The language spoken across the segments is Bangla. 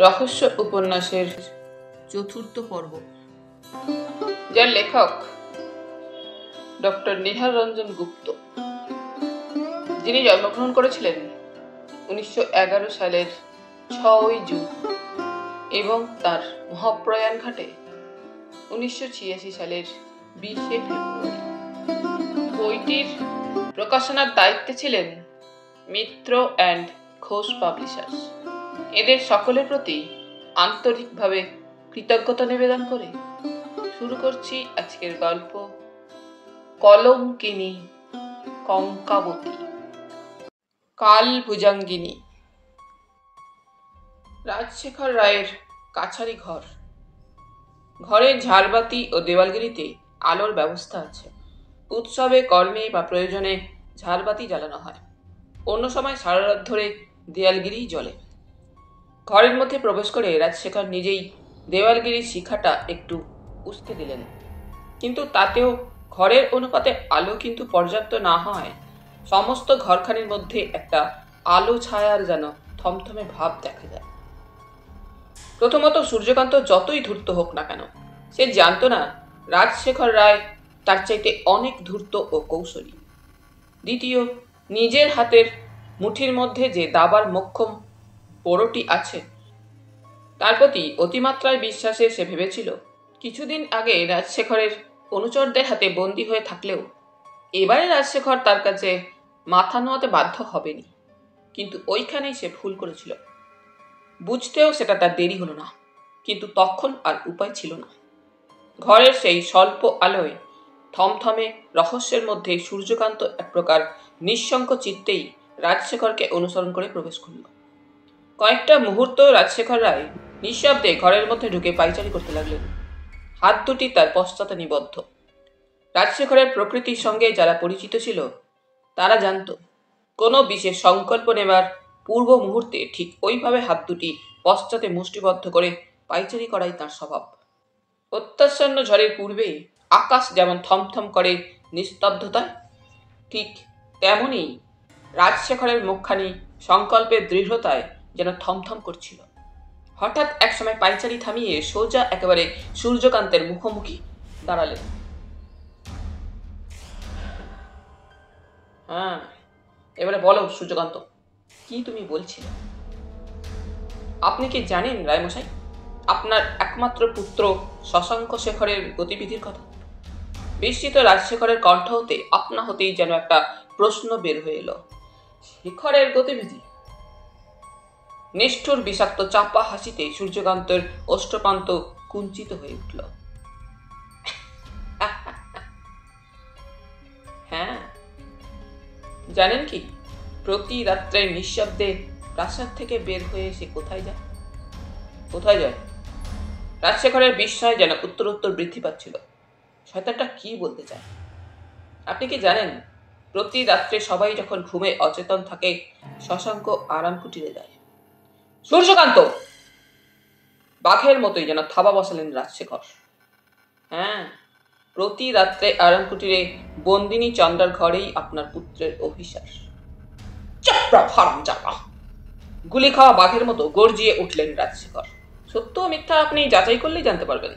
রহস্য উপন্যাসের চতুর্থ পর্ব, যার লেখক ডক্টর নিহার রঞ্জন গুপ্ত, যিনি জন্মগ্রহণ করেছিলেন 1911 সালের 6 জুন এবং তার মহাপ্রয়াণ ঘটে 1986 সালের 20 ফেব্রুয়ারি। বইটির প্রকাশনার দায়িত্বে ছিলেন মিত্র অ্যান্ড ঘোষ পাবলিশার্স। এদের সকলের প্রতি আন্তরিকভাবে কৃতজ্ঞতা নিবেদন করে শুরু করছি আজকের গল্প, কলঙ্কিনী কঙ্কাবতী। কাল ভুজঙ্গিনী। রাজশেখর রায়ের কাছারি ঘর। ঘরের ঝাড়বাতি ও দেওয়ালগিরিতে আলোর ব্যবস্থা আছে। উৎসবে, কর্মে বা প্রয়োজনে ঝাড়বাতি জ্বালানো হয়। অন্য সময় সারা রাত ধরে দেয়ালগিরিই জ্বলে। ঘরের মধ্যে প্রবেশ করে রাজশেখর নিজেই দেওয়ালগিরির শিখাটা একটু উস্কে দিলেন, কিন্তু তাতেও ঘরের অনুপাতে আলো কিন্তু পর্যাপ্ত না হয় সমস্ত ঘরখানির মধ্যে একটা আলো ছায়ার যেন থমথমে ভাব দেখা যায়। প্রথমত, সূর্যকান্ত যতই ধূর্ত হোক না কেন, সে জানত না রাজশেখর রায় তার চাইতে অনেক ধূর্ত ও কৌশলী। দ্বিতীয়, নিজের হাতের মুঠির মধ্যে যে দাবার মোক্ষম পোড়োটি আছে তার প্রতি অতিমাত্রায় বিশ্বাসে সে ভেবেছিল কিছুদিন আগে রাজশেখরের অনুচরদের হাতে বন্দী হয়ে থাকলেও এবারে রাজশেখর তার কাছে মাথা নোয়াতে বাধ্য হবেনি। কিন্তু ওইখানেই সে ভুল করেছিল। বুঝতেও সেটা তার দেরি হলো না, কিন্তু তখন আর উপায় ছিল না। ঘরের সেই স্বল্প আলোয় থমথমে রহস্যের মধ্যে সূর্যকান্ত এক প্রকার নিঃশঙ্ক চিত্তেই রাজশেখরকে অনুসরণ করে প্রবেশ করল। কয়েকটা মুহূর্ত রাজশেখর রায় নিঃশব্দে ঘরের মধ্যে ঢুকে পাইচারি করতে লাগলেন। হাত দুটি তার পশ্চাতে নিবদ্ধ। রাজশেখরের প্রকৃতির সঙ্গে যারা পরিচিত ছিল তারা জানত কোনো বিশেষ সংকল্প নেবার পূর্ব মুহূর্তে ঠিক ওইভাবে হাত দুটি পশ্চাতে মুষ্টিবদ্ধ করে পাইচারি করাই তার স্বভাব। অত্যাচ্ছন্ন ঝড়ের পূর্বে আকাশ যেমন থমথম করে নিস্তব্ধতায়, ঠিক তেমনই রাজশেখরের মুখখানি সংকল্পের দৃঢ়তায় যেন থমথম করছিল। হঠাৎ একসময় পাইচারি থামিয়ে সোজা একেবারে সূর্যকান্তের মুখোমুখি দাঁড়ালেন। হ্যাঁ, এবারে বলো সূর্যকান্ত, কি তুমি বলছিলে? আপনি কি জানেন রায়মশাই, আপনার একমাত্র পুত্র শশাঙ্ক শেখরের গতিবিধির কথা? বিস্মিত রাজশেখরের কণ্ঠ হতে আপনা হতেই যেন একটা প্রশ্ন বের হয়ে এলো। শেখরের গতিবিধি? নিষ্ঠুর বিষাক্ত চাপা হাসিতে সূর্যকান্তের ওষ্ঠপ্রান্ত কুঞ্চিত হয়ে উঠল। হ্যাঁ, জানেন কি, প্রতি রাত্রে নিঃশব্দে প্রাসাদ থেকে বের হয়ে সে কোথায় যায়? কোথায় যায়? রাজশেখরের বিস্ময় যেন উত্তরোত্তর বৃদ্ধি পাচ্ছিল। শয়তানটা কি বলতে চায়? আপনি কি জানেন, প্রতি রাত্রে সবাই যখন ঘুমে অচেতন থাকে শশাঙ্ক আরাম কুটিরে যায়। সূর্যকান্ত! বাঘের মতোই যেন থাবা বসালেন রাজশেখর। হ্যাঁ, প্রতি রাত্রে আরাম কুটিরে বন্দিনী চন্দ্রার ঘরেই আপনার পুত্রের অভিশ্বাস। গুলি খাওয়া বাঘের মতো গর্জিয়ে উঠলেন রাজশেখর। সত্য মিথ্যা আপনি যাচাই করলেই জানতে পারবেন।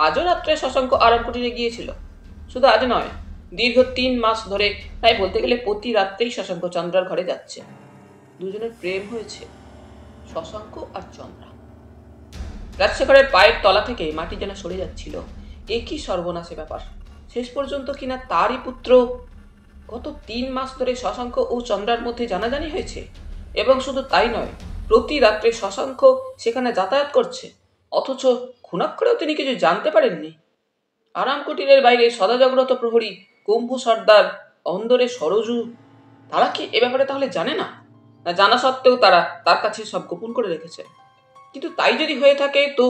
আজও রাত্রে শশাঙ্ক আরাম কুটিরে গিয়েছিল। শুধু আজ নয়, দীর্ঘ 3 মাস ধরে, তাই বলতে গেলে প্রতি রাত্রেই শশাঙ্ক চন্দ্রার ঘরে যাচ্ছে। দুজনের প্রেম হয়েছে, শশাঙ্ক আর চন্দ্রা। রাজশেখরের পায়ের তলা থেকে মাটি যেন সরে যাচ্ছিল। একই সর্বনাশে ব্যাপার। শেষ পর্যন্ত কিনা তারই পুত্র গত 3 মাস ধরে শশাঙ্ক ও চন্দ্রার মধ্যে জানাজানি হয়েছে। এবং শুধু তাই নয়, প্রতি রাত্রে শশাঙ্ক সেখানে যাতায়াত করছে, অথচ খুনাক্ষরেও তিনি কিছু জানতে পারেননি। আরাম কুটিরের বাইরে সদাজাগ্রত প্রহরী কুম্ভ সর্দার, অন্দরে সরজু, তারা কি এ ব্যাপারে তাহলে জানে না? না জানা সত্ত্বেও তারা তার কাছে সব গোপন করে রেখেছে? কিন্তু তাই যদি হয়ে থাকে তো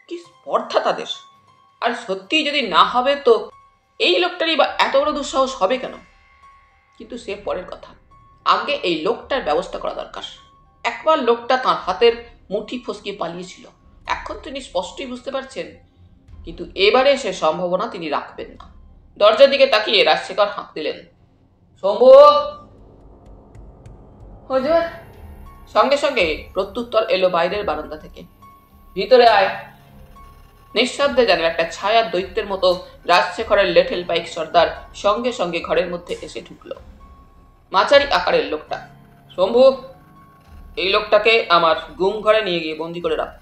কি স্পর্ধা তাদের! আর সত্যি যদি না হবে তো এই লোকটারই বা এত বড় দুঃসাহস হবে কেন? কিন্তু সে পরের কথা। আগে এই লোকটার ব্যবস্থা করা দরকার। একবার লোকটা তাঁর হাতের মুঠি ফসকে পালিয়েছিল, এখন তিনি স্পষ্টই বুঝতে পারছেন, কিন্তু এবারে সে সম্ভাবনা তিনি রাখবেন না। দরজার দিকে তাকিয়ে রাজশেখর হাঁক দিলেন, শম্ভু! হুজুর! সঙ্গে সঙ্গে প্রত্যুত্তর এলো বাইরের বারান্দা থেকে। ভিতরে আয়। নিঃশব্দে যেন একটা ছায়া দৈত্যের মতো রাজশেখরের লেঠেল পাইক সর্দার সঙ্গে সঙ্গে ঘরের মধ্যে এসে ঢুকল। মাঝারি আকারের লোকটা। শম্ভু, এই লোকটাকে আমার গুম ঘরে নিয়ে গিয়ে বন্দি করে রাখ।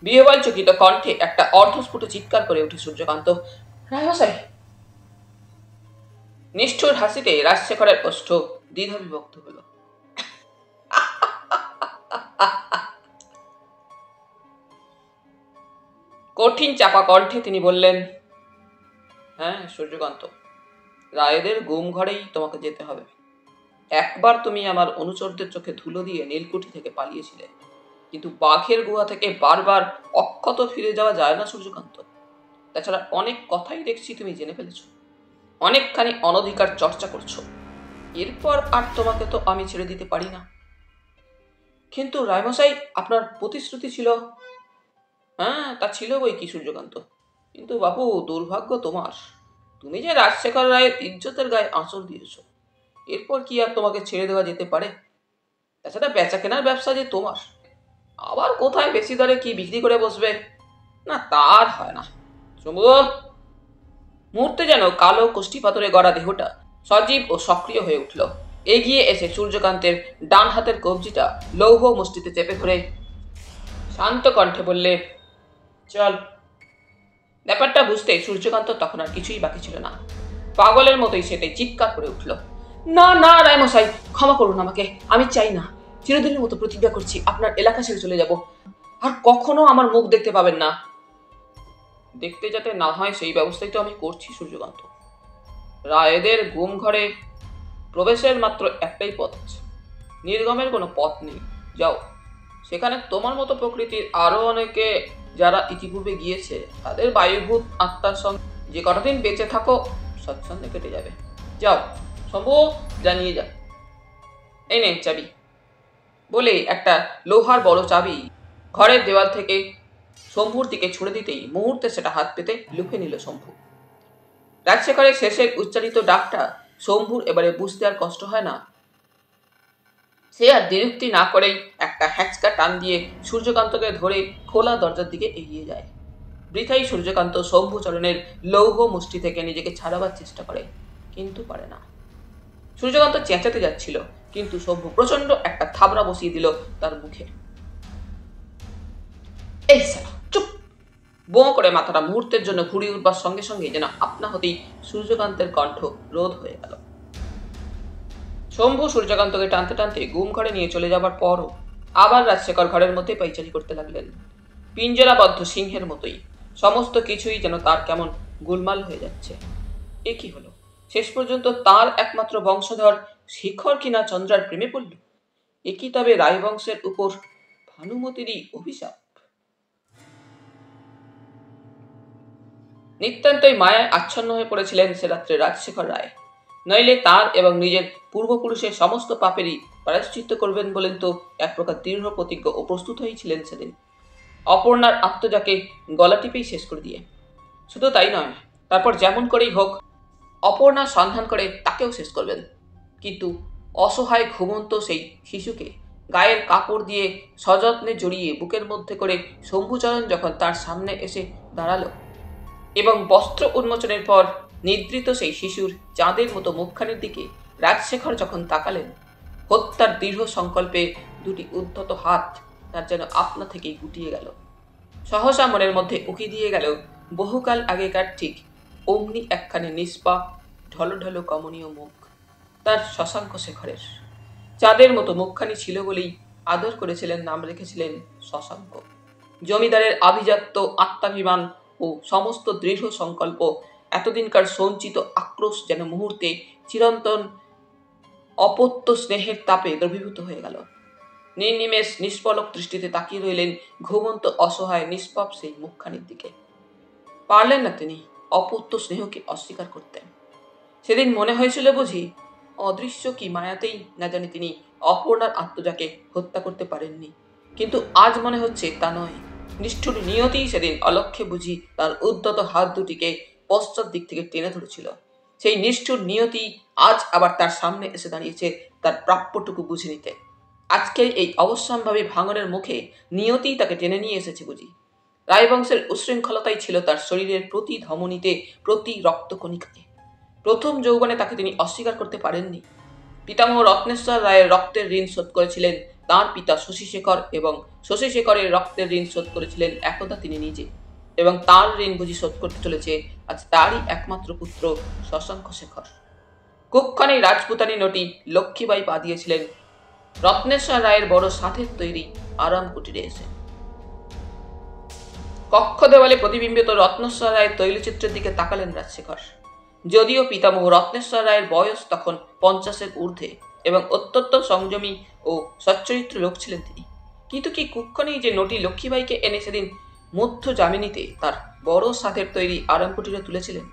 বিহ্বল চকিত কণ্ঠে একটা অর্ধস্ফুট চিৎকার করে উঠে সূর্যকান্ত। রায়মশাই! নিষ্ঠুর হাসিতে রাজশেখরের ওষ্ঠ দ্বিধা বিভক্ত হল। কঠিন চাপা কণ্ঠে তিনি বললেন, হ্যাঁ সূর্যকান্ত, রায়েদের গুম ঘরেই তোমাকে যেতে হবে। একবার তুমি আমার অনুচরদের চোখে ধুলো দিয়ে নীলকুঠি থেকে পালিয়েছিলে, কিন্তু বাঘের গুহা থেকে বারবার অক্ষত ফিরে যাওয়া যায় না সূর্যকান্ত। তাছাড়া অনেক কথাই দেখছি তুমি জেনে ফেলেছ, অনেকখানি অনধিকার চর্চা করছো। এরপর আর তোমাকে তো আমি ছেড়ে দিতে পারি না। কিন্তু রায়মশাই, আপনার প্রতিশ্রুতি ছিল। হ্যাঁ, তা ছিল বই কি সূর্যকান্ত, কিন্তু বাপু দুর্ভাগ্য তোমার, তুমি যে রাজশেখর রায়ের ইজ্জতের গায়ে আঁচড় দিয়েছ, এরপর কি আর তোমাকে ছেড়ে দেওয়া যেতে পারে? তাছাড়া বেচা কেনার ব্যবসা যে তোমার, আবার কোথায় বেশি দরে কি বিক্রি করে বসবে, না তার হয় না। শম্ভু! মুহূর্তে যেন কালো কোষ্ঠী পাথরে গড়া দেহটা সজীব ও সক্রিয় হয়ে উঠল। এগিয়ে এসে সূর্যকান্তের ডান হাতের কবজিটা লৌহ মুষ্টিতে চেপে ধরে শান্ত কণ্ঠে বললে, চল। ব্যাপারটা বুঝতে সূর্যকান্ত তখন আর কিছুই বাকি ছিল না। পাগলের মতোই সেটাই চিৎকার করে উঠল, না না রায়মশাই, ক্ষমা করুন আমাকে, আমি চাই না। চিরদিনের মতো প্রতিজ্ঞা করছি আপনার এলাকা ছেড়ে চলে যাব, আর কখনো আমার মুখ দেখতে পাবেন না। দেখতে যাতে না হয় সেই ব্যবস্থাই তো আমি করছি সূর্যকান্ত। রায়েদের গুম ঘরে প্রবেশের মাত্র একটাই পথ আছে, নির্গমের কোনো পথ নেই। যাও, সেখানে তোমার মতো প্রকৃতির আরো অনেকে যারা ইতিপূর্বে গিয়েছে তাদের বায়ুভূত আত্মার সঙ্গে যে কটা দিন বেঁচে থাকো স্বচ্ছন্দে কেটে যাবে। যাও শম্ভু, জানিয়ে যা। এই নে চাবি। বলে একটা লোহার বড় চাবি ঘরের দেওয়াল থেকে শম্ভুর দিকে ছুড়ে দিতেই মুহূর্তে সেটা হাত পেতে লুফে নিল শম্ভু। রাজশেখরের শেষের উচ্চারিত ডাকটা শম্ভুর এবারে বুঝতে আর কষ্ট হয় না। সে আর দ্বিরুক্তি না করেই একটা হ্যাচকা টান দিয়ে সূর্যকান্তকে ধরে খোলা দরজার দিকে এগিয়ে যায়। বৃথাই সূর্যকান্ত শম্ভুচরণের লৌহ মুষ্টি থেকে নিজেকে ছাড়াবার চেষ্টা করে, কিন্তু পারে না। সূর্যকান্ত চেঁচাতে যাচ্ছিল, কিন্তু শম্ভু প্রচন্ড একটা থাবড়া বসিয়ে দিল তার মুখে। এই সালা চুপ! বোঁ করে মাথাটা মুহূর্তের জন্য ঘুরিয়ে উঠবার সঙ্গে সঙ্গে যেন আপনা হতেই সূর্যকান্তের কণ্ঠ রোধ হয়ে গেল। শম্ভু সূর্যকান্তকে টানতে টানতে গুম ঘরে নিয়ে চলে যাবার পরও আবার রাজশেখর ঘরের মধ্যে পাইচারি করতে লাগলেন, পিঞ্জরাবদ্ধ সিংহের মতোই। সমস্ত কিছুই যেন তার কেমন গোলমাল হয়ে যাচ্ছে। এ কি হলো? শেষ পর্যন্ত তার একমাত্র বংশধর শিখর কিনা চন্দ্রার প্রেমে পড়ল। এ কি তবে রায়বংশের উপর ভানুমতিরই অভিশাপ? নিতান্তই মায়ায় আচ্ছন্ন হয়ে পড়েছিলেন সে রাত্রে রাজশেখর রায়। নইলে তার এবং নিজের পূর্বপুরুষের সমস্ত পাপেরই প্রায়শ্চিত্ত করবেন বলেন তো এক প্রকার দৃঢ় প্রতিজ্ঞ ও প্রস্তুত হয়েছিলেন সেদিন, অপর্ণার আত্মজাকে গলা টিপেই শেষ করে দিয়ে। শুধু তাই নয়, তারপর যেমন করেই হোক অপর্ণার সন্ধান করে তাকেও শেষ করবেন। কিন্তু অসহায় ঘুমন্ত সেই শিশুকে গায়ের কাপড় দিয়ে সযত্নে জড়িয়ে বুকের মধ্যে করে শম্ভুচরণ যখন তার সামনে এসে দাঁড়ালো এবং বস্ত্র উন্মোচনের পর নিদ্রিত সেই শিশুর চাঁদের মতো মুখখানির দিকে রাজশেখর যখন তাকালেন, হত্যার দৃঢ় সংকল্পে দুটি উদ্ধত হাত তার যেন আপনা থেকেই গুটিয়ে গেল। সহসা মনের মধ্যে উকি দিয়ে গেল বহুকাল আগেকার ঠিক অমনি একখানে নিষ্পাপ ঢলঢলো কমনীয় মুখ, তার শশাঙ্ক শেখরের। চাঁদের মতো মুখখানি ছিল বলেই আদর করেছিলেন, নাম রেখেছিলেন শশাঙ্ক। জমিদারের আভিজাত্য আত্মাভিমান ও সমস্ত দৃঢ় সংকল্প, এতদিনকার সঞ্চিত আক্রোশ যেন মুহূর্তে চিরন্তন অপত্য স্নেহের তাপে দ্রবীভূত হয়ে গেল। নির্নিমেষ নিষ্পলক দৃষ্টিতে তাকিয়ে রইলেন ঘুমন্ত অসহায় নিষ্পাপ সেই মুখখানির দিকে। পারলেন না তিনি অপত্য স্নেহকে অস্বীকার করতেন। সেদিন মনে হয়েছিল বুঝি অদৃশ্য কি মায়াতেই না জানি তিনি অপর্ণার আত্মজাকে হত্যা করতে পারেননি, কিন্তু আজ মনে হচ্ছে তা নয়। নিষ্ঠুর নিয়তি সেদিন অলক্ষ্যে বুঝি তার উদ্যত হাত দুটিকে পশ্চাৎ দিক থেকে টেনে ধরেছিল। সেই নিষ্ঠুর নিয়তি আজ আবার তার সামনে এসে দাঁড়িয়েছে তার প্রাপ্যটুকু বুঝে নিতে। আজকের এই অবশ্যম্ভাবী ভাঙনের মুখে নিয়তিই তাকে টেনে নিয়ে এসেছে বুঝি। রায়বংশের উশৃঙ্খলতাই ছিল তার শরীরের প্রতি ধমনীতে, প্রতি রক্তকণিকায়। প্রথম যৌবনে তাকে তিনি অস্বীকার করতে পারেননি। পিতামহ রত্নেশ্বর রায়ের রক্তের ঋণ শোধ করেছিলেন তাঁর পিতা শশীশেখর, এবং শশীশেখরের রক্তের ঋণ শোধ করেছিলেন একদা তিনি নিজে, এবং তাঁর ঋণ বুঝি শোধ করতে চলেছে আজ তারই একমাত্র পুত্র শশাঙ্ক শেখর। কুক্ষণে রাজপুতানী নটি লক্ষ্মীবাই পা দিয়েছিলেন রত্নেশ্বর রায়ের বড় সাথের তৈরি আরাম কুটিরে এসে। কক্ষ দেওয়ালে প্রতিবিম্বিত রত্নেশ্বর রায়ের তৈলচিত্রের দিকে তাকালেন রাজশেখর। যদিও পিতামহ রত্নেশ্বর রায়ের বয়স তখন 50-এর ঊর্ধ্বে এবং অত্যন্ত সংযমী ও সচ্চরিত্র লোক ছিলেন তিনি, কিন্তু কি কুক্ষণেই যে নটি লক্ষ্মীবাইকে এনে সেদিন মধ্য যামিনীতে তার বড় সাথের তৈরি আরাম কুটিরে তুলেছিলেন।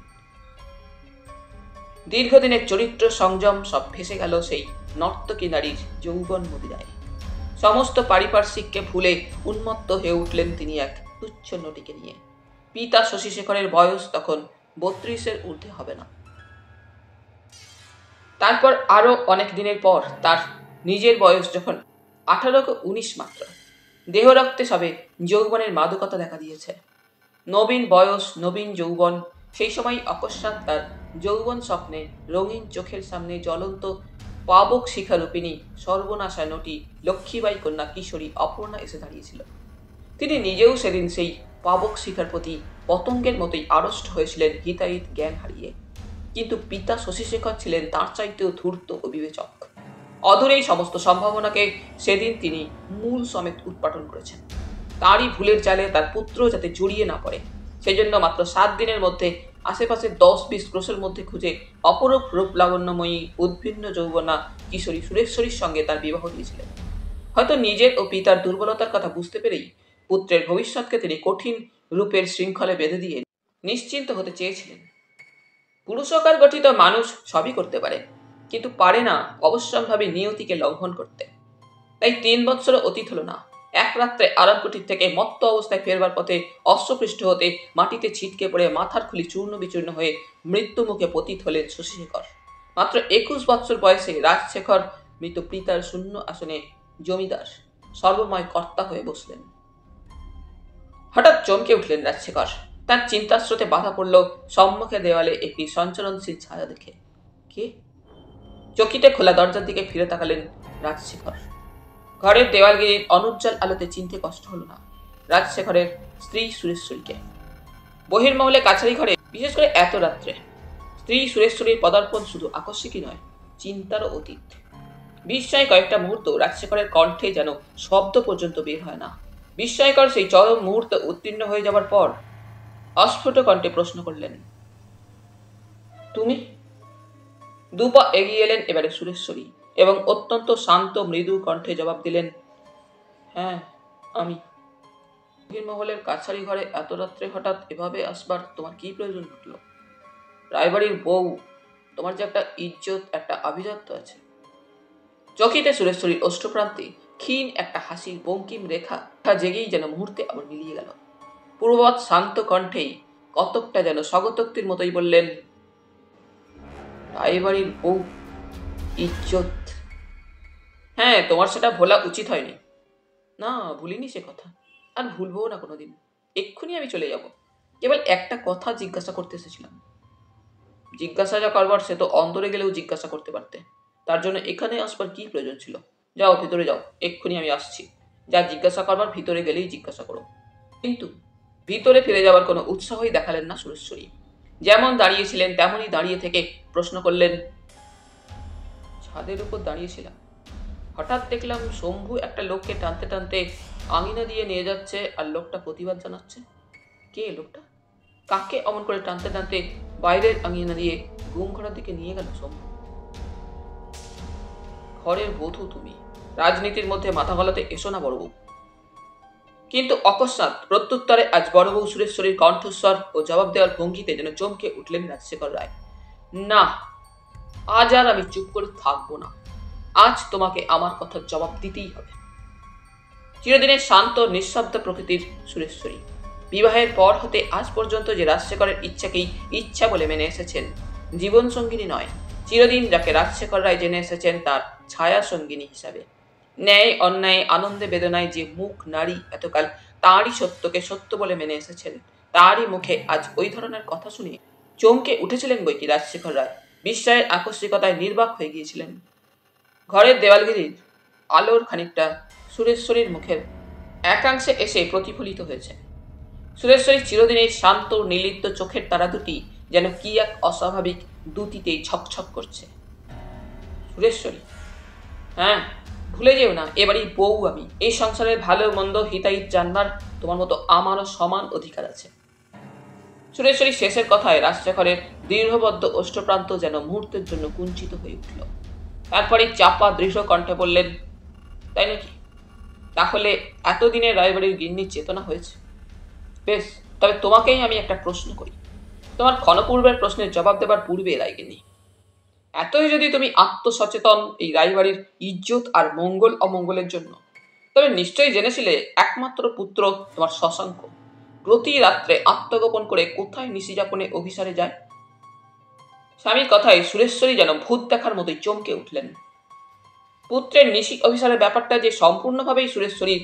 দীর্ঘদিনের চরিত্র সংযম সব ভেসে গেল সেই নর্তকী নারীর যৌবন মদিরায়। সমস্ত পারিপার্শ্বিককে ভুলে উন্মত্ত হয়ে উঠলেন তিনি এক তুচ্ছ নটিকে নিয়ে। পিতা শশীশেখরের বয়স তখন 32-এর ঊর্ধ্বে হবে না। তারপর আরো অনেক দিনের পর তার নিজের বয়স যখন 18-19 মাত্র, দেহ রক্তে সবে যৌবনের মাদকতা দেখা দিয়েছে। নবীন বয়স, নবীন যৌবন, সেই সময় অকস্মাৎ তার যৌবন স্বপ্নে রঙিন চোখের সামনে জ্বলন্ত পাবক শিখারূপিণী সর্বনাশা নটি লক্ষ্মীবাই কন্যা কিশোরী অপর্ণা এসে দাঁড়িয়েছিল। তিনি নিজেও সেদিন সেই পাবক শিখার প্রতি পতঙ্গের মতোই আড়ষ্ট হয়েছিলেন হিতাহিত জ্ঞান হারিয়ে, কিন্তু পিতা শশীশেখর ছিলেন তাঁর চাইতেও ধূর্ত ও বিবেচক। অদূর এই সমস্ত সম্ভাবনাকে সেদিন তিনি মূল সমেত উৎপাটন করেছেন। তাঁরই ভুলের জালে তার পুত্র যাতে জড়িয়ে না পড়ে, সেজন্য মাত্র 7 দিনের মধ্যে আশেপাশে 10-20 ক্রোশের মধ্যে খুঁজে অপরূপ রূপ লাবণ্যময়ী উদ্ভিন্ন যৌবনা কিশোরী সুরেশ্বরীর সঙ্গে তার বিবাহ দিয়েছিলেন। হয়তো নিজের ও পিতার দুর্বলতার কথা বুঝতে পেরেই পুত্রের ভবিষ্যৎকে তিনি কঠিন রূপের শৃঙ্খলে বেঁধে দিয়ে নিশ্চিন্ত হতে চেয়েছিলেন। পুরুষকার গঠিত মানুষ সবই করতে পারে, কিন্তু পারে না অবশ্যম্ভাবী নিয়তিকে লঙ্ঘন করতে। তাই 3 বৎসর অতীত হল না, এক রাত্রে আরাম কুটির থেকে মত্ত অবস্থায় ফেরবার পথে অশ্বপৃষ্ঠ হতে মাটিতে ছিটকে পড়ে মাথার খুলি চূর্ণ বিচূর্ণ হয়ে মৃত্যু মুখে পতিত হলেন শশীশেখর। মাত্র 21 বৎসর বয়সে রাজশেখর মৃত পিতার শূন্য আসনে জমিদার সর্বময় কর্তা হয়ে বসলেন। হঠাৎ চমকে উঠলেন রাজশেখর। তার চিন্তাস্রোতে বাধা পড়ল সম্মুখে দেওয়ালে একটি সঞ্চরণশীল ছায়া দেখে। কে? চকিতে খোলা দরজার দিকে ফিরে তাকালেন রাজশেখর। ঘরের দেওয়ালগিরির অনুজ্জ্বল আলোতে চিনতে কষ্ট হলো না রাজশেখরের স্ত্রী সুরেশ্বরীকে। বহির্মহলে কাছারি ঘরে, বিশেষ করে এত রাত্রে, স্ত্রী সুরেশ্বরীর পদার্পণ শুধু আকস্মিকই নয়, চিন্তারও অতীত। বিস্ময় কয়েকটা মুহূর্ত রাজশেখরের কণ্ঠে যেন শব্দ পর্যন্ত বের হয় না। বিস্ময়কর সেই চরম মুহূর্ত উত্তীর্ণ হয়ে যাবার পর অস্ফুট কণ্ঠে প্রশ্ন করলেন, তুমি? দুপা এগিয়ে এলেন এবারে সুরেশ্বরী এবং অত্যন্ত শান্ত মৃদু কণ্ঠে জবাব দিলেন, হ্যাঁ আমি। মহলের কাছারি ঘরে এত রাত্রে হঠাৎ এভাবে আসবার তোমার কি প্রয়োজন ঘটল? রায়বাড়ির বউ, তোমার যে একটা ইজ্জত, একটা আভিজাত্য আছে। চকিতে সুরেশ্বরীর অষ্টপ্রান্তে ক্ষীণ একটা হাসির বঙ্কিম রেখা জেগেই যেন মুহূর্তে আবার মিলিয়ে গেল। পূর্ববৎ শান্ত কণ্ঠেই কতকটা যেন স্বগতোক্তির মতোই বললেন, রায়বাড়ির বউ, ইজ্জত। হ্যাঁ, তোমার সেটা ভোলা উচিত হয়নি। না, ভুলিনি সে কথা, আর ভুলবও না কোনোদিন। এক্ষুনি আমি চলে যাব। কেবল একটা কথা জিজ্ঞাসা করতে এসেছিলাম। জিজ্ঞাসা যা করবার সে তো অন্তরে গেলেও জিজ্ঞাসা করতে পারতে, তার জন্য এখানে আসবার কি প্রয়োজন ছিল? যাও, ভিতরে যাও, এক্ষুনি আমি আসছি। যা জিজ্ঞাসা করবার ভিতরে গেলেই জিজ্ঞাসা করো। কিন্তু ভিতরে ফিরে যাওয়ার কোনো উৎসাহই দেখালেন না সুরেশ্বরী। যেমন দাঁড়িয়েছিলেন তেমনই দাঁড়িয়ে থেকে প্রশ্ন করলেন, ছাদের উপর দাঁড়িয়েছিলাম, হঠাৎ দেখলাম শম্ভু একটা লোককে টানতে টানতে আঙিনা দিয়ে নিয়ে যাচ্ছে, আর লোকটা প্রতিবাদ জানাচ্ছে। কে লোকটা? কাকে অমন করে টানতে টানতে বাইরের আঙিনা দিয়ে ঘুম ঘোড়ার দিকে নিয়ে গেল শম্ভু? ঘরের বধূ তুমি, রাজনীতির মধ্যে মাথা গলাতে এসো না বড়বউ। কিন্তু অকস্মাৎ প্রত্যুত্তরে আজ বড়বউ সুরেশ্বরীর কণ্ঠস্বর ও জবাব দেওয়ার ভঙ্গিতে যেন চমকে উঠলেন রাজশেখর রায়। না, আজ আর আমি চুপ করে থাকবো না। আজ তোমাকে আমার কথার জবাব দিতেই হবে। চিরদিনের শান্ত নিঃশব্দ প্রকৃতির সুরেশ্বরী বিবাহের পর হতে আজ পর্যন্ত যে রাজশেখরের ইচ্ছাকেই ইচ্ছা বলে মেনে এসেছেন, জীবন সঙ্গিনী নয়, চিরদিন যাকে রাজশেখর রায় জেনে এসেছেন তার ছায়া সঙ্গিনী হিসাবে, ন্যায় অন্যায় আনন্দে বেদনায় যে মুখ নারী এতকাল তাঁরই সত্যকে সত্য বলে মেনে এসেছেন, তারই মুখে আজ ওই ধরনের কথা শুনে চমকে উঠেছিলেন বইকি রাজশেখর রায়। বিস্ময়ের আকস্মিকতায় নির্বাক হয়ে গিয়েছিলেন। ঘরের দেওয়ালগিরির আলোর খানিকটা সুরেশ্বরীর মুখের একাংশে এসে প্রতিফলিত হয়েছে। সুরেশ্বরীর চিরদিনের শান্ত নির্লিপ্ত চোখের তারা দুটি যেন কি এক অস্বাভাবিক দুটিতেই ছকছক করছে। সুরেশ্বরী, হ্যাঁ, ভুলে যেও না, এবারই বউ আমি। এই সংসারের ভালো মন্দ হিতাহিত জানবার তোমার মতো আমারও সমান অধিকার আছে। সুরেশ্বরী শেষের কথায় রাজশেখরের দৃঢ়বদ্ধ ওষ্ঠপ্রান্ত যেন মুহূর্তের জন্য কুঞ্চিত হয়ে উঠল। তারপরে চাপা দৃঢ় কণ্ঠে বললেন, তাই নাকি? তাহলে এতদিনে রায়বাড়ির গিন্নির চেতনা হয়েছে। বেশ, তবে তোমাকেই আমি একটা প্রশ্ন করি। তোমার ক্ষণপূর্বের প্রশ্নের জবাব দেবার পূর্বে রায়গিন্নি, এতই যদি তুমি আত্মসচেতন এই রায়বাড়ির ইজ্জত আর মঙ্গল অমঙ্গলের জন্য, তবে নিশ্চয়ই জেনেছিলে একমাত্র পুত্র তোমার শশাঙ্ক প্রতি রাত্রে আত্মগোপন করে কোথায় নিশিযাপনে অভিসারে যায়। স্বামীর কথায় সুরেশ্বরী যেন ভূত দেখার মতোই চমকে উঠলেন। পুত্রের নিশি অভিসারের ব্যাপারটা যে সম্পূর্ণভাবেই সুরেশ্বরীর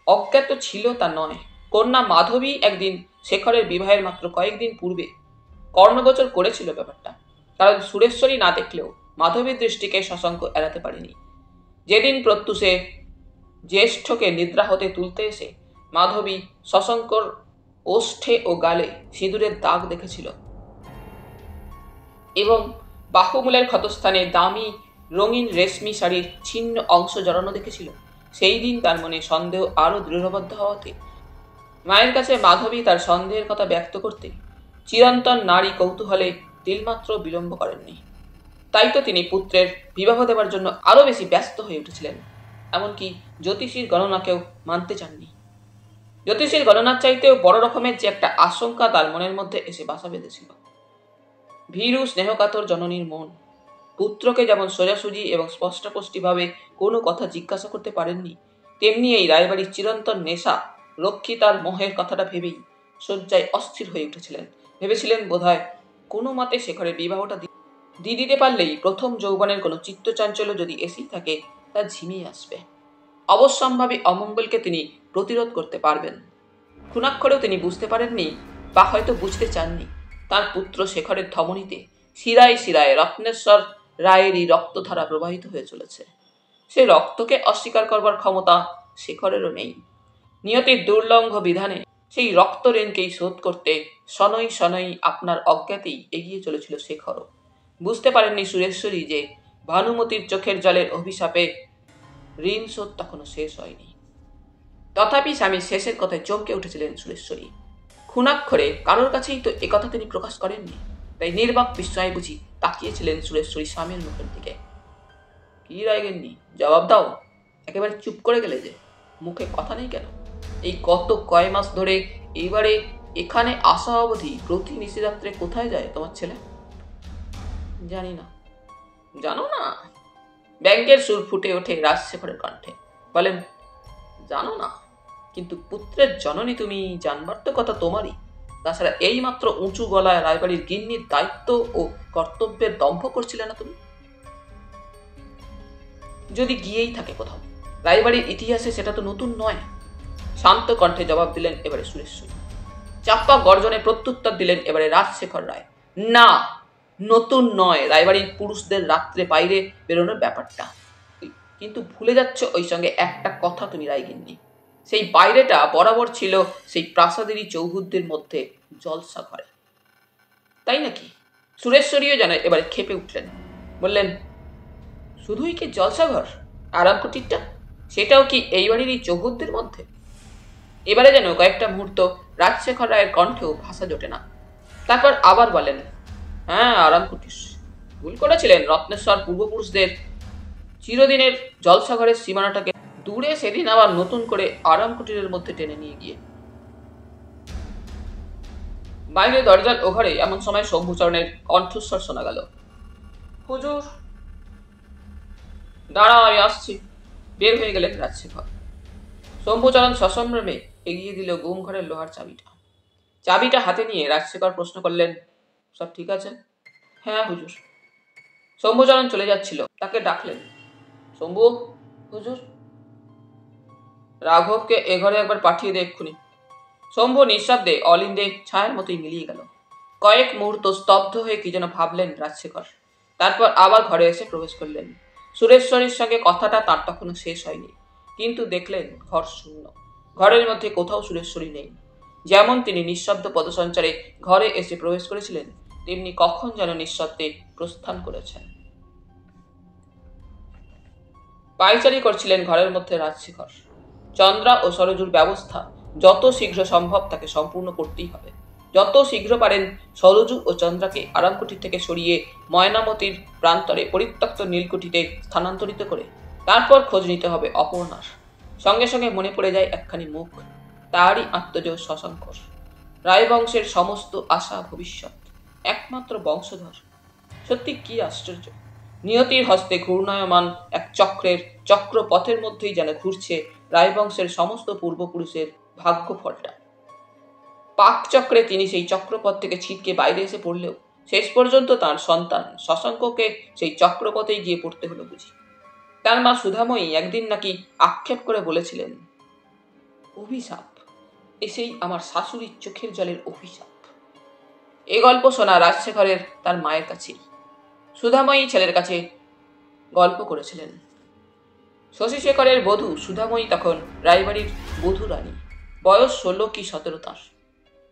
অজ্ঞাত ছিল তা নয়। কন্যা মাধবী একদিন শেখরের বিবাহের মাত্র কয়েকদিন পূর্বে কর্ণগোচর করেছিল ব্যাপারটা, কারণ সুরেশ্বরী না দেখলেও মাধবীর দৃষ্টিকে শশাঙ্ক এড়াতে পারেনি। যেদিন প্রত্যুষে জ্যেষ্ঠকে নিদ্রা হতে তুলতে এসে মাধবী শশাঙ্কর ওষ্ঠে ও গালে সিঁদুরের দাগ দেখেছিল এবং বাহুমূলের ক্ষতস্থানে দামি রঙিন রেশমি শাড়ির ছিন্ন অংশ জড়ানো দেখেছিল, সেই দিন তার মনে সন্দেহ আরো দৃঢ়বদ্ধ হওয়াতে মায়ের কাছে মাধবী তার সন্দেহের কথা ব্যক্ত করতে চিরন্তন নারী কৌতূহলে তিলমাত্র বিলম্ব করেননি। তাই তো তিনি পুত্রের বিবাহ দেবার জন্য আরো বেশি ব্যস্ত হয়ে উঠেছিলেন। এমনকি জ্যোতিষীর গণনাকেও মানতে চাননি। জ্যোতিষীর গণনার চাইতেও বড় রকমের যে একটা আশঙ্কা তার মনের মধ্যে এসে বাসা বেঁধেছিল। ভীরু স্নেহকাতর জননীর মন পুত্রকে যেমন সোজাসুজি এবং স্পষ্টপুষ্টিভাবে কোনো কথা জিজ্ঞাসা করতে পারেননি, তেমনি এই রায়বাড়ির চিরন্তন নেশা রক্ষী তার মোহের কথাটা ভেবেই শয্যায় অস্থির হয়ে উঠেছিলেন। ভেবেছিলেন বোধহয় কোনো মতে শেখরের বিবাহটা দিয়ে দিতে পারলেই প্রথম যৌবনের কোনো চিত্তচাঞ্চল্য যদি এসেই থাকে তা ঝিমিয়ে আসবে। অবশ্যম্ভাবী অমঙ্গলকে তিনি প্রতিরোধ করতে পারবেন। ক্ষুণাক্ষরেও তিনি বুঝতে পারেননি, বা হয়তো বুঝতে চাননি, তার পুত্র শেখরের ধমনীতে শিরায় শিরায় রত্নেশ্বর রায়েরই রক্তধারা প্রবাহিত হয়ে চলেছে। সে রক্তকে অস্বীকার করবার ক্ষমতা শেখরেরও নেই। নিয়তির দুর্লঙ্ঘ বিধানে সেই রক্ত ঋণকেই শোধ করতে শনৈ শনৈ আপনার অজ্ঞাতেই এগিয়ে চলেছিল শেখরও। বুঝতে পারেননি সুরেশ্বরী যে ভানুমতির চোখের জলের অভিশাপে ঋণ শোধ তখনও শেষ হয়নি। তথাপি স্বামীর শেষের কথায় চমকে উঠেছিলেন সুরেশ্বরী। ক্ষুণাক্ষরে কারোর কাছেই তো একথা তিনি প্রকাশ করেননি, তাই নির্বাক বিস্ময়ে বুঝি তাকিয়েছিলেন সুরেশ্বরী স্বামীর মুখের দিকে। কি রায়গিন্নি, জবাব দাও, একেবারে চুপ করে গেলে যে, মুখে কথা নেই কেন? এই গত কয় মাস ধরে এইবারে এখানে আসা অবধি প্রতি নিশিরাত্রে কোথায় যায় তোমার ছেলে? জানি না। জানো না? ব্যাংকের সুর ফুটে ওঠে রাজশেখরের কণ্ঠে। বলেন, জানো না? কিন্তু পুত্রের জননী তুমি, জানবার তো কথা তোমারই। তাছাড়া এই মাত্র উঁচু গলায় রায়বাড়ির গিন্নির দায়িত্ব ও কর্তব্যের দম্ভ করছিলে না তুমি? যদি গিয়েই থাকে কোথাও, রায়বাড়ির ইতিহাসে সেটা তো নতুন নয়। শান্ত কণ্ঠে জবাব দিলেন এবারে সুরেশ্বরী। চাপা গর্জনে প্রত্যুত্তর দিলেন এবারে রাজশেখর রায়। না, নতুন নয় রায়বাড়ির পুরুষদের রাত্রে বাইরে বেরোনোর ব্যাপারটা। কিন্তু ভুলে যাচ্ছ ওই সঙ্গে একটা কথা তুমি রায়গিন্নি। সেই বাইরেটা বরাবর ছিল সেই প্রাসাদেরই চৌহদ্দির মধ্যে জলসা ঘরে। তাই নাকি? সুরেশ্বরীও যেন এবারে খেপে উঠলেন। বললেন, শুধুই কি জলসা ঘর? আরাম কুটিরটা সেটাও কি এই বাড়ির এই চৌহদ্দির মধ্যে? এবারে যেন কয়েকটা মুহূর্ত রাজশেখর রায়ের কণ্ঠেও ভাষা জোটে না। তারপর আবার বলেন, হ্যাঁ, আরাম কুটির। ভুল করেছিলেন রত্নেশ্বর পূর্বপুরুষদের চিরদিনের জলসাঘরের সীমানাটাকে দূরে সেদিন আবার নতুন করে আরাম কুটিরের মধ্যে টেনে নিয়ে গিয়ে। বাইরে দরজার ওঘরে এমন সময় শম্ভুচরণের কণ্ঠস্বর শোনা গেল। হুজুর। দাঁড়াও, আমি আসছি। বের হয়ে গেলেন রাজশেখর। শম্ভুচরণ সসম্ভ্রমে এগিয়ে দিল গুম ঘরের লোহার চাবিটা। চাবিটা হাতে নিয়ে রাজশেখর প্রশ্ন করলেন, সব ঠিক আছে? হ্যাঁ হুজুর। শম্ভুচরণ চলে যাচ্ছিল, তাকে ডাকলেন, শম্ভু। হুজুর, রাঘবকে এ ঘরে একবার পাঠিয়ে দে এক্ষুনি। শম্ভু নিঃশব্দে অলিন্দে ছায়ার মতোই মিলিয়ে গেল। কয়েক মুহূর্ত স্তব্ধ হয়ে কি যেন ভাবলেন রাজশেখর। তারপর আবার ঘরে এসে প্রবেশ করলেন। সুরেশ্বরীর সঙ্গে কথাটা তার তখনও শেষ হয়নি, কিন্তু দেখলেন ঘর শূন্য। ঘরের মধ্যে কোথাও সুরেশ্বরী নেই। যেমন তিনি নিঃশব্দ পদসঞ্চারে ঘরে এসে প্রবেশ করেছিলেন, তেমনি কখন যেন নিঃশব্দে প্রস্থান করেছেন। পায়চারি করছিলেন ঘরের মধ্যে রাজশেখর। চন্দ্রা ও সরজুর ব্যবস্থা যত শীঘ্র সম্ভব তাকে সম্পূর্ণ করতেই হবে। যত শীঘ্র পারেন সরজু ও চন্দ্রাকে আরামকুঠি থেকে সরিয়ে ময়নামতির প্রান্তরে পরিত্যক্ত নীলকুঠিতে স্থানান্তরিত করে তারপর খোঁজ নিতে হবে অপর্ণার। সঙ্গে সঙ্গে মনে পড়ে যায় একখানি মুখ, তারই আত্মজ শশাঙ্কর, রায়বংশের সমস্ত আশা ভবিষ্যৎ, একমাত্র বংশধর। সত্যি কি আশ্চর্য! নিয়তির হস্তে ঘূর্ণায়মান এক চক্রের চক্রপথের মধ্যেই যেন ঘুরছে রায়বংশের সমস্ত পূর্বপুরুষের ভাগ্যফলটা। পাক চক্রে তিনি সেই চক্রপথ থেকে ছিটকে বাইরে এসে পড়লেও শেষ পর্যন্ত তার সন্তান শশাঙ্ককে সেই চক্রপথেই গিয়ে পড়তে হলো বুঝি। তার মা সুধাময়ী একদিন নাকি আক্ষেপ করে বলেছিলেন, অভিশাপ, এসেই আমার শাশুড়ির চোখের জলের অভিশাপ। এই গল্প শোনা রাজশেখরের তার মায়ের কাছেই। সুধাময়ী ছেলের কাছে গল্প করেছিলেন। শশীশেখরের বধূ সুধাময়ী তখন রায়বাড়ির বধূ রানী, বয়স 16 কি 17 তাঁর।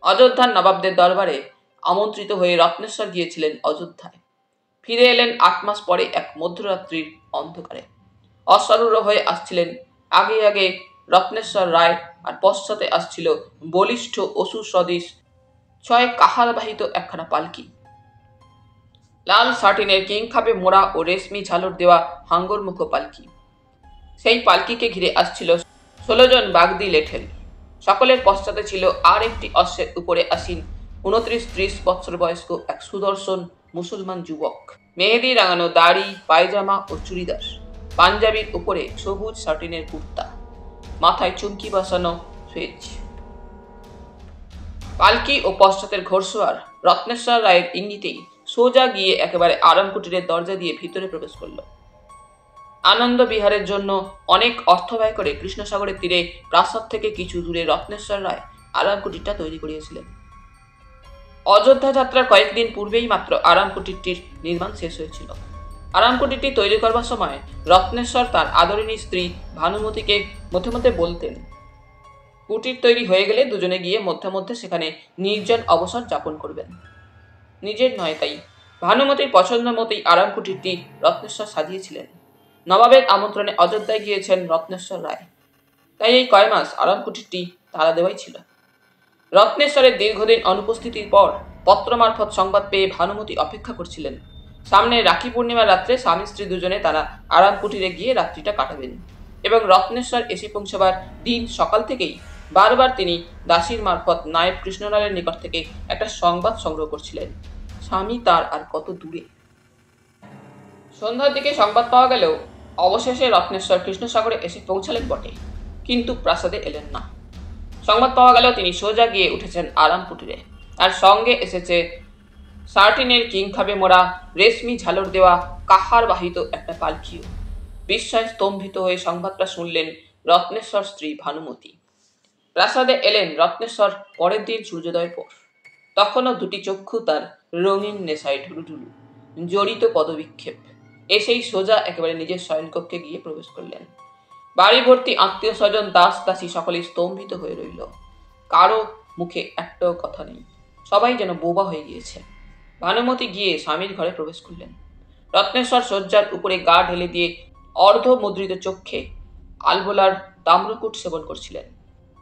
অযোধ্যার নবাবদের দরবারে আমন্ত্রিত হয়ে রত্নেশ্বর গিয়েছিলেন অযোধ্যায়। ফিরে এলেন 8 মাস পরে এক মধ্যরাত্রির অন্ধকারে। অশ্বারূঢ় হয়ে আসছিলেন আগে আগে রত্নেশ্বর রায়, আর পশ্চাতে আসছিল বলিষ্ঠ অসুর সদৃশ 6 কাহারবাহিত একখানা পালকি। লাল সাটিনের কিংখাবে মোড়া ও রেশমি ঝালর দেওয়া হাঙ্গরমুখো পালকি। সেই পালকিকে ঘিরে আসছিল 16 জন বাগদি লেঠেল। সকলের পশ্চাতে ছিল আর একটি অশ্বের উপরে আসীন 29-30 বৎসর বয়স্ক এক সুদর্শন মুসলমান যুবক। মেহেদি রাঙানো দাড়ি, পায়জামা ও চুড়িদার, পাঞ্জাবির উপরে সবুজ সাটিনের কুর্তা, মাথায় চুমকি বসানো সুয়েজ। পালকি ও পশ্চাতের ঘোড়সওয়ার রত্নেশ্বর রায়ের ইঙ্গিতেই সোজা গিয়ে একেবারে আরামকুটিরের দরজা দিয়ে ভিতরে প্রবেশ করল। আনন্দ বিহারের জন্য অনেক অর্থ ব্যয় করে কৃষ্ণসাগরের তীরে প্রাসাদ থেকে কিছু দূরে রত্নেশ্বর রায় আরামকুটিরটা তৈরি করিয়েছিলেন। অযোধ্যা যাত্রার কয়েকদিন পূর্বেই মাত্র আরামকুটিরটির নির্মাণ শেষ হয়েছিল। আরামকুটিরটি তৈরি করবার সময় রত্নেশ্বর তার আদরিণী স্ত্রী ভানুমতিকে মধ্যে মধ্যে বলতেন, কুটির তৈরি হয়ে গেলে দুজনে গিয়ে মধ্যে মধ্যে সেখানে নির্জন অবসর যাপন করবেন। নিজের নয়, তাই ভানুমতির পছন্দ মতোই আরামকুটিরটি রত্নেশ্বর সাজিয়েছিলেন। নবাবের আমন্ত্রণে অযোধ্যায় গিয়েছেন রত্নেশ্বর রায়, তাই এই কয় মাস আরামকুটিরটি তালা দেওয়াই ছিল। রত্নেশ্বরের দীর্ঘদিন অনুপস্থিতির পর পত্র মারফত সংবাদ পেয়ে ভানুমতি অপেক্ষা করছিলেন। সামনে রাখি পূর্ণিমার রাত্রে স্বামী স্ত্রী দুজনে তারা আরামকুটিরে গিয়ে রাত্রিটা কাটাবেন, এবং রত্নেশ্বর এসে পৌঁছবার দিন সকাল থেকেই বারবার তিনি দাসীর মারফত নায়েব কৃষ্ণলালের নিকট থেকে একটা সংবাদ সংগ্রহ করছিলেন, স্বামী তার আর কত দূরে। সন্ধ্যার দিকে সংবাদ পাওয়া গেলেও অবশেষে রত্নেশ্বর কৃষ্ণসাগরে এসে পৌঁছালেন বটে, কিন্তু প্রাসাদে এলেন না। সংবাদ পাওয়া গেলেও তিনি সোজা গিয়ে উঠেছেন আরামকুটিরে, আর সঙ্গে এসেছে সার্টিনের কিংখাবে মোড়া রেশমি ঝালর দেওয়া কাহার বাহিত একটা পালকিও। বিস্ময়ে স্তম্ভিত হয়ে সংবাদটা শুনলেন রত্নেশ্বর স্ত্রী ভানুমতি। প্রাসাদে এলেন রত্নেশ্বর পরের দিন সূর্যোদয়ের পর। তখনও দুটি চক্ষু তার রঙিন নেশায় ঢুলুঢুলু, জড়িত পদবিক্ষেপ। এসেই সোজা একেবারে নিজের শয়নকক্ষে গিয়ে প্রবেশ করলেন। বাড়ি ভর্তি আত্মীয় স্বজন, দাস দাসী সকলেই স্তম্ভিত হয়ে রইল। কারো মুখে একটাও কথা নেই, সবাই যেন বোবা হয়ে গিয়েছে। ভানুমতি গিয়ে স্বামীর ঘরে প্রবেশ করলেন। রত্নেশ্বর শয্যার উপরে গা ঢেলে দিয়ে অর্ধ মুদ্রিত চক্ষে আলবোলার তাম্রকূট সেবন করছিলেন।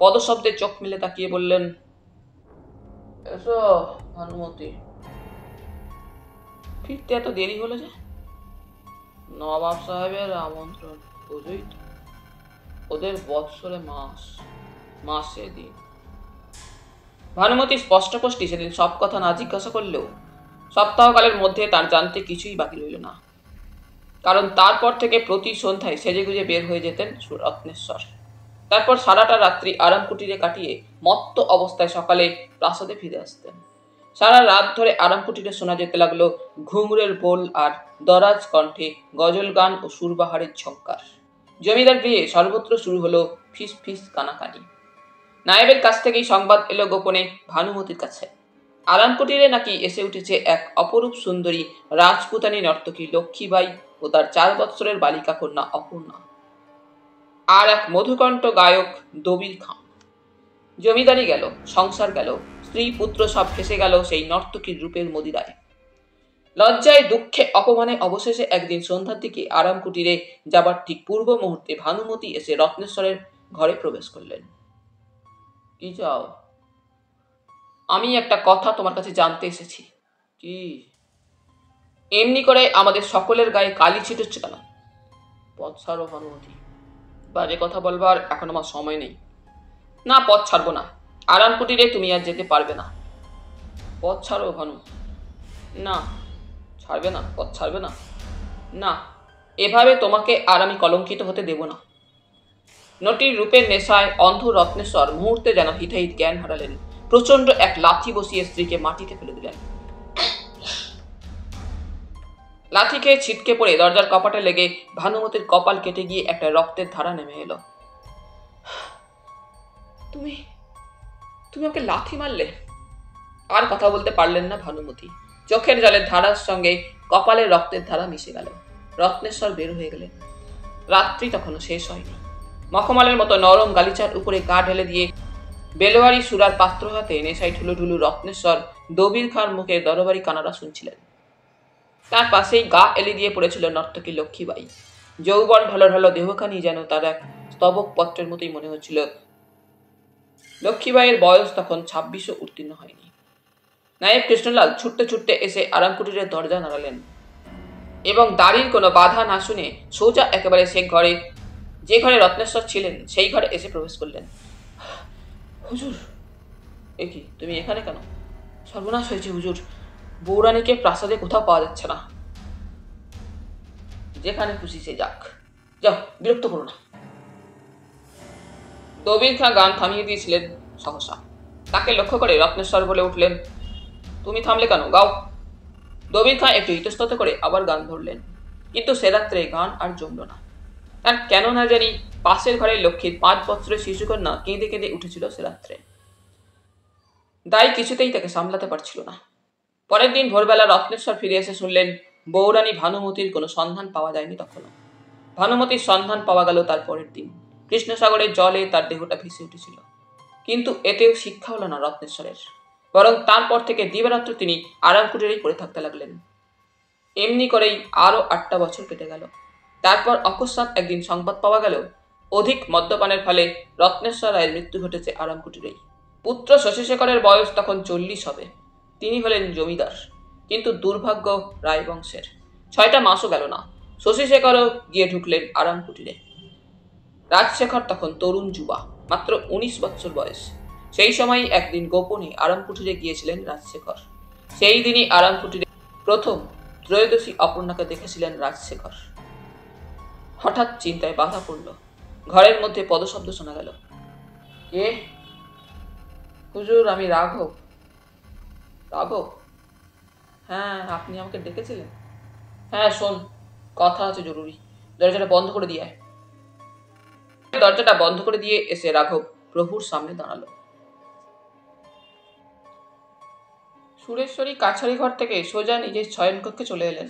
পদশব্দে চোখ মেলে তাকিয়ে বললেন, এসো ভানুমতি। ফিরতে এত দেরি হলো যে? নবাব সাহেবের আমন্ত্রণ, বুঝই তো, ওদের বৎসরে মাসে দিন। ভানুমতি স্পষ্টপষ্টি সেদিন সব কথা না জিজ্ঞাসা করলেও সপ্তাহকালের মধ্যে তার জানতে কিছুই বাকি রইল না, কারণ তারপর থেকে প্রতি সন্ধ্যায় সেজেগুজে বের হয়ে যেতেন রত্নেশ্বর। তারপর সারাটা রাত্রি আরামকুটিরে কাটিয়ে মত্ত অবস্থায় সকালে প্রাসাদে ফিরে আসতেন। সারা রাত ধরে আরামকুটিরে শোনা যেতে লাগলো ঘুঙুরের বোল আর দরাজ কণ্ঠে গজল গান ও সুরবাহারের ঝঙ্কার। জমিদার গৃহে সর্বত্র শুরু হলো ফিস ফিস কানাকানি। নায়েবের কাছ থেকেই সংবাদ এলো গোপনে ভানুমতির কাছে। আরামকুটিরে নাকি এসে উঠেছে এক অপরূপ সুন্দরী রাজপুতানী নর্তকী লক্ষ্মীবাই ও তার 4 বৎসরের বালিকা কন্যা অপর্ণা, আর এক মধুকণ্ঠ গায়ক দবির খাঁ। জমিদারি গেল, সংসার গেল, স্ত্রী পুত্র সব ফেসে গেল সেই নর্তকীর রূপের মদিরায়। লজ্জায় দুঃখে অপমানে অবশেষে একদিন সন্ধ্যার দিকে আরাম কুটিরে যাবার ঠিক পূর্ব মুহূর্তে ভানুমতি এসে রত্নেশ্বরের ঘরে প্রবেশ করলেন। কি চাও? আমি একটা কথা তোমার কাছে জানতে এসেছি। কি? এমনি করে আমাদের সকলের গায়ে কালি ছিটছে কেন? পথ ছাড়ো ভানুমতি, বাজে কথা বলবার এখন আমার সময় নেই। না, পথ ছাড়বো না। আরাম কুটিরে তুমি আর যেতে পারবে না। পথ ছাড়ো ভানু। না, ছাড়বে না? পথ ছাড়বে না? না, এভাবে তোমাকে আর আমি কলঙ্কিত হতে দেব না। নটির রূপের নেশায় অন্ধ রত্নেশ্বর মুহূর্তে যেন হিতাহিত জ্ঞান হারালেন। প্রচন্ড এক লাথি বসিয়ে স্ত্রীকে মাটিতে ফেলে দিলেন। লাথি খেয়ে ছিটকে পড়ে দরজার কপাটে লেগে ভানুমতির কপাল কেটে গিয়ে একটা রক্তের ধারা নেমে এলো। তুমি তুমি আমাকে লাথি মারলে? আর কথা বলতে পারলেন না ভানুমতি। চোখের জলের ধারার সঙ্গে কপালের রক্তের ধারা মিশে গেল। রত্নেশ্বর বের হয়ে গেলেন। রাত্রি তখনও শেষ হয়নি। মখমলের মতো নরম গালিচার উপরে গা ঢেলে দিয়ে বেলোয়ারি সুরার পাত্র হাতে নেশায় ঢুলুঢুলু রত্নেশ্বর দবির খাঁর মুখে দরবারি কানাডা শুনছিলেন। তার পাশেই গা এলি দিয়ে পড়েছিল নর্তকী লক্ষ্মীবাই। যৌবন ঢলো ঢলো দেহখানি যেন তার এক স্তবক পত্রের মতোই মনে হচ্ছিল। লক্ষ্মীবাইয়ের বয়স তখন 26ও উত্তীর্ণ হয়নি। নায়েব কৃষ্ণলাল ছুটতে ছুটতে এসে আরামকুটিরের দরজা নাড়ালেন এবং দাড়ির কোনো বাধা না শুনে সোজা একেবারে সে ঘরে, যে ঘরে রত্নেশ্বর ছিলেন, সেই ঘরে এসে প্রবেশ করলেন। হুজুর, এ কি, তুমি এখানে কেন? সর্বনাশ হয়েছে হুজুর, বৌরানীকে প্রাসাদে কোথাও পাওয়া যাচ্ছে না। যেখানে খুশি সে যাক, যাও, বিরক্ত করো না। দবির খাঁ গান থামিয়ে দিয়েছিলেন সহসা। তাকে লক্ষ্য করে রত্নেশ্বর বলে উঠলেন, তুমি থামলে কেন? গাও। দবির খাঁ একটু ইতস্তত করে আবার গান ধরলেন, কিন্তু সে রাত্রে গান আর জমল না। তার কেন না জানি পাশের ঘরের লক্ষ্মীর 5 বছরের শিশুকন্যা কেঁদে কেঁদে উঠেছিল সে রাত্রে। দায় কিছুতেই তাকে সামলাতে পারছিল না। পরের দিন ভোরবেলা রত্নেশ্বর ফিরে এসে শুনলেন বৌরানী ভানুমতির কোনো সন্ধান পাওয়া যায়নি তখনও। ভানুমতির সন্ধান পাওয়া গেল তার পরের দিন। কৃষ্ণসাগরের জলে তার দেহটা ভেসে উঠেছিল। কিন্তু এতেও শিক্ষা হলো না রত্নেশ্বরের, বরং তারপর থেকে দিবারাত্র তিনি আরামকুটিরেই পড়ে থাকতে লাগলেন। এমনি করেই আরো 8টা বছর কেটে গেল। তারপর অকস্মাৎ একদিন সংবাদ পাওয়া গেল অধিক মদ্যপানের ফলে রত্নেশ্বর রায়ের মৃত্যু ঘটেছে আরামকুটিরেই। পুত্র শশীশেখরের বয়স তখন 40 হবে। তিনি হলেন জমিদার, কিন্তু দুর্ভাগ্য রায় বংশের। 6টা মাসও গেল না, শশীশেখরও গিয়ে ঢুকলেন আরামকুটিরে। রাজশেখর তখন তরুণ যুবা, মাত্র 19 বছর বয়স। সেই সময় একদিন গোপনে আরামকুটিরে গিয়েছিলেন রাজশেখর। সেই দিনই আরামকুটিরে প্রথম ত্রয়োদশী অপর্ণাকে দেখেছিলেন রাজশেখর। হঠাৎ চিন্তায় বাধা পড়ল। ঘরের মধ্যে পদশব্দ শোনা গেল। কে? হুজুর, আমি রাঘব। রাঘব? হ্যাঁ, আপনি আমাকে ডেকেছিলেন? হ্যাঁ, শোন, কথা আছে জরুরি। দরজাটা বন্ধ করে দিয়ে আয়। দরজাটা বন্ধ করে দিয়ে এসে রাঘব প্রভুর সামনে দাঁড়ালো। সুরেশ্বরী কাছারি ঘর থেকে সোজা নিজের শয়নকক্ষে চলে এলেন।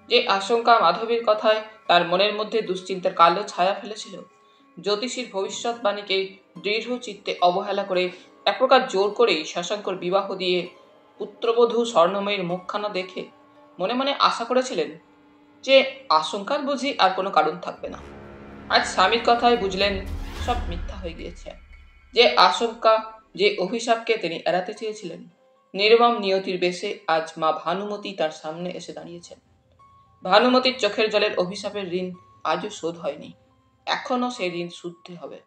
যে আশঙ্কা মাধবীর কথায় তার মনের মধ্যে দুশ্চিন্তার কালো ছায়া ফেলেছিল, জ্যোতিষীর ভবিষ্যৎবাণীকে দৃঢ় চিত্তে অবহেলা করে এক প্রকার জোর করেই শশাঙ্কর বিবাহ দিয়ে পুত্রবধূ স্বর্ণময়ীর মুখখানা দেখে মনে মনে আশা করেছিলেন যে আশঙ্কার বুঝি আর কোনো কারণ থাকবে না। আজ স্বামীর কথায় বুঝলেন সব মিথ্যা হয়ে গিয়েছে। যে আশঙ্কা, যে অভিশাপকে তিনি এড়াতে চেয়েছিলেন, নির্মম নিয়তির বেশে আজ মা ভানুমতি তার সামনে এসে দাঁড়িয়েছেন। ভানুমতির চোখের জলের অভিশাপের ঋণ আজও শোধ হয়নি, এখনো সেই ঋণ শুধতে হবে।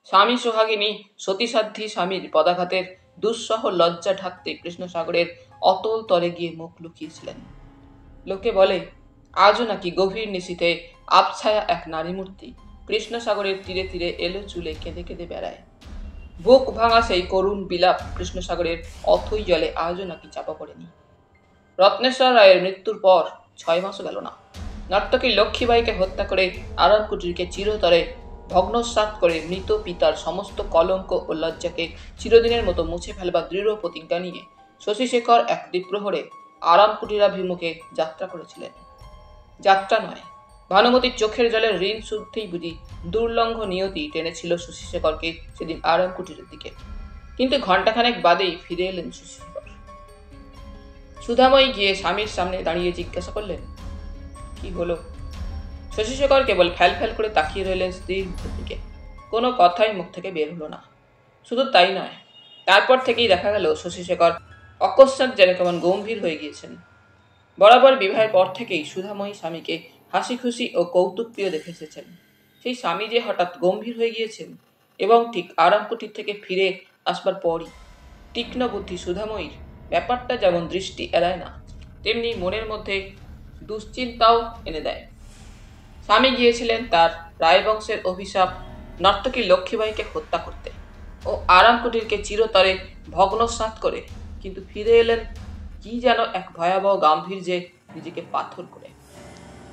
স্বামী সোহাগিনী সতীসাধ্যী স্বামীর পদাঘাতের দুঃসহ লজ্জা ঢাকতে কৃষ্ণসাগরের অতল তলে গিয়ে মুখ লুকিয়েছিলেন। লোকে বলে আজও নাকি গভীর নিশীথে আবছায়া এক নারী মূর্তি কৃষ্ণসাগরের তীরে তীরে এলো চুলে কেঁদে কেঁদে বেড়ায়। বুক ভাঙা সেই করুণ বিলাপ কৃষ্ণসাগরের অথই জলে আজও নাকি চাপা পড়েনি। রত্নেশ্বর রায়ের মৃত্যুর পর 6 মাসও গেল না। নর্তকী লক্ষ্মীবাইকে হত্যা করে আরাম কুটিরকে চিরতরে ভগ্নস্বাৎ করে মৃত পিতার সমস্ত কলঙ্ক ও লজ্জাকে চিরদিনের মতো মুছে ফেলবার দৃঢ় প্রতিজ্ঞা নিয়ে শশীশেখর এক দ্বিপ্রহরে আরাম কুটিরাভিমুখে যাত্রা করেছিলেন। যাত্রা নয়, ভানুমতির চোখের জলের ঋণ শুদ্ধেই বুঝি দুর্লঙ্ঘ নিয়তি টেনেছিল শশীশেখরকে সেদিন আরাম কুটিরের দিকে। কিন্তু ঘণ্টাখানেক বাদেই ফিরে এলেন শশীশেখর। সুধাময়ী গিয়ে স্বামীর সামনে দাঁড়িয়ে জিজ্ঞাসা করলেন, কি হলো? শশীশেখর কেবল ফ্যাল ফ্যাল করে তাকিয়ে রইলেন স্ত্রীর মুখের দিকে। কোনো কথাই মুখ থেকে বের হলো না। শুধু তাই নয়, তারপর থেকেই দেখা গেল শশীশেখর অকস্মাৎ যেন কেমন গম্ভীর হয়ে গিয়েছেন। বরাবর বিবাহের পর থেকেই সুধাময়ী স্বামীকে হাসি খুশি ও কৌতুকপ্রিয় দেখে এসেছেন। সেই স্বামী যে হঠাৎ গম্ভীর হয়ে গিয়েছেন এবং ঠিক আরাম কুটির থেকে ফিরে আসবার পরই তীক্ষ্ণ বুদ্ধি সুধাময়ীর ব্যাপারটা যেমন দৃষ্টি এড়ায় না, তেমনি মনের মধ্যে দুশ্চিন্তাও এনে দেয়। স্বামী গিয়েছিলেন তার রায়বংশের অভিশাপ নর্তকী লক্ষ্মীবাইকে হত্যা করতে ও আরাম কুটিরকে চিরতরে ভগ্নস্বাৎ করে, কিন্তু ফিরে এলেন কি যেন এক ভয়াবহ গাম্ভীর্যে নিজেকে পাথর করে।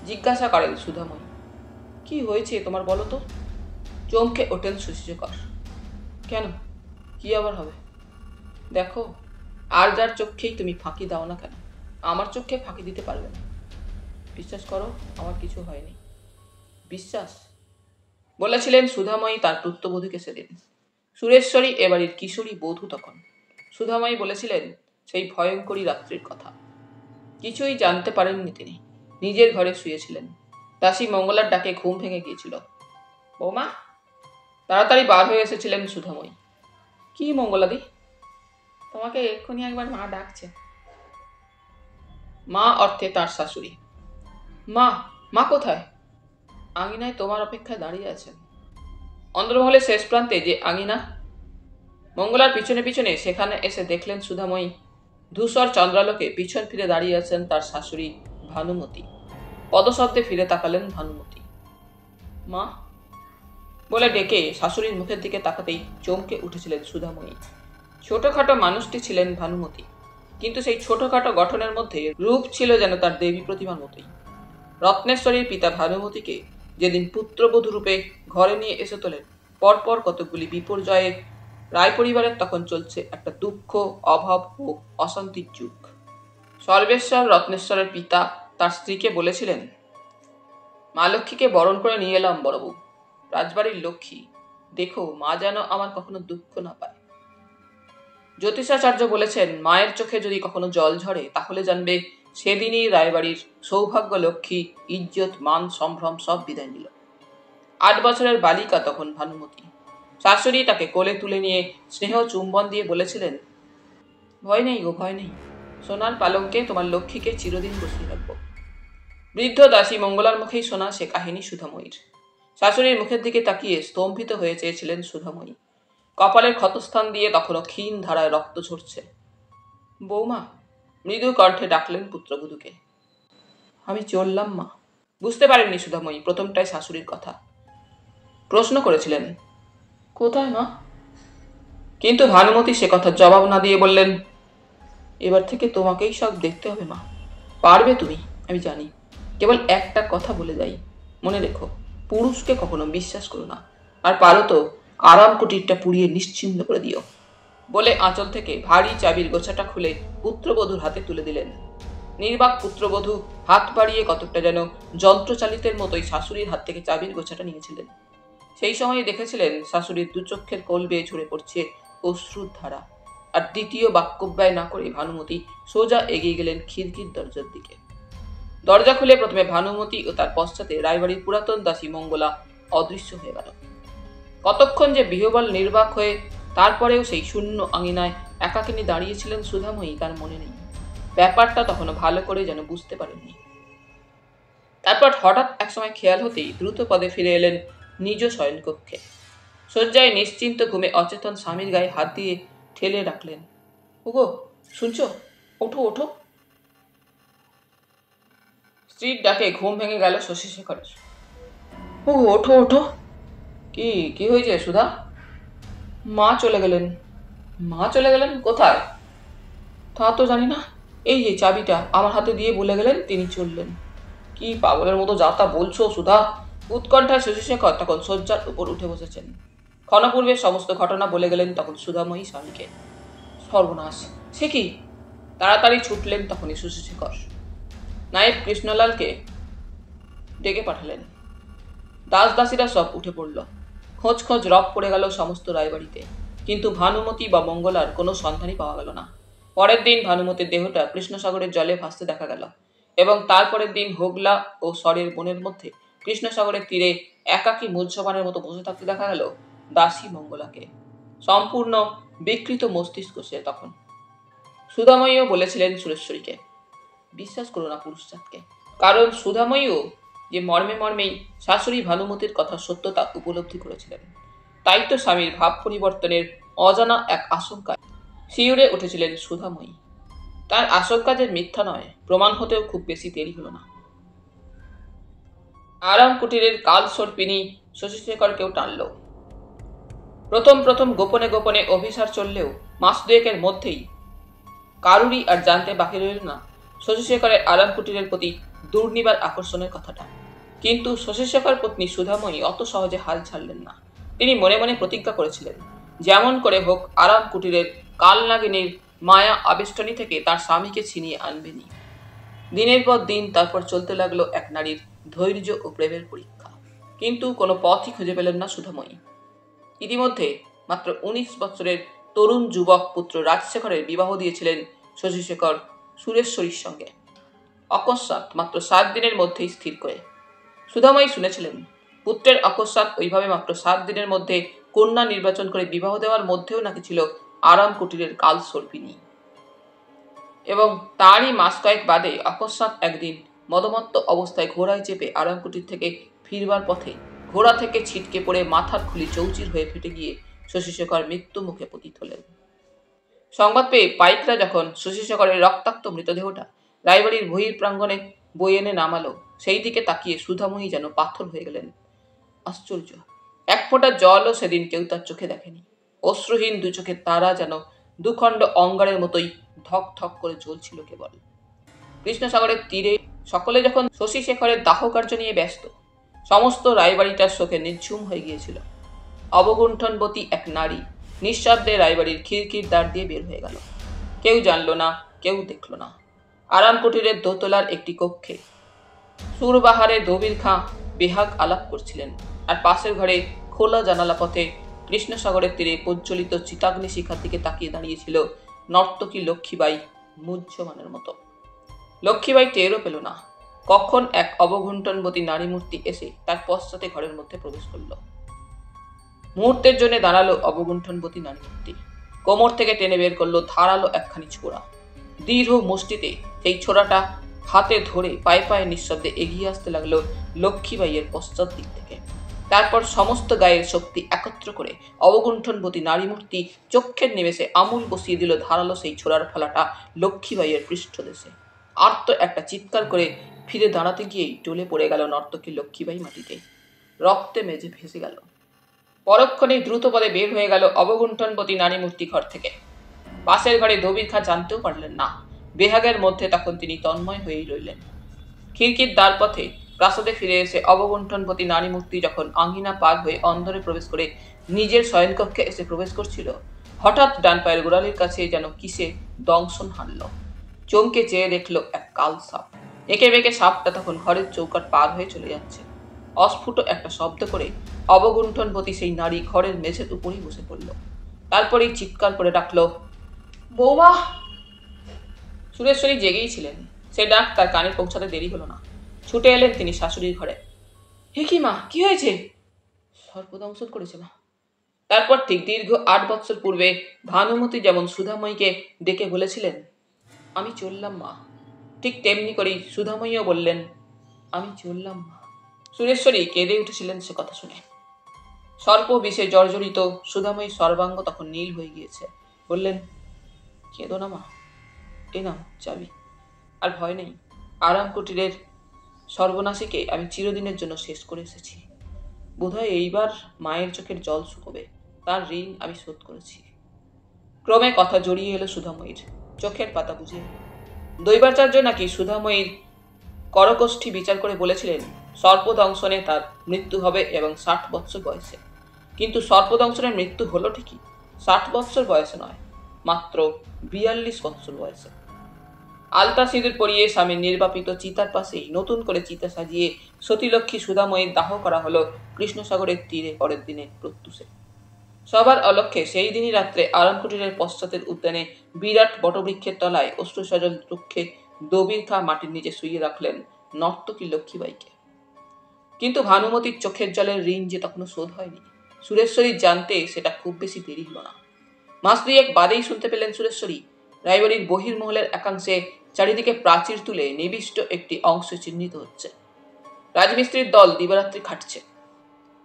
জিজ্ঞাসা করেন সুধাময়ী, কি হয়েছে তোমার বলো তো? চমকে ওঠেন শশীশেখর। কেন, কি আবার হবে? দেখো, আর যার চোখেই তুমি ফাঁকি দাও না কেন, আমার চোখে ফাঁকি দিতে পারবে না। বিশ্বাস করো, আমার কিছু হয়নি। বিশ্বাস বলেছিলেন সুধাময়ী তার পুত্রবধূকে সেদিন। সুরেশ্বরী এবাড়ির কিশোরী বধূ তখন। সুধাময়ী বলেছিলেন সেই ভয়ঙ্করী রাত্রির কথা। কিছুই জানতে পারেননি তিনি। নিজের ঘরে শুয়েছিলেন। দাসী মঙ্গলার ডাকে ঘুম ভেঙে গিয়েছিল। বৌমা, তাড়াতাড়ি বার হয়ে এসেছিলেন সুধাময়ী। কি মঙ্গলাদি? তোমাকে এক্ষুনি একবার মা ডাকছে। মা অর্থে তার শাশুড়ি। মা? মা কোথায়? আঙিনায় তোমার অপেক্ষায় দাঁড়িয়ে আছেন। অন্দরমহলের শেষ প্রান্তে যে আঙিনা, মঙ্গলার পিছনে পিছনে সেখানে এসে দেখলেন সুধাময়ী ধূসর চন্দ্রালোকে পিছন ফিরে দাঁড়িয়ে আছেন তার শাশুড়ি ভানুমতি। পদশব্দে ফিরে তাকালেন ভানুমতি। মা বলে ডেকে শাশুড়ির মুখের দিকে তাকাতেই চমকে উঠেছিলেন সুধাময়ী। ছোটখাটো মানুষটি ছিলেন ভানুমতি, কিন্তু সেই ছোটখাটো গঠনের মধ্যে রূপ ছিল যেন তার দেবী প্রতিমার মতোই। রত্নেশ্বরীর পিতা ভানুমতিকে যেদিন পুত্রবধূ রূপে ঘরে নিয়ে এসে তোলেন, পরপর কতকগুলি বিপর্যয়ে রায় পরিবারের তখন চলছে একটা দুঃখ, অভাব ও অশান্তির যুগ। সর্বেশ্বর রত্নেশ্বরের পিতা তার স্ত্রীকে বলেছিলেন, মা লক্ষ্মীকে বরণ করে নিয়ে এলাম বড়বু, রাজবাড়ির লক্ষ্মী, দেখো মা যেন আমার কখনো দুঃখ না পায়। জ্যোতিষাচার্য বলেছেন, মায়ের চোখে যদি কখনো জল ঝরে তাহলে জানবে সেদিনই রায়বাড়ির সৌভাগ্য লক্ষ্মী ইজ্জত মান সম্ভ্রম সব বিদায় নিল। 8 বছরের বালিকা তখন ভানুমতি। শাশুড়ি তাকে কোলে তুলে নিয়ে স্নেহ চুম্বন দিয়ে বলেছিলেন, ভয় নেই গো, ভয় নেই, সোনার পালঙ্কে তোমার লক্ষ্মীকে চিরদিন বসিয়ে রাখবো। বৃদ্ধ দাসী মঙ্গলার মুখেই শোনা সে কাহিনী সুধাময়ীর। শাশুড়ির মুখের দিকে তাকিয়ে স্তম্ভিত হয়ে চেয়েছিলেন সুধাময়ী। কপালের ক্ষতস্থান দিয়ে তখনও ক্ষীণ ধারায় রক্ত ঝরছে। বৌমা, মৃদু কণ্ঠে ডাকলেন পুত্রবধূকে। আমি চললাম মা। বুঝতে পারেননি সুধাময়ী প্রথমটাই শাশুড়ির কথা। প্রশ্ন করেছিলেন, কোথায় মা? কিন্তু ভানুমতি সে কথা জবাব না দিয়ে বললেন, এবার থেকে তোমাকেই সব দেখতে হবে মা। পারবে তুমি, আমি জানি। কেবল একটা কথা বলে যাই, মনে রেখো, পুরুষকে কখনো বিশ্বাস করো না। আর পারো তো আরাম কুটিরটা পুড়িয়ে নিশ্চিহ্ন করে দিও। বলে আঁচল থেকে ভারী চাবির গোছাটা খুলে পুত্রবধূর হাতে তুলে দিলেন। নির্বাক পুত্রবধূ হাত বাড়িয়ে কতকটা যেন যন্ত্রচালিতের মতোই শাশুড়ির হাত থেকে চাবির গোছাটা নিয়েছিলেন। সেই সময় দেখেছিলেন শাশুড়ির দুচক্ষের কোল বেয়ে ঝরে পড়ছে অশ্রুর ধারা। আর দ্বিতীয় বাক্যব্যয় না করে ভানুমতি সোজা এগিয়ে গেলেন খিড়কির দরজার দিকে। দরজা খুলে প্রথমে ভানুমতি ও তার পশ্চাতে রায়বাড়ির পুরাতন দাসী মঙ্গলা অদৃশ্য হয়ে গেল। কতক্ষণ যে বিহবল নির্বাক হয়ে তারপরেও সেই শূন্য আঙিনায় একাকিনী দাঁড়িয়েছিলেন সুধাময়ী তার মনে নেই। ব্যাপারটা তখনও ভালো করে যেন বুঝতে পারেননি। তারপর হঠাৎ একসময় খেয়াল হতেই দ্রুত পদে ফিরে এলেন নিজ শয়নকক্ষে। শয্যায় নিশ্চিন্ত ঘুমে অচেতন স্বামীর গায়ে হাত দিয়ে ঠেলে রাখলেন, ওগো শুনছো, ওঠো ওঠো। স্ত্রীর ডাকে ঘুম ভেঙে গেল শশীশেখরের। ওগো ওঠো ওঠো। কি কি হয়েছে সুধা? মা চলে গেলেন। মা চলে গেলেন কোথায়? তা তো জানি না। এই যে চাবিটা আমার হাতে দিয়ে বলে গেলেন তিনি চললেন। কি পাগলের মতো যা তা বলছো সুধা? উৎকণ্ঠায় শশীশেখর তখন শয্যার উপর উঠে বসেছেন। ক্ষণপূর্বে সমস্ত ঘটনা বলে গেলেন তখন সুধাময়ী স্বামীকে। সর্বনাশ! সে কি? তাড়াতাড়ি ছুটলেন তখনই শশীশেখর। নায়েব কৃষ্ণলালকে ডেকে পাঠালেন। দাস দাসীরা সব উঠে পড়ল। খোঁজ খোঁজ রব পড়ে গেল সমস্ত রায়বাড়িতে, কিন্তু ভানুমতি বা মঙ্গলার কোনো সন্ধানই পাওয়া গেল না। পরের দিন ভানুমতির দেহটা কৃষ্ণসাগরের জলে ভাসতে দেখা গেল, এবং তারপরের দিন হোগলা ও স্বরের বনের মধ্যে কৃষ্ণসাগরের তীরে একাকী মূর্ছমানের মতো বসে থাকতে দেখা গেল দাসী মঙ্গলাকে। সম্পূর্ণ বিকৃত মস্তিষ্ক সে তখন। সুধাময়ীও বলেছিলেন সুরেশ্বরীকে, বিশ্বাস করো না পুরুষজাতকে, কারণ সুধাময়ীও যে মর্মে মর্মেই শাশুড়ি ভানুমতির কথা সত্যতা উপলব্ধি করেছিলেন। তাই তো স্বামীর ভাব পরিবর্তনের অজানা এক আশঙ্কায় শিউরে উঠেছিলেন সুধাময়ী। তার আশঙ্কা যে মিথ্যা নয়, প্রমাণ হতেও খুব বেশি দেরি হল না। আরাম কুটিরের কাল সর্পিনী শশীশেখরকেও টানল। প্রথম প্রথম গোপনে গোপনে অভিসার চললেও মাস দুয়েকের মধ্যেই কারুরই আর জানতে বাকি রইল না শশীশেখরের আরাম কুটিরের প্রতি দুর্নিবার আকর্ষণের কথাটা। কিন্তু শশীশেখর পত্নী সুধাময়ী অত সহজে হাল ছাড়লেন না। তিনি মনে মনে প্রতিজ্ঞা করেছিলেন, যেমন করে হোক আরাম কুটিরের কালনাগিনীর মায়া আবেষ্টনী থেকে তার স্বামীকে ছিনিয়ে আনবেনি। দিনের পর দিন তারপর চলতে লাগলো এক নারীর ধৈর্য ও প্রেমের পরীক্ষা। কিন্তু কোনো পথই খুঁজে পেলেন না সুধাময়ী। ইতিমধ্যে মাত্র 19 বছরের তরুণ যুবক পুত্র রাজশেখরের বিবাহ দিয়েছিলেন শশীশেখর সুরেশ্বরীর সঙ্গে, অকস্মাৎ মাত্র 7 দিনের মধ্যেই স্থির করে। সুধাময়ী শুনেছিলেন, পুত্রের অকস্মাৎ ওইভাবে মাত্র 7 দিনের মধ্যে কন্যা নির্বাচন করে বিবাহ দেওয়ার মধ্যেও নাকি ছিল আরাম কুটিরের কাল সর্পিনী। এবং তারই মাস কয়েক বাদে অকস্মাৎ একদিন মদমত্ত অবস্থায় ঘোড়ায় চেপে আরাম কুটির থেকে ফিরবার পথে ঘোড়া থেকে ছিটকে পড়ে মাথার খুলি চৌচির হয়ে ফেটে গিয়ে শশীশেখর মৃত্যু মুখে পতিত হলেন। সংবাদ পেয়ে পাইকরা যখন শশীশেখরের রক্তাক্ত মৃতদেহটা রায়বাড়ির বহির প্রাঙ্গণে বয়ে এনে নামালো, সেই দিকে তাকিয়ে সুধাময়ী যেন পাথর হয়ে গেলেন। আশ্চর্য! এক ফোঁটা জলও সেদিন কেউ তার চোখে দেখেনি। অশ্রুহীন দু চোখের তারা যেন দুখণ্ড অঙ্গারের মতোই ধক ধক করে জ্বলছিল কেবল। কৃষ্ণসাগরের তীরে সকলে যখন শশীশেখরের দাহ কার্য নিয়ে ব্যস্ত, সমস্ত রায়বাড়িটার শোকে নিঝুম হয়ে গিয়েছিল। অবগুণ্ঠনবতী এক নারী নিঃশব্দে রায়বাড়ির খিড়কির দ্বার দিয়ে বের হয়ে গেল। কেউ জানল না, কেউ দেখল না। আরাম কুটিরের দোতলার একটি কক্ষে সুরবাহারে দবির খাঁ বেহাগ আলাপ করছিলেন, আর পাশের ঘরে খোলা জানালা পথে কৃষ্ণসাগরের তীরে প্রজ্বলিত চিতাগ্নি শিখার দিকে তাকিয়ে দাঁড়িয়েছিল নর্তকী লক্ষ্মীবাই মুহ্যমানের মতো। লক্ষ্মীবাই টেরও পেল না কখন এক অবগুণ্ঠনবতী নারী মূর্তি এসে তার পশ্চাতে ঘরের মধ্যে প্রবেশ করল। মুহূর্তের জন্য দাঁড়ালো অবগুণ্ঠনবতী নারী মূর্তি। কোমর থেকে টেনে বের করলো ধারালো একখানি ছোড়া। দৃঢ় মুষ্টিতে সেই ছোড়াটা হাতে ধরে পায়ে পায়ে নিঃশব্দে এগিয়ে আসতে লাগলো লক্ষ্মীবাইয়ের পশ্চাৎ দিক থেকে। তারপর সমস্ত গায়ের শক্তি একত্র করে অবগুণ্ঠনবতী নারী মূর্তি চক্ষের নিমেষে আমূল বসিয়ে দিল ধারালো সেই ছোড়ার ফলাটা লক্ষ্মীবাইয়ের পৃষ্ঠদেশে। আর্ত একটা চিৎকার করে ফিরে দাঁড়াতে গিয়েই টলে পড়ে গেল নর্তকী লক্ষ্মীবাই মাটিতে, রক্তে মেজে ভেসে গেল। পরক্ষণে দ্রুত পদে বের হয়ে গেল অবগুণ্ঠনবতী নারী মূর্তি ঘর থেকে। পাশের ঘরে দবির খাঁ জানতেও পারলেন না। বেহাগের মধ্যে তখন তিনি তন্ময় হয়েই রইলেন। খিড়কির দ্বার পথে প্রাসাদে ফিরে এসে অবগুণ্ঠনবতী নারী মূর্তি যখন আঙ্গিনা পার হয়ে অন্দরে প্রবেশ করে নিজের শয়নকক্ষে এসে প্রবেশ করছিল, হঠাৎ ডান পায়ের গোড়ালির কাছে যেন কিসে দংশন হানল। চমকে চেয়ে দেখল এক কাল সাপ। এঁকে বেঁকে সাপটা তখন ঘরের চৌকাট পার হয়ে চলে যাচ্ছে। অস্ফুট একটা শব্দ করে অবগুণ্ঠনবতী সেই নারী ঘরের মেঝের উপরেই বসে পড়ল। তারপরেই চিৎকার করে ডাকল, বৌমা! সুরেশ্বরী জেগেই ছিলেন। সে ডাক তার কানে পৌঁছাতে দেরি হলো না। ছুটে এলেন তিনি শাশুড়ির ঘরে। হে কি মা, কি হয়েছে? সর্পদংশন করেছে মা। তারপর ঠিক দীর্ঘ 8 বছর পূর্বে ভানুমতি যেমন সুধাময়ীকে ডেকে বলেছিলেন, আমি চললাম মা, ঠিক তেমনি করেই সুধাময়ীও বললেন, আমি চললাম মা। সুরেশ্বরী কেঁদে উঠেছিলেন সে কথা শুনে। সর্প বিষে জর্জরিত সুধাময়ী সর্বাঙ্গ তখন নীল হয়ে গিয়েছে। বললেন, কেঁদো না মা, এ নাও চাবি। আর ভয় নেই, আরাম কুটিরের সর্বনাশীকে আমি চিরদিনের জন্য শেষ করে এসেছি। বোধহয় এইবার মায়ের চোখের জল শুকোবে, তার ঋণ আমি শোধ করেছি। ক্রমে কথা জড়িয়ে এলো সুধাময়ীর, চোখের পাতা বুঝে এলো। দৈবাচার্য নাকি সুধাময়ীর করকোষ্ঠী বিচার করে বলেছিলেন সর্পদংশনে তার মৃত্যু হবে এবং 60 বৎসর বয়সে। কিন্তু সর্পদংশনের মৃত্যু হলো ঠিকই, 60 বৎসর বয়সে নয়, মাত্র 42 বৎসর বয়সে। আলতা সিঁদুর পরিয়ে স্বামীর নির্বাপিত চিতার পাশেই নতুন করে চিতা সাজিয়ে সতীলক্ষ্মী সুধাময়ীর দাহ করা হলো কৃষ্ণসাগরের তীরে পরের দিনে প্রত্যুষে। সবার অলক্ষ্যে সেই দিনই রাত্রে আরামকুটিরের পশ্চাতের উদ্যানে বিরাট বটবৃক্ষের তলায় অশ্রুসজল চক্ষে দবির খা মাটির নিচে শুইয়ে রাখলেন নর্তকী লক্ষ্মীবাইকে। কিন্তু ভানুমতির চোখের জলের ঋণ যে তখনও শোধ হয়নি। সুরেশ্বরী জানতে সেটা খুব বেশি দেরি হলো না। মাস দুয়েক বাদেই শুনতে পেলেন সুরেশ্বরী রায়বাড়ির বহির্মহলের একাংশে চারিদিকে প্রাচীর তুলে নিবিষ্ট একটি অংশ চিহ্নিত হচ্ছে। রাজমিস্ত্রির দল দিবারাত্রি খাটছে।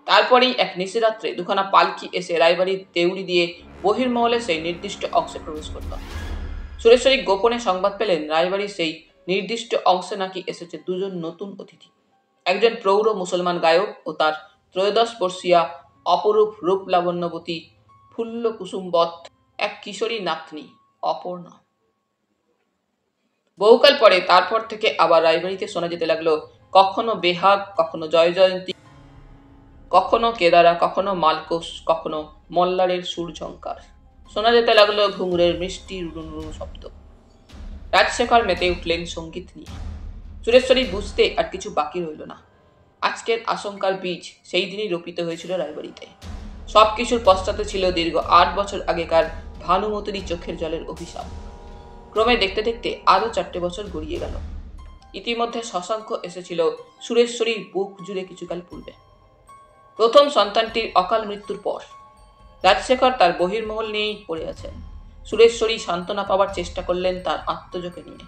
তারপরেই এক নিশিরাত্রে দুখানা পালকি এসে রায়বাড়ির দেউড়ি দিয়ে বহির্মহলে সেই নির্দিষ্ট অংশে প্রবেশ করল। সুরেশ্বরী গোপনে সংবাদ পেলেন রায়বাড়ির সেই নির্দিষ্ট অংশে নাকি এসেছে দুজন নতুন অতিথি, একজন প্রৌঢ় মুসলমান গায়ক ও তার 13 বর্ষীয়া অপরূপ রূপ লাবণ্যবতী ফুল্ল কুসুমবৎ এক কিশোরী নাতনি অপর্ণা। বহুকাল পরে তারপর থেকে আবার রায়বাড়িতে শোনা যেতে লাগলো কখনো বেহাগ, কখনো জয় জয়ন্তী, কখনো কেদারা, কখনো মালকোষ, কখনো মল্লারের সুর ঝঙ্কার। শোনা যেতে লাগলো ঘুঙুরের মিষ্টি রুনু শব্দ। রাজশেখর মেতে উঠলেন সঙ্গীত নিয়ে। সুরেশ্বরী বুঝতে আর কিছু বাকি রইল না। আজকের আশঙ্কার বীজ সেই দিনই রোপিত হয়েছিল রায়বাড়িতে। সবকিছুর পশ্চাতে ছিল দীর্ঘ 8 বছর আগেকার ভানুমতিরই চোখের জলের অভিশাপ। ক্রমে দেখতে দেখতে আরো 4টে বছর গড়িয়ে গেল। ইতিমধ্যে শশাঙ্ক এসেছিল সুরেশ্বরীর বুক জুড়ে কিছুকাল পূর্বে। প্রথম সন্তানটির অকাল মৃত্যুর পর রাজশেখর তার বহির্মহল নিয়েই পড়ে আছেন। সুরেশ্বরী সান্ত্বনা পাওয়ার চেষ্টা করলেন তার আত্মজকে নিয়ে।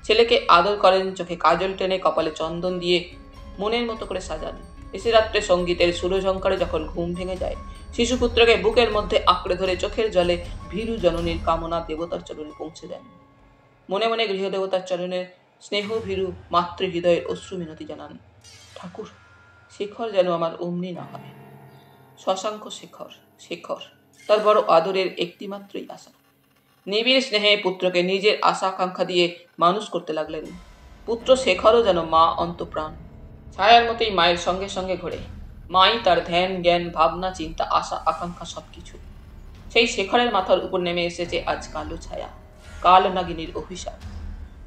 ছেলেকে আদর করেন, চোখে কাজল টেনে কপালে চন্দন দিয়ে মনের মতো করে সাজান। এসে রাত্রে সঙ্গীতের সুরঝঙ্কারে যখন ঘুম ভেঙে যায়, শিশুপুত্রকে বুকের মধ্যে আঁকড়ে ধরে চোখের জলে ভীরু জননীর কামনা দেবতার চরণে পৌঁছে দেন। মনে মনে গৃহদেবতার চরণের স্নেহ ভীরু মাতৃহৃদয়ের অশ্রু মিনতি জানান, ঠাকুর শেখর যেন আমার অমনি না হয়। শশাঙ্ক শেখর, শেখর তার বড় আদরের একটিমাত্রই আশা। নিবিড় স্নেহে পুত্রকে নিজের আশা আকাঙ্ক্ষা দিয়ে মানুষ করতে লাগলেন। পুত্র শেখরও যেন মা অন্তপ্রাণ। ছায়ার মতোই মায়ের সঙ্গে সঙ্গে ঘোরে। মাই তার ধ্যান, জ্ঞান, ভাবনা, চিন্তা, আশা, আকাঙ্ক্ষা সবকিছু। সেই শেখরের মাথার উপর নেমে এসেছে আজ কালো ছায়া, কাল নাগিনীর অভিশাপ।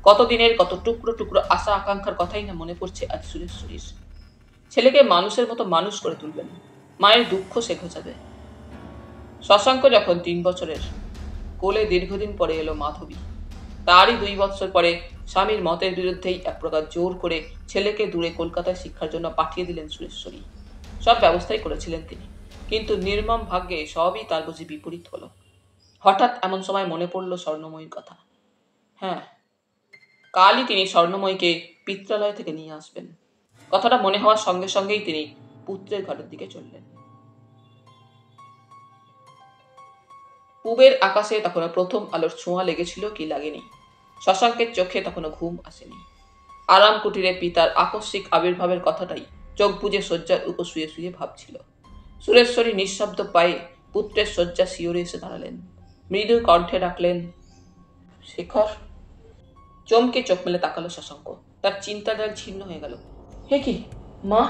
কতদিনের কত টুকরো টুকরো আশা আকাঙ্ক্ষার কথাই না মনে পড়ছে আজ সুরেশ্বরীর। ছেলেকে মানুষের মতো মানুষ করে তুলবেন, মায়ের দুঃখ সে ঘোচাবে। শশাঙ্ক যখন 3 বছরের, কোলে দীর্ঘদিন পরে এলো মাধবী। তারই 2 বছর পরে স্বামীর মতের বিরুদ্ধেই এক প্রকার জোর করে ছেলেকে দূরে কলকাতায় শিক্ষার জন্য পাঠিয়ে দিলেন সুরেশ্বরী। সব ব্যবস্থাই করেছিলেন তিনি, কিন্তু নির্মম ভাগ্যে সবই তার বুঝি বিপরীত হলো। হঠাৎ এমন সময় মনে পড়ল স্বর্ণময়ীর কথা। হ্যাঁ, কালই তিনি স্বর্ণময়ীকে পিত্রালয় থেকে নিয়ে আসবেন। কথাটা মনে হওয়ার সঙ্গে সঙ্গেই তিনি পুত্রের ঘরের দিকে চললেন। পূবের আকাশে তখনো প্রথম আলোর ছোঁয়া লেগেছিল কি লাগেনি। শশাঙ্কের চোখে তখনো ঘুম আসেনি। আরাম কুটিরে পিতার আকস্মিক আবির্ভাবের কথাটাই চোখ বুজে শয্যার উপর শুয়ে শুয়ে ভাবছিল। সুরেশ্বরী নিঃশব্দ পায়ে পুত্রের শয্যা শিওরে এসে দাঁড়ালেন। মৃদু কণ্ঠে ডাকলেন, শেখর। চমকে চোখ মেলে তাকালো শশাঙ্ক। তার চিন্তার ডাল ছিন্ন হয়ে গেল। হে কি মা?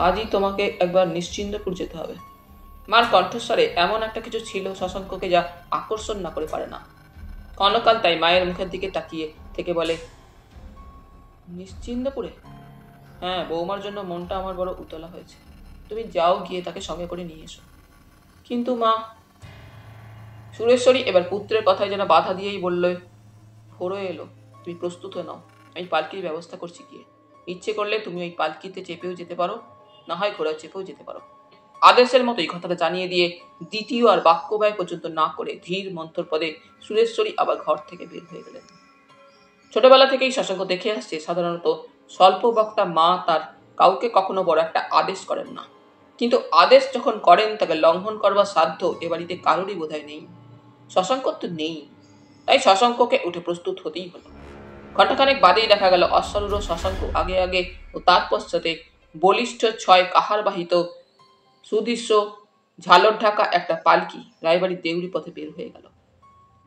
আজই তোমাকে একবার নিশ্চিন্দপুর যেতে হবে। মার কণ্ঠস্বরে এমন একটা কিছু ছিল শশাঙ্ককে যা আকর্ষণ না করে পারে না। ক্ষণকাল তাই মায়ের মুখের দিকে তাকিয়ে থেকে বলে, নিশ্চিন্দপুরে? হ্যাঁ, বৌমার জন্য মনটা আমার বড় উতলা হয়েছে। তুমি যাও, গিয়ে তাকে সঙ্গে করে নিয়ে এসো। কিন্তু মা। সুরেশ্বরী এবার পুত্রের কথায় যেন বাধা দিয়েই বলল, ভোর হয়ে এলো, তুমি প্রস্তুত হয়ে নাও। আমি পালকির ব্যবস্থা করছি গিয়ে। ইচ্ছে করলে তুমি ওই পালকিতে চেপেও যেতে পারো, না হয় ঘোড়া চেপেও যেতে পারো। আদেশের মতোই কথাটা জানিয়ে দিয়ে দ্বিতীয় আর বাক্য ব্যয় পর্যন্ত না করে ধীর মন্থর পদে সুরেশ্বরী আবার ঘর থেকে বের হয়ে গেলেন। ছোটবেলা থেকেই শশাঙ্ক দেখে আসছে সাধারণত স্বল্প বক্তা মা তার কাউকে কখনো বড় একটা আদেশ করেন না, কিন্তু আদেশ যখন করেন তাকে লঙ্ঘন করবার সাধ্য এ বাড়িতে কারোরই বোধহয় নেই। শশাঙ্কর তো নেই, তাই শশাঙ্ককে উঠে প্রস্তুত হতেই হলো। ঘণ্টাখানেক বাদেই দেখা গেল অশ্বারূঢ় শশাঙ্ক আগে আগে ও তার পশ্চাতে বলিষ্ঠ 6 কাহার বাহিত সুদৃশ্য ঝালর ঢাকা একটা পালকি রায়বাড়ির দেউড়ি পথে বের হয়ে গেল।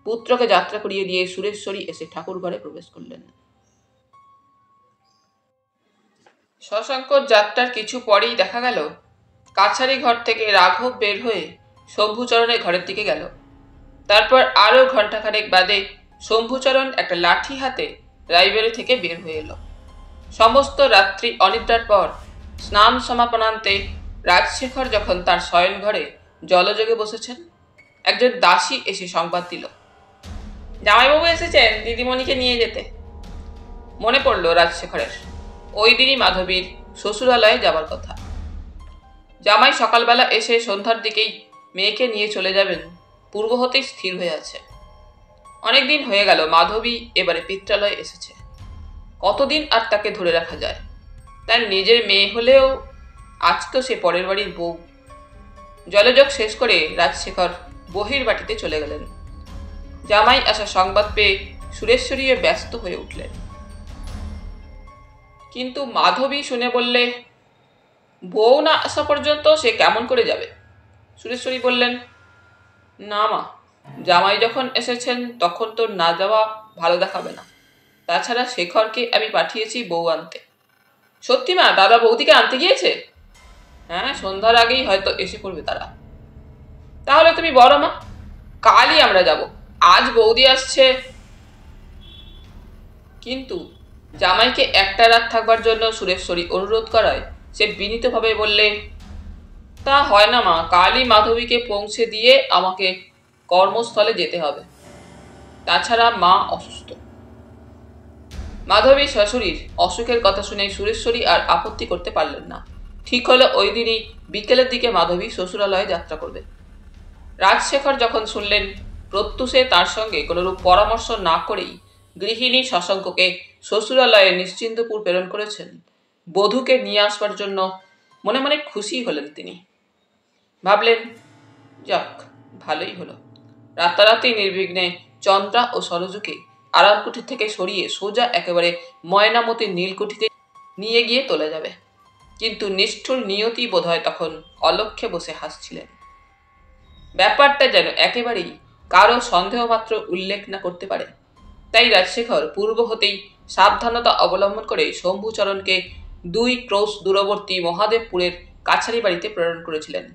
পুত্রকে যাত্রা করিয়ে দিয়ে সুরেশ্বরী এসে ঠাকুর ঘরে প্রবেশ করলেন। শশাঙ্কর যাত্রার কিছু পরেই দেখা গেল কাছারি ঘর থেকে রাঘব বের হয়ে শম্ভুচরণের ঘরের দিকে গেল। তারপর আরও ঘণ্টাখানেক বাদে শম্ভুচরণ একটা লাঠি হাতে রায়বাড়ি থেকে বের হয়ে এলো। সমস্ত রাত্রি অনিদ্রার পর স্নান সমাপনান্তে রাজশেখর যখন তার শয়ন ঘরে জলযোগে বসেছেন, একজন দাসী এসে সংবাদ দিল, জামাইবাবু এসেছেন দিদিমণিকে নিয়ে যেতে। মনে পড়ল রাজশেখরের ওই দিনই মাধবীর শ্বশুরালয়ে যাবার কথা। জামাই সকালবেলা এসে সন্ধ্যার দিকেই মেয়েকে নিয়ে চলে যাবেন পূর্ব হতেই স্থির হয়ে আছে। অনেকদিন হয়ে গেল মাধবী এবারে পিত্রালয়ে এসেছে। কতদিন আর তাকে ধরে রাখা যায়? তার নিজের মেয়ে হলেও আজ তো সে পরের বাড়ির বউ। জলযোগ শেষ করে রাজশেখর বহির্বাটিতে চলে গেলেন। জামাই আসা সংবাদ পেয়ে সুরেশ্বরীও ব্যস্ত হয়ে উঠলেন। কিন্তু মাধবী শুনে বললে, বউ না আসা পর্যন্ত সে কেমন করে যাবে? সুরেশ্বরী বললেন, না মা, জামাই যখন এসেছেন তখন তো না যাওয়া ভালো দেখাবে না। তাছাড়া শেখরকে আমি পাঠিয়েছি বউ আনতে। সত্যি মা, দাদা বৌদিকে আনতে গিয়েছে? হ্যাঁ, সন্ধ্যার আগেই হয়তো এসে পড়বে তারা। তাহলে তুমি বলো মা, কালই আমরা যাব। আজ বৌদি আসছে। কিন্তু জামাইকে একটা রাত থাকবার জন্য সুরেশ্বরী অনুরোধ করায় সে বিনীতভাবে বললে, তা হয় না মা, কালই মাধবীকে পৌঁছে দিয়ে আমাকে কর্মস্থলে যেতে হবে। তাছাড়া মা অসুস্থ। মাধবী শাশুড়ির অসুখের কথা শুনে সুরেশ্বরী আর আপত্তি করতে পারলেন না। ঠিক হলো ওই দিনই বিকেলের দিকে মাধবী শ্বশুরালয়ে যাত্রা করবে। রাজশেখর যখন শুনলেন প্রত্যুষে তার সঙ্গে কোনরূপ পরামর্শ না করেই গৃহিণী শশাঙ্ককে শ্বশুরালয়ে নিশ্চিন্তপুর প্রেরণ করেছেন বধূকে নিয়ে আসবার জন্য, মনে মনে খুশি হলেন তিনি। ভাবলেন, যাক, ভালোই হলো। রাতারাতি নির্বিঘ্নে চন্দ্রা ও সরযুকে আরামকুঠি থেকে সরিয়ে সোজা একেবারে ময়নামতির নীলকুঠিতে নিয়ে গিয়ে তোলা যাবে। কিন্তু নিষ্ঠুর নিয়তি বোধহয় তখন অলক্ষ্যে বসে হাসছিলেন। ব্যাপারটা যেন একেবারেই কারো সন্দেহমাত্র উল্লেখ না করতে পারে, তাই রাজশেখর পূর্ব হতেই সাবধানতা অবলম্বন করে শম্ভুচরণকে 2 ক্রোশ দূরবর্তী মহাদেবপুরের কাছারি বাড়িতে প্রেরণ করেছিলেন।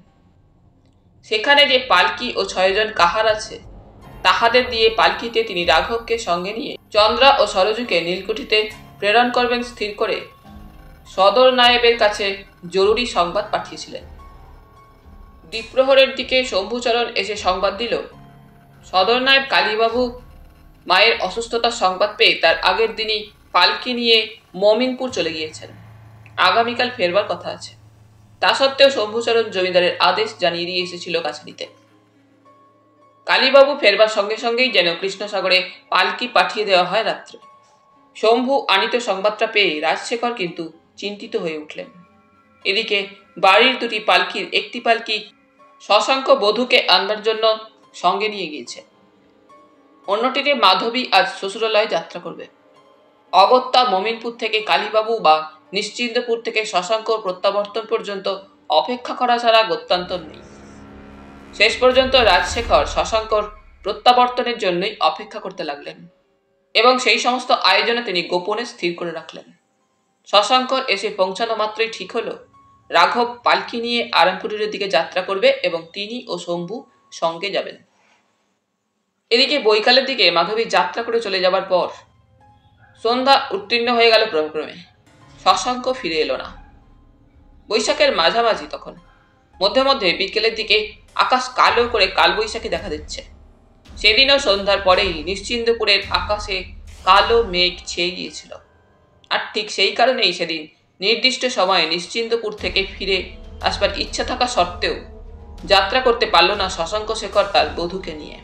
সেখানে যে পালকি ও 6 জন কাহার আছে, তাহাদের দিয়ে পালকিতে তিনি রাঘবকে সঙ্গে নিয়ে চন্দ্রা ও সরযুকে নীলকুঠিতে প্রেরণ করবেন স্থির করে সদর নায়েবের কাছে জরুরি সংবাদ পাঠিয়েছিলেন। দ্বিপ্রহরের দিকে শম্ভুচরণ এসে সংবাদ দিল, সদর নায়েব কালীবাবু মায়ের অসুস্থতার সংবাদ পেয়ে তার আগের দিনই পালকি নিয়ে মমিনপুর চলে গিয়েছেন। আগামীকাল ফেরবার কথা আছে। তা সত্ত্বেও শম্ভুচরণ জমিদারের আদেশ জানিয়ে দিয়ে এসেছিল কাছারিতে। কালীবাবু ফেরবার সঙ্গে সঙ্গেই যেন কৃষ্ণসাগরে পালকি পাঠিয়ে দেওয়া হয় রাত্রে। শম্ভু আনিত সংবাদটা পেয়ে রাজশেখর কিন্তু চিন্তিত হয়ে উঠলেন। এদিকে বাড়ির 2টি পালকির একটি পালকি শশাঙ্ক বধূকে আনবার জন্য সঙ্গে নিয়ে গিয়েছে। অন্যটিতে মাধবী আজ শ্বশুরালয়ে যাত্রা করবে। অগত্যা মমিনপুর থেকে কালীবাবু বা নিশ্চিন্তপুর থেকে শশাঙ্ক প্রত্যাবর্তন পর্যন্ত অপেক্ষা করা ছাড়া গত্যন্তর নেই। শেষ পর্যন্ত রাজশেখর শশাঙ্কর প্রত্যাবর্তনের জন্যই অপেক্ষা করতে লাগলেন এবং সেই সমস্ত আয়োজনে তিনি গোপনে স্থির করে রাখলেন। শশাঙ্কর এসে পৌঁছানো মাত্রই ঠিক হলো রাঘব পালকি নিয়ে আরামকুটিরের দিকে যাত্রা করবে এবং তিনি ও শম্ভু সঙ্গে যাবেন। এদিকে বৈকালের দিকে মাধবী যাত্রা করে চলে যাবার পর সন্ধ্যা উত্তীর্ণ হয়ে গেল ক্রমে। শশাঙ্ক ফিরে এলো না। বৈশাখের মাঝামাঝি তখন। মধ্যে মধ্যে বিকেলের দিকে আকাশ কালো করে কালবৈশাখী দেখা দিচ্ছে। সেদিনও সন্ধ্যার পরেই নিশ্চিন্তপুরের আকাশে কালো মেঘ ছেয়ে গিয়েছিল। আর ঠিক সেই কারণেই সেদিন নির্দিষ্ট সময়ে নিশ্চিন্তপুর থেকে ফিরে আসবার ইচ্ছা থাকা সত্ত্বেও যাত্রা করতে পারল না শশাঙ্ক শেখর তার বধূকে নিয়ে।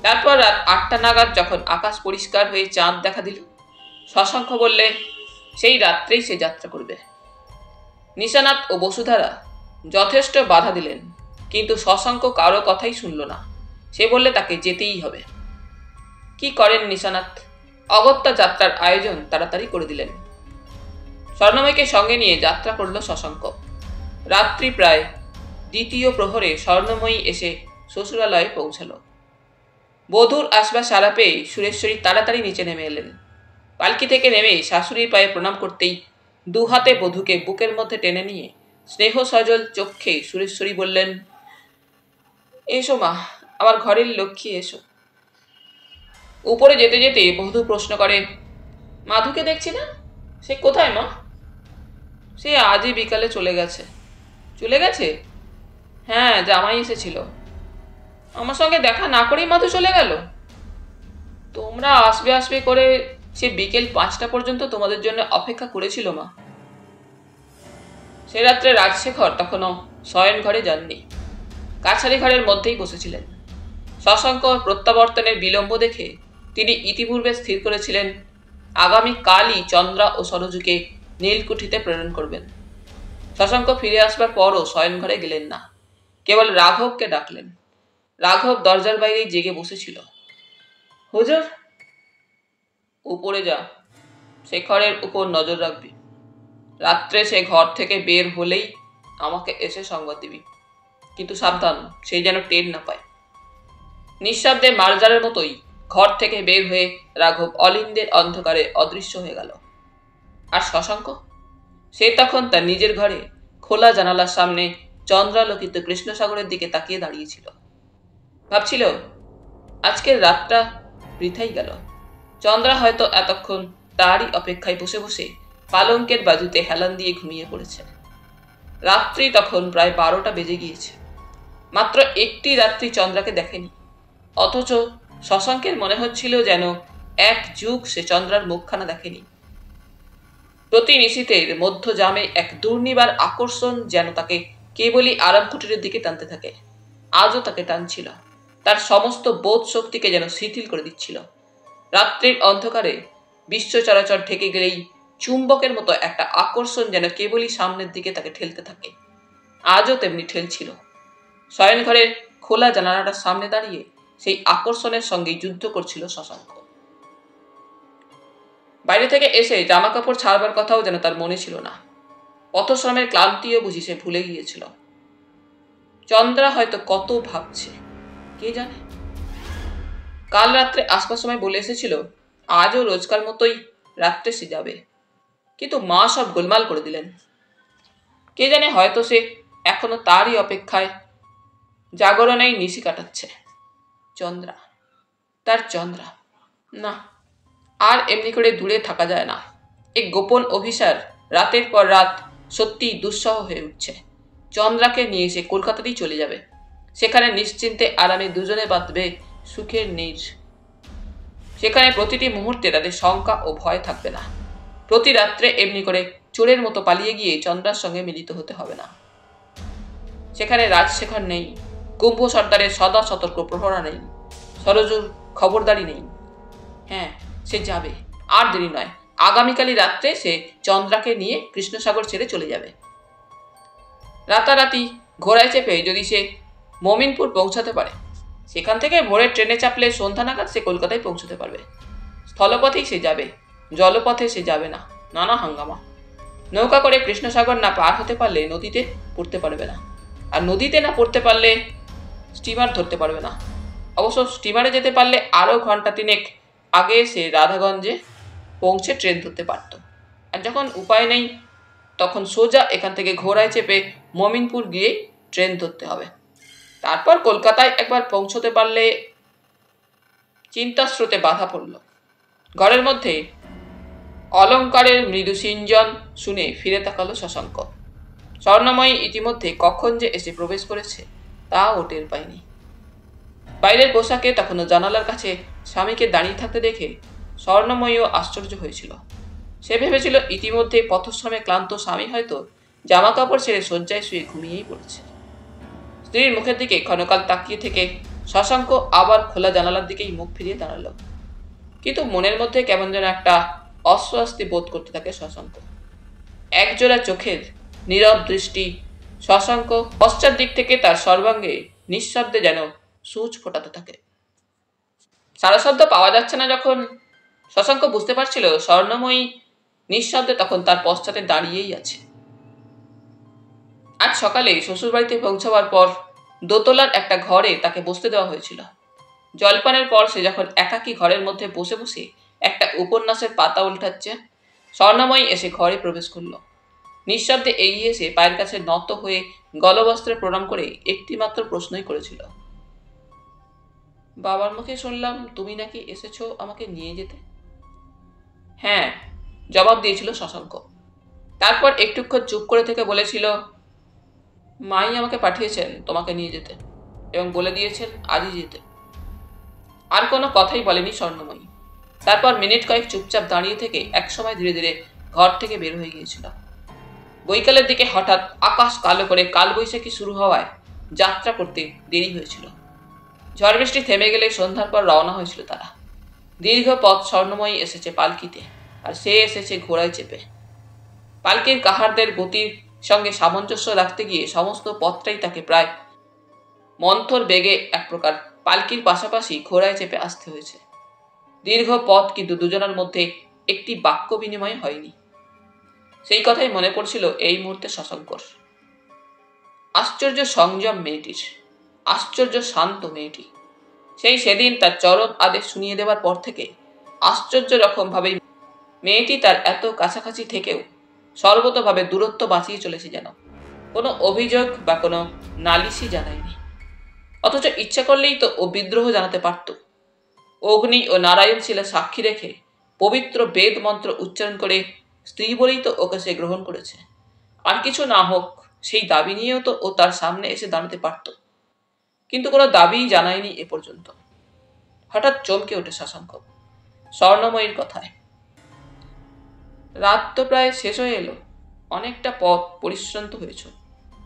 তারপর রাত 8টা নাগাদ যখন আকাশ পরিষ্কার হয়ে চাঁদ দেখা দিল, শশাঙ্ক বললে সেই রাত্রেই সে যাত্রা করবে। নিশানাথ ও বসুধারা যথেষ্ট বাধা দিলেন, কিন্তু শশাঙ্ক কারো কথাই শুনল না। সে বললে তাকে যেতেই হবে। কি করেন নিশানাথ? অগত্যা যাত্রার আয়োজন তাড়াতাড়ি করে দিলেন। স্বর্ণময়ীকে সঙ্গে নিয়ে যাত্রা করল শশাঙ্ক। রাত্রি প্রায় 2য় প্রহরে স্বর্ণময়ী এসে শ্বশুরালয়ে পৌঁছাল। বধূর আসবার সারা পেয়ে সুরেশ্বরী তাড়াতাড়ি নিচে নেমে এলেন। পালকি থেকে নেমে শাশুড়ির পায়ে প্রণাম করতেই দু হাতে বধূকে বুকের মধ্যে টেনে নিয়ে স্নেহ সজল চক্ষে সুরেশ্বরী বললেন, এসো মা, আমার ঘরের লক্ষ্মী, এসো। উপরে যেতে যেতে বধূ প্রশ্ন করে, মাধুকে দেখছি না, সে কোথায় মা? সে আজই বিকালে চলে গেছে। চলে গেছে? হ্যাঁ, জামাই এসেছিল। আমার সঙ্গে দেখা না করেই মাধু চলে গেল? তোমরা আসবে আসবে করে সে বিকেল 5টা পর্যন্ত তোমাদের জন্য অপেক্ষা করেছিল মা। সে রাত্রে রাজশেখর তখনও শয়ন ঘরে যাননি, কাছারি ঘরের মধ্যেই বসেছিলেন। শশাঙ্কর প্রত্যাবর্তনের বিলম্ব দেখে তিনি ইতিপূর্বে স্থির করেছিলেন আগামী কালই চন্দ্রা ও সরজুকে নীলকুঠিতে প্রেরণ করবেন। শশাঙ্ক ফিরে আসবার পরও শয়ন ঘরে গেলেন না, কেবল রাঘবকে ডাকলেন। রাঘব দরজার বাইরেই জেগে বসেছিল। হুজুর? উপরে যা, শেখরের উপর নজর রাখবি। রাত্রে সে ঘর থেকে বের হলেই আমাকে এসে সংবাদ দিবি, কিন্তু সাবধান, সে যেন টের না পায়। নিঃশব্দে মার্জারের মতোই ঘর থেকে বের হয়ে রাঘব অলিন্দের অন্ধকারে অদৃশ্য হয়ে গেল। আর শশাঙ্ক? সে তখন তার নিজের ঘরে খোলা জানালার সামনে চন্দ্রালোকিত কৃষ্ণসাগরের দিকে তাকিয়ে দাঁড়িয়েছিল। ভাবছিল, আজকের রাতটা বৃথাই গেল। চন্দ্রা হয়তো এতক্ষণ তারই অপেক্ষায় বসে বসে পালঙ্কের বাজুতে হেলান দিয়ে ঘুমিয়ে পড়েছে। রাত্রি তখন প্রায় 12টা বেজে গিয়েছে। মাত্র একটি রাত্রি চন্দ্রাকে দেখেনি, অথচ শশাঙ্কের মনে হচ্ছিল যেন 1 যুগ সে চন্দ্রার মুখখানা দেখেনি। প্রতি নিশীথের মধ্য জামে এক দুর্নিবার আকর্ষণ যেন তাকে কেবলই আরাম কুটিরের দিকে টানতে থাকে। আজও তাকে টানছিল, তার সমস্ত বোধ শক্তিকে যেন শিথিল করে দিচ্ছিল। রাত্রির অন্ধকারে বিশ্ব চরাচর ঢেকে গেলেই চুম্বকের মতো একটা আকর্ষণ যেন কেবলই সামনের দিকে তাকে ঠেলতে থাকে। আজও তেমনি ঠেলছিল। শয়নঘরের খোলা জানালাটার সামনে দাঁড়িয়ে সেই আকর্ষণের সঙ্গেই যুদ্ধ করছিল শশাঙ্ক। বাইরে থেকে এসে জামা কাপড় ছাড়বার কথাও যেন তার মনে ছিল না। পথশ্রমের ক্লান্তিও বুঝি সে ভুলে গিয়েছিল। চন্দ্রা হয়তো কত ভাবছে, কে জানে। কাল রাত্রে আসবার সময় বলে এসেছিল আজও রোজকার মতোই রাত্রে সে যাবে, কিন্তু মা সব গোলমাল করে দিলেন। কে জানে, হয়তো সে এখনো তারই অপেক্ষায় জাগরণেই নিশি কাটাচ্ছে। চন্দ্রা, তার চন্দ্রা। না, আর এমনি করে দূরে থাকা যায় না। এক গোপন অভিসার রাতের পর রাত সত্যি দুঃসহ হয়ে উঠছে। চন্দ্রাকে নিয়ে সে কলকাতাতেই চলে যাবে। সেখানে নিশ্চিন্তে আরামে দুজনে বাঁধবে সুখের নীড়। সেখানে প্রতিটি মুহূর্তে তাদের শঙ্কা ও ভয় থাকবে না। প্রতি রাত্রে এমনি করে চোরের মতো পালিয়ে গিয়ে চন্দ্রার সঙ্গে মিলিত হতে হবে না। সেখানে রাজশেখর নেই, কুম্ভ সর্দারের সদা সতর্ক প্রহরা নেই, সরজুর খবরদারি নেই। হ্যাঁ, সে যাবে, আর দেরি নয়। আগামীকালই রাত্রে সে চন্দ্রাকে নিয়ে কৃষ্ণসাগর ছেড়ে চলে যাবে। রাতারাতি ঘোড়ায় চেপে যদি সে মমিনপুর পৌঁছাতে পারে, সেখান থেকে ভোরের ট্রেনে চাপলে সন্ধ্যা নাগাদ সে কলকাতায় পৌঁছতে পারবে। স্থলপথেই সে যাবে, জলপথে সে যাবে না। নানা হাঙ্গামা। নৌকা করে কৃষ্ণসাগর না পার হতে পারলে নদীতে পড়তে পারবে না, আর নদীতে না পড়তে পারলে স্টিমার ধরতে পারবে না। অবশ্য স্টিমারে যেতে পারলে আরও ঘন্টা 3 আগে সে রাধাগঞ্জে পৌঁছে ট্রেন ধরতে পারত। আর যখন উপায় নেই, তখন সোজা এখান থেকে ঘোড়ায় চেপে মমিনপুর গিয়ে ট্রেন ধরতে হবে। তারপর কলকাতায় একবার পৌঁছতে পারলে। চিন্তার স্রোতে বাধা পড়ল। ঘরের মধ্যে অলঙ্কারের মৃদু সিঞ্জন শুনে ফিরে তাকালো শশাঙ্ক। স্বর্ণময়ী ইতিমধ্যে কখন যে এসে প্রবেশ করেছে তা ও টের পায়নি। বাইরের পোশাকে তখনও জানালার কাছে স্বামীকে দাঁড়িয়ে থাকতে দেখে স্বর্ণময়ীও আশ্চর্য হয়েছিল। সে ভেবেছিল ইতিমধ্যে পথশ্রমে ক্লান্ত স্বামী হয়তো জামা কাপড় ছেড়ে শয্যায় শুয়ে ঘুমিয়েই পড়েছে। স্ত্রীর মুখের দিকে ক্ষণকাল তাকিয়ে থেকে শশাঙ্ক আবার খোলা জানালার দিকেই মুখ ফিরিয়ে দাঁড়ালো। কিন্তু মনের মধ্যে কেমন যেন একটা অস্বস্তি বোধ করতে থাকে শশাঙ্ক। একজোড়া চোখের নীরব দৃষ্টি শশাঙ্ক পশ্চাৎ দিক থেকে তার সর্বাঙ্গে নিঃশব্দে যেন সূচ ফোটাতে থাকে। সারা শব্দ পাওয়া যাচ্ছে না যখন শশাঙ্ক বুঝতে পারছিল স্বর্ণময়ী নিঃশব্দে তখন তার পশ্চাতে দাঁড়িয়েই আছে। আজ সকালে শ্বশুরবাড়িতে পৌঁছাবার পর দোতলার একটা ঘরে তাকে বসতে দেওয়া হয়েছিল। জলপানের পর সে যখন একাকী ঘরের মধ্যে বসে বসে একটা উপন্যাসের পাতা উল্টাচ্ছে, স্বর্ণময়ী এসে ঘরে প্রবেশ করল। নিঃশব্দে এগিয়ে এসে পায়ের কাছে নত হয়ে গলবস্ত্রে প্রণাম করে একটিমাত্র প্রশ্নই করেছিল, বাবার মুখে শুনলাম তুমি নাকি এসেছো আমাকে নিয়ে যেতে। হ্যাঁ, জবাব দিয়েছিল শশাঙ্ক। তারপর একটুক্ষণ চুপ করে থেকে বলেছিল, মাই আমাকে পাঠিয়েছেন তোমাকে নিয়ে যেতে এবং বলে দিয়েছেন আজই যেতে। আর কোনো কথাই বলেনি স্বর্ণময়ী। তারপর মিনিট কয়েক চুপচাপ দাঁড়িয়ে থেকে একসময় ধীরে ধীরে ঘর থেকে বের হয়ে গিয়েছিল। বৈকালের দিকে হঠাৎ আকাশ কালো করে কালবৈশাখী শুরু হওয়ায় যাত্রা করতে দেরি হয়েছিল। ঝড় বৃষ্টি থেমে গেলে সন্ধ্যার পর রওনা হয়েছিল তারা। দীর্ঘ পথ স্বর্ণময়ী এসেছে পালকিতে, আর সে এসেছে ঘোড়ায় চেপে। পালকির কাহারদের গতির সঙ্গে সামঞ্জস্য রাখতে গিয়ে সমস্ত পথটাই তাকে প্রায় মন্থর বেগে এক প্রকার পালকির পাশাপাশি ঘোড়ায় চেপে আসতে হয়েছে। দীর্ঘ পথ, কিন্তু দুজনের মধ্যে একটি বাক্য বিনিময় হয়নি। সেই কথাই মনে পড়ছিল এই মুহূর্তে শশাঙ্কর। আশ্চর্য সংযম মেয়েটির, আশ্চর্য শান্ত মেয়েটি। সেদিন তার চরম আদেশ শুনিয়ে দেওয়ার পর থেকে আশ্চর্য রকম ভাবে মেয়েটি তার এত কাছাকাছি থেকেও সর্বতভাবে দূরত্ব বাঁচিয়ে চলেছে, যেন কোনো অভিযোগ বা কোনো নালিশই জানায়নি। অথচ ইচ্ছা করলেই তো ও বিদ্রোহ জানাতে পারত। অগ্নি ও নারায়ণ শিলা সাক্ষী রেখে পবিত্র বেদ মন্ত্র উচ্চারণ করে স্ত্রী বলেই তো ওকে সে গ্রহণ করেছে। আর কিছু না হোক সেই দাবি নিয়েও তো ও তার সামনে এসে দাঁড়াতে পারত, কিন্তু কোনো দাবিই জানায়নি এ পর্যন্ত। হঠাৎ চমকে ওঠে শশাঙ্ক স্বর্ণময়ীর কথায়। রাত তো প্রায় শেষ হয়ে এলো, অনেকটা পথ পরিশ্রান্ত হয়েছ,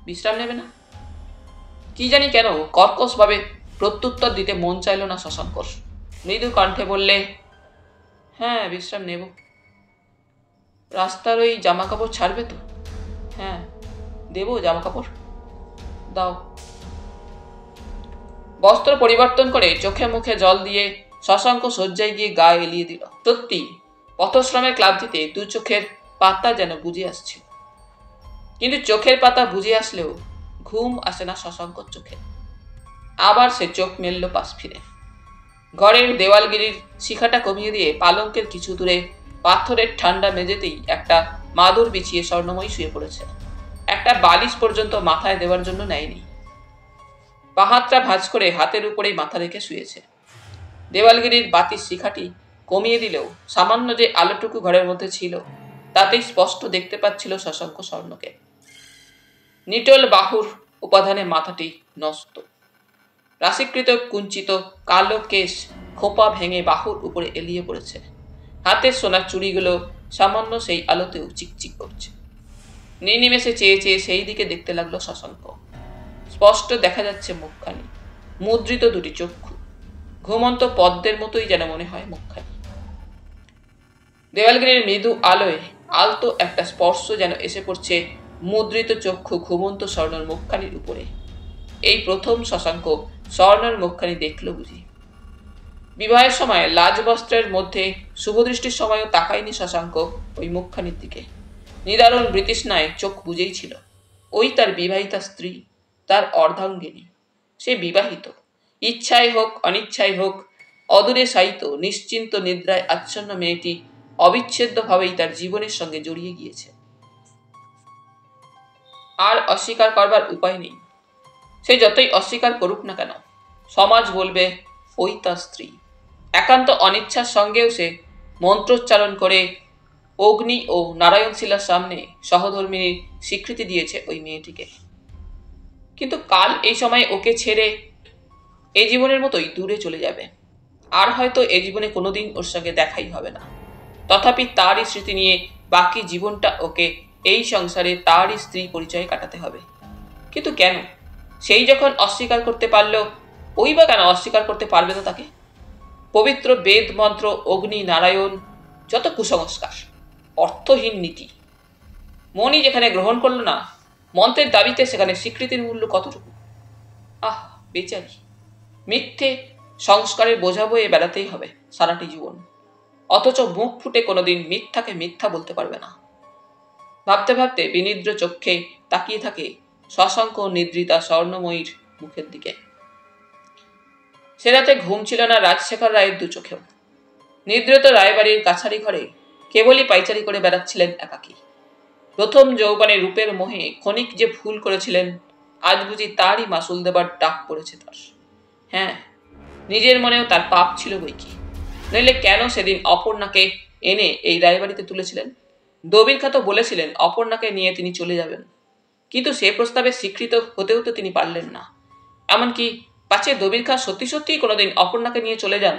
বিশ্রাম নেবে না? কি জানি কেন কর্কশভাবে প্রত্যুত্তর দিতে মন চাইল না শশাঙ্কর। মৃদু কণ্ঠে বললে, হ্যাঁ বিশ্রাম নেব। রাস্তার ওই জামা কাপড় ছাড়বে তো? হ্যাঁ দেবো, জামা কাপড় দাও। বস্ত্র পরিবর্তন করে চোখে মুখে জল দিয়ে শশাঙ্ক শয্যায় গিয়ে গা এলিয়ে দিল। সত্যি পথশ্রমের ক্লান্তিতে দু চোখের পাতা যেন বুঝে আসছিল, কিন্তু চোখের পাতা বুঝে আসলেও ঘুম আসে না শশাঙ্কর চোখে। আবার সে চোখ মেলল পাশ ফিরে। ঘরের দেওয়ালগিরির শিখাটা কমিয়ে দিয়ে পালঙ্কের কিছু দূরে পাথরের ঠান্ডা মেঝেতেই একটা মাদুর বিছিয়ে স্বর্ণময়ী শুয়ে পড়েছে। একটা বালিশ পর্যন্ত মাথায় দেওয়ার জন্য নেয়নি। বাহাতটা ভাঁজ করে হাতের উপরেই মাথা রেখে শুয়েছে। দেওয়ালগিরির বাতির শিখাটি কমিয়ে দিলেও সামান্য যে আলোটুকু ঘরের মধ্যে ছিল তাতেই স্পষ্ট দেখতে পাচ্ছিল শশাঙ্ক স্বর্ণকে। নিটল বাহুর উপাদানে মাথাটি নষ্ট, রাশিকৃত কুঞ্চিত কালো কেশ খোপা ভেঙে বাহুর উপরে এলিয়ে পড়েছে। হাতের সোনার চুড়িগুলো সামান্য সেই আলোতেও চিকচিক করছে। নির্নিমেষে চেয়ে চেয়ে সেই দিকে দেখতে লাগলো শশাঙ্ক। স্পষ্ট দেখা যাচ্ছে মুখখানি, মুদ্রিত দুটি চক্ষু, ঘুমন্ত পদ্মের মতোই যেন মনে হয় মুখখানি। দেওয়ালগিরির মৃদু আলোয় আলতো একটা স্পর্শ যেন এসে পড়ছে মুদ্রিত চক্ষু ঘুমন্ত স্বর্ণর মুখখানির উপরে। এই প্রথম শশাঙ্ক স্বর্ণর মুখখানি দেখল বুঝি। বিবাহের সময় লাজ বস্ত্রের মধ্যে শুভদৃষ্টির সময়ও তাকায়নি শশাঙ্ক ওই মুখখানির দিকে। নিদারুণ বৃতৃষ্ণায় চোখ বুঝেই ছিল ওই তার বিবাহিতা স্ত্রী, তার অর্ধাঙ্গিনী। সে বিবাহিত, ইচ্ছায় হোক অনিচ্ছায় হোক অদূরে শায়িত নিশ্চিন্ত নিদ্রায় আচ্ছন্ন মেয়েটি অবিচ্ছেদ্যভাবেই তার জীবনের সঙ্গে জড়িয়ে গিয়েছে। আর অস্বীকার করবার উপায় নেই। সে যতই অস্বীকার করুক না কেন, সমাজ বলবে ওই তার স্ত্রী। একান্ত অনিচ্ছার সঙ্গেও সে মন্ত্রোচ্চারণ করে অগ্নি ও নারায়ণ শিলার সামনে সহধর্মিনীর স্বীকৃতি দিয়েছে ওই মেয়েটিকে। কিন্তু কাল এই সময় ওকে ছেড়ে এ জীবনের মতোই দূরে চলে যাবে। আর হয়তো এ জীবনে কোনোদিন ওর সঙ্গে দেখাই হবে না। তথাপি তারই স্মৃতি নিয়ে বাকি জীবনটা ওকে এই সংসারে তারই স্ত্রী পরিচয়ে কাটাতে হবে। কিন্তু কেন? সেই যখন অস্বীকার করতে পারল, ওই বা কেন অস্বীকার করতে পারবে না তাকে? পবিত্র বেদ মন্ত্র, অগ্নি, নারায়ণ, যত কুসংস্কার, অর্থহীন নীতি। মনই যেখানে গ্রহণ করল না, মন্ত্রের দাবিতে সেখানে স্বীকৃতির মূল্য কতটুকু? আহ বেচারি, মিথ্যে সংস্কারের বোঝা বয়ে বেড়াতেই হবে সারাটি জীবন, অথচ মুখ ফুটে কোনোদিন মিথ্যাকে মিথ্যা বলতে পারবে না। ভাবতে ভাবতে বিনিদ্র চক্ষে তাকিয়ে থাকে শশাঙ্ক নিদ্রিতা স্বর্ণময়ীর মুখের দিকে। সে রাতে ঘুম ছিল না রাজশেখর রায়ের দু চোখেও। নিদ্রিত রায়বাড়ির কাছারি ঘরে কেবলই পাইচারি করে বেড়াচ্ছিলেন একাকী। প্রথম যৌবনে রূপের মোহে ক্ষণিক যে ভুল করেছিলেন, আজ বুঝি তারই মাসুল দেবার ডাক পড়েছে তার। হ্যাঁ, নিজের মনেও তার পাপ ছিল বইকি, নইলে কেন সেদিন অপর্ণাকে এনে এই রায়বাড়িতে তুলেছিলেন? দবির খা তো বলেছিলেন অপর্ণাকে নিয়ে তিনি চলে যাবেন, কিন্তু সে প্রস্তাবে স্বীকৃত হতেও তো তিনি পারলেন না। এমনকি পাছে দবির খা সত্যি সত্যিই কোনোদিন অপর্ণাকে নিয়ে চলে যান।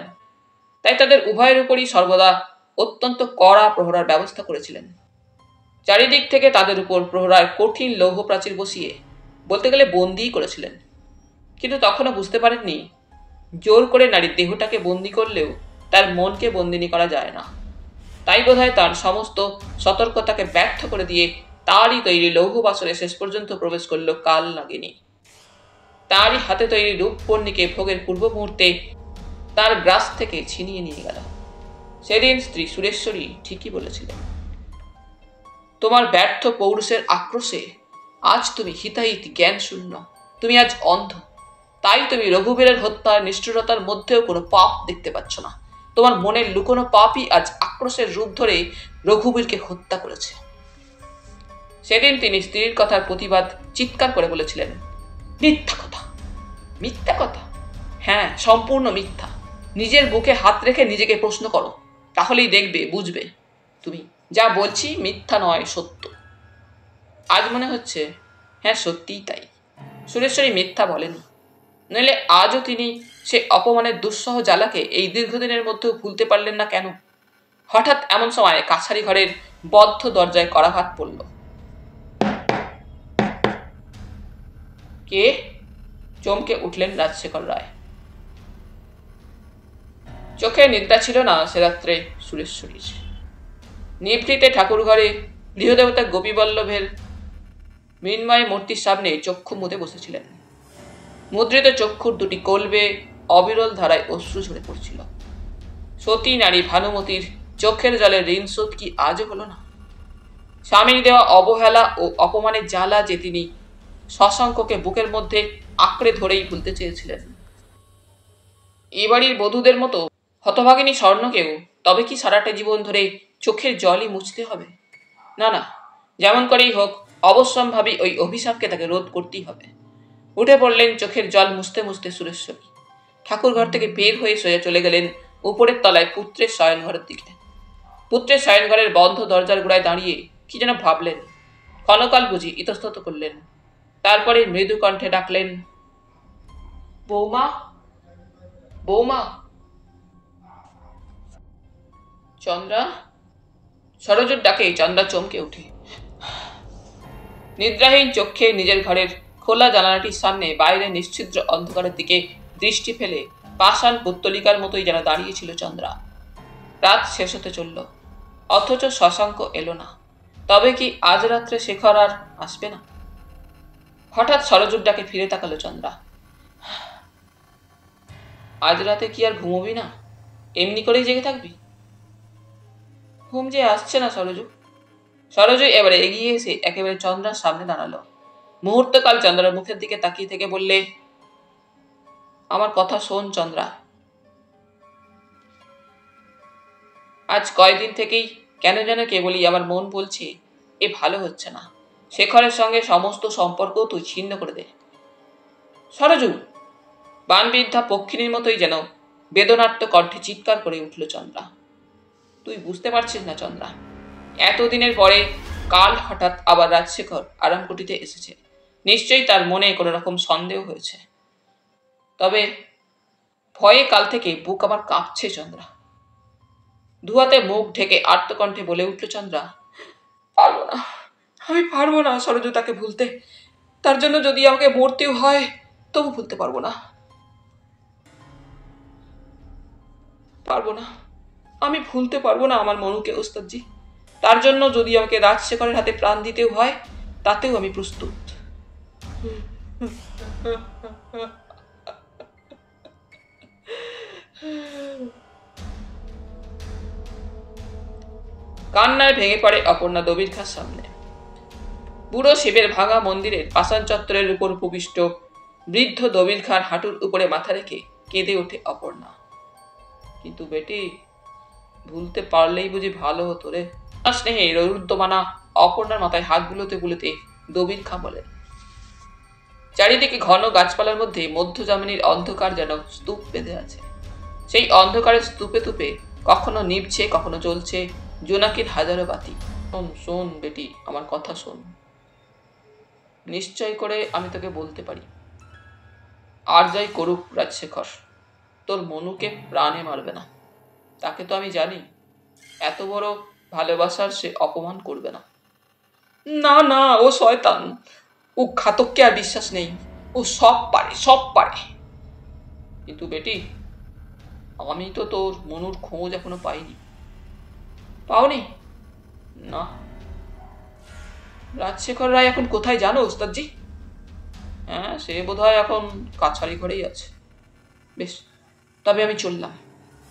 তাই তাদের উভয়ের উপরই সর্বদা অত্যন্ত কড়া প্রহরার ব্যবস্থা করেছিলেন। চারিদিক থেকে তাদের উপর প্রহরার কঠিন লৌহ প্রাচীর বসিয়ে বলতে গেলে বন্দিই করেছিলেন। কিন্তু তখনও বুঝতে পারেননি, জোর করে নারীর দেহটাকে বন্দি করলেও তার মনকে বন্দিনী করা যায় না। তাই বোধহয় তার সমস্ত সতর্কতাকে ব্যর্থ করে দিয়ে তারই তৈরি লৌহ বাসরে শেষ পর্যন্ত প্রবেশ করল কাল নাগিনী। তারই হাতে তৈরি রূপপর্ণীকে ভোগের পূর্ব মুহূর্তে তার গ্রাস থেকে ছিনিয়ে নিয়ে গেল। সেদিন স্ত্রী সুরেশ্বরী ঠিকই বলেছিলেন, তোমার ব্যর্থ পৌরুষের আক্রোশে আজ তুমি হিতাহিত জ্ঞান শূন্য, তুমি আজ অন্ধ। তাই তুমি রঘুবীরের হত্যার নিষ্ঠুরতার মধ্যেও কোনো পাপ দেখতে পাচ্ছ না। তোমার মনের লুকোনো পাপই আজ আক্রোশের রূপ ধরে রঘুবীরকে হত্যা করেছে। সেদিন তিনি স্ত্রীর কথার প্রতিবাদ চিৎকার করে বলেছিলেন, মিথ্যা কথা, মিথ্যা কথা, হ্যাঁ সম্পূর্ণ মিথ্যা। নিজের বুকে হাত রেখে নিজেকে প্রশ্ন করো, তাহলেই দেখবে, বুঝবে তুমি যা বলছি মিথ্যা নয়, সত্য। আজ মনে হচ্ছে হ্যাঁ সত্যিই তাই, সুরেশ্বরী মিথ্যা বলেনি। নইলে আজও তিনি সে অপমানের দুঃসহ জ্বালাকে এই দীর্ঘদিনের মধ্যেও ভুলতে পারলেন না কেন? হঠাৎ এমন সময় কাছারি ঘরের বদ্ধ দরজায় করাঘাত পড়ল। কে? চমকে উঠলেন রাজশেখর রায়। চোখে নিদ্রা ছিল না সে রাত্রে সুরেশ্বরীর। নিভৃতে ঠাকুর ঘরে গৃহদেবতা গোপীবল্লভের মৃন্ময় মূর্তির সামনে চক্ষু মুদে বসেছিলেন। মুদ্রিত চক্ষুর দুটি কলবে অবিরল ধারায় অশ্রু ঝরে পড়ছিল। সতী নারী ভানুমতির চোখের জলের ঋণ শোধ কি আজও হল না? স্বামীর দেওয়া অবহেলা ও অপমানের জ্বালা যে তিনি শশাঙ্ককে বুকের মধ্যে আঁকড়ে ধরেই ভুলতে চেয়েছিলেন। এ বাড়ির বধূদের মতো হতভাগিনী স্বর্ণকেও তবে কি সারাটা জীবন ধরে চোখের জলই মুছতে হবে? না না, যেমন করেই হোক অবশ্যম্ভাবী ওই অভিশাপকে তাকে রোধ করতেই হবে। উঠে পড়লেন চোখের জল মুছতে মুছতে সুরেশ্বরী। ঠাকুর ঘর থেকে বের হয়ে সোজা চলে গেলেন উপরের তলায় পুত্রের শয়নঘরের দিকে। পুত্রের শয়নঘরের বন্ধ দরজার গোড়ায় দাঁড়িয়ে কি যেন ভাবলেন, ক্ষণকাল বুঝি ইতস্তত করলেন। তারপরে মৃদু কণ্ঠে ডাকলেন, বৌমা, বৌমা। চন্দ্রা। সরোজের ডাকে চন্দ্রা চমকে উঠে। নিদ্রাহীন চোখে নিজের ঘরের খোলা জানালাটির সামনে বাইরে নিশ্ছিদ্র অন্ধকারের দিকে দৃষ্টি ফেলে পাষাণ পুত্তলিকার মতোই যেন দাঁড়িয়েছিল চন্দ্রা। রাত শেষ হতে চলল, অথচ শশাঙ্ক এলো না। তবে কি আজ রাত্রে শেখর আর আসবে না? হঠাৎ সরোজের ডাকে ফিরে তাকালো চন্দ্রা। আজ রাতে কি আর ঘুমোবি না? এমনি করেই জেগে থাকবি? ঘুম যে আসছে না সরোজ। সরোজ এবারে এগিয়ে এসে একেবারে চন্দ্রার সামনে দাঁড়ালো। মুহূর্তকাল চন্দ্রার মুখের দিকে তাকিয়ে থেকে বললে, আমার কথা শোন চন্দ্রা। আজ কয়েকদিন থেকেই কেন যেন কেবলই আমার মন বলছে এ ভালো হচ্ছে না। শেখরের সঙ্গে সমস্ত সম্পর্ক তুই ছিন্ন করে দে। সরোজু, বানবিদ্ধা পক্ষিণীর মতোই যেন বেদনার্ত কণ্ঠে চিৎকার করে উঠল চন্দ্রা। তুই বুঝতে পারছিস না চন্দ্রা, এতদিনের পরে কাল হঠাৎ আবার রাজশেখর আরামকুটিতে এসেছে। নিশ্চয়ই তার মনে কোনো রকম সন্দেহ হয়েছে। তবে ভয়ে কাল থেকে বুক আমার কাঁপছে চন্দ্রা। ধুয়াতে মুখ ঢেকে আর্তকণ্ঠে বলে উঠল চন্দ্রা, পারবো না, আমি পারবো না সরোজু তাকে ভুলতে। তার জন্য যদি আমাকে মরতেও হয় তবু ভুলতে পারবো না, পারবো না, আমি ভুলতে পারবো না আমার মনুকে ওস্তাদজি। তার জন্য যদি আমাকে রাজশেখরের হাতে প্রাণ দিতেও হয় তাতেও আমি প্রস্তুত। কান্নায় ভেঙে পড়ে অপর্ণা দবির খার সামনে। বুড়ো শিবের ভাঙা মন্দিরের পাষাণ চত্বরের উপর উপবিষ্ট বৃদ্ধ দবির খার হাঁটুর উপরে মাথা রেখে কেঁদে ওঠে অপর্ণা। কিন্তু বেটি, ভুলতে পারলেই বুঝি ভালো হতো রে। স্নেহে রুদ্ধমানা অপর্ণার মাথায় হাত বুলোতে বুলোতে দবির খা বলে। চারিদিকে ঘন গাছপালার মধ্যে মধ্যযামিনীর অন্ধকার যেন স্তূপ বেঁধে আছে। সেই অন্ধকারের স্তূপে তুপে কখনো নিভছে, কখনো জ্বলছে জোনাকির হাজারো বাতি। শোন শোন বেটি, আমার কথা শোন। নিশ্চয় করে আমি তোকে বলতে পারি, আর যাই করুক রাজশেখর, তোর মনুকে প্রাণে মারবে না। তাকে তো আমি জানি, এত বড় ভালোবাসার সে অপমান করবে না। না না, ও শয়তান, ও ঘাতককে আর বিশ্বাস নেই। ও সব পারে, সব পারে। কিন্তু বেটি, আমি তো তোর মনুর খোঁজ এখনো পাইনি। পাওনি? না। রাজশেখর রায় এখন কোথায় জানো ওস্তাদজি? হ্যাঁ, সে বোধহয় এখন কাছারি ঘরেই আছে। বেশ, তবে আমি চললাম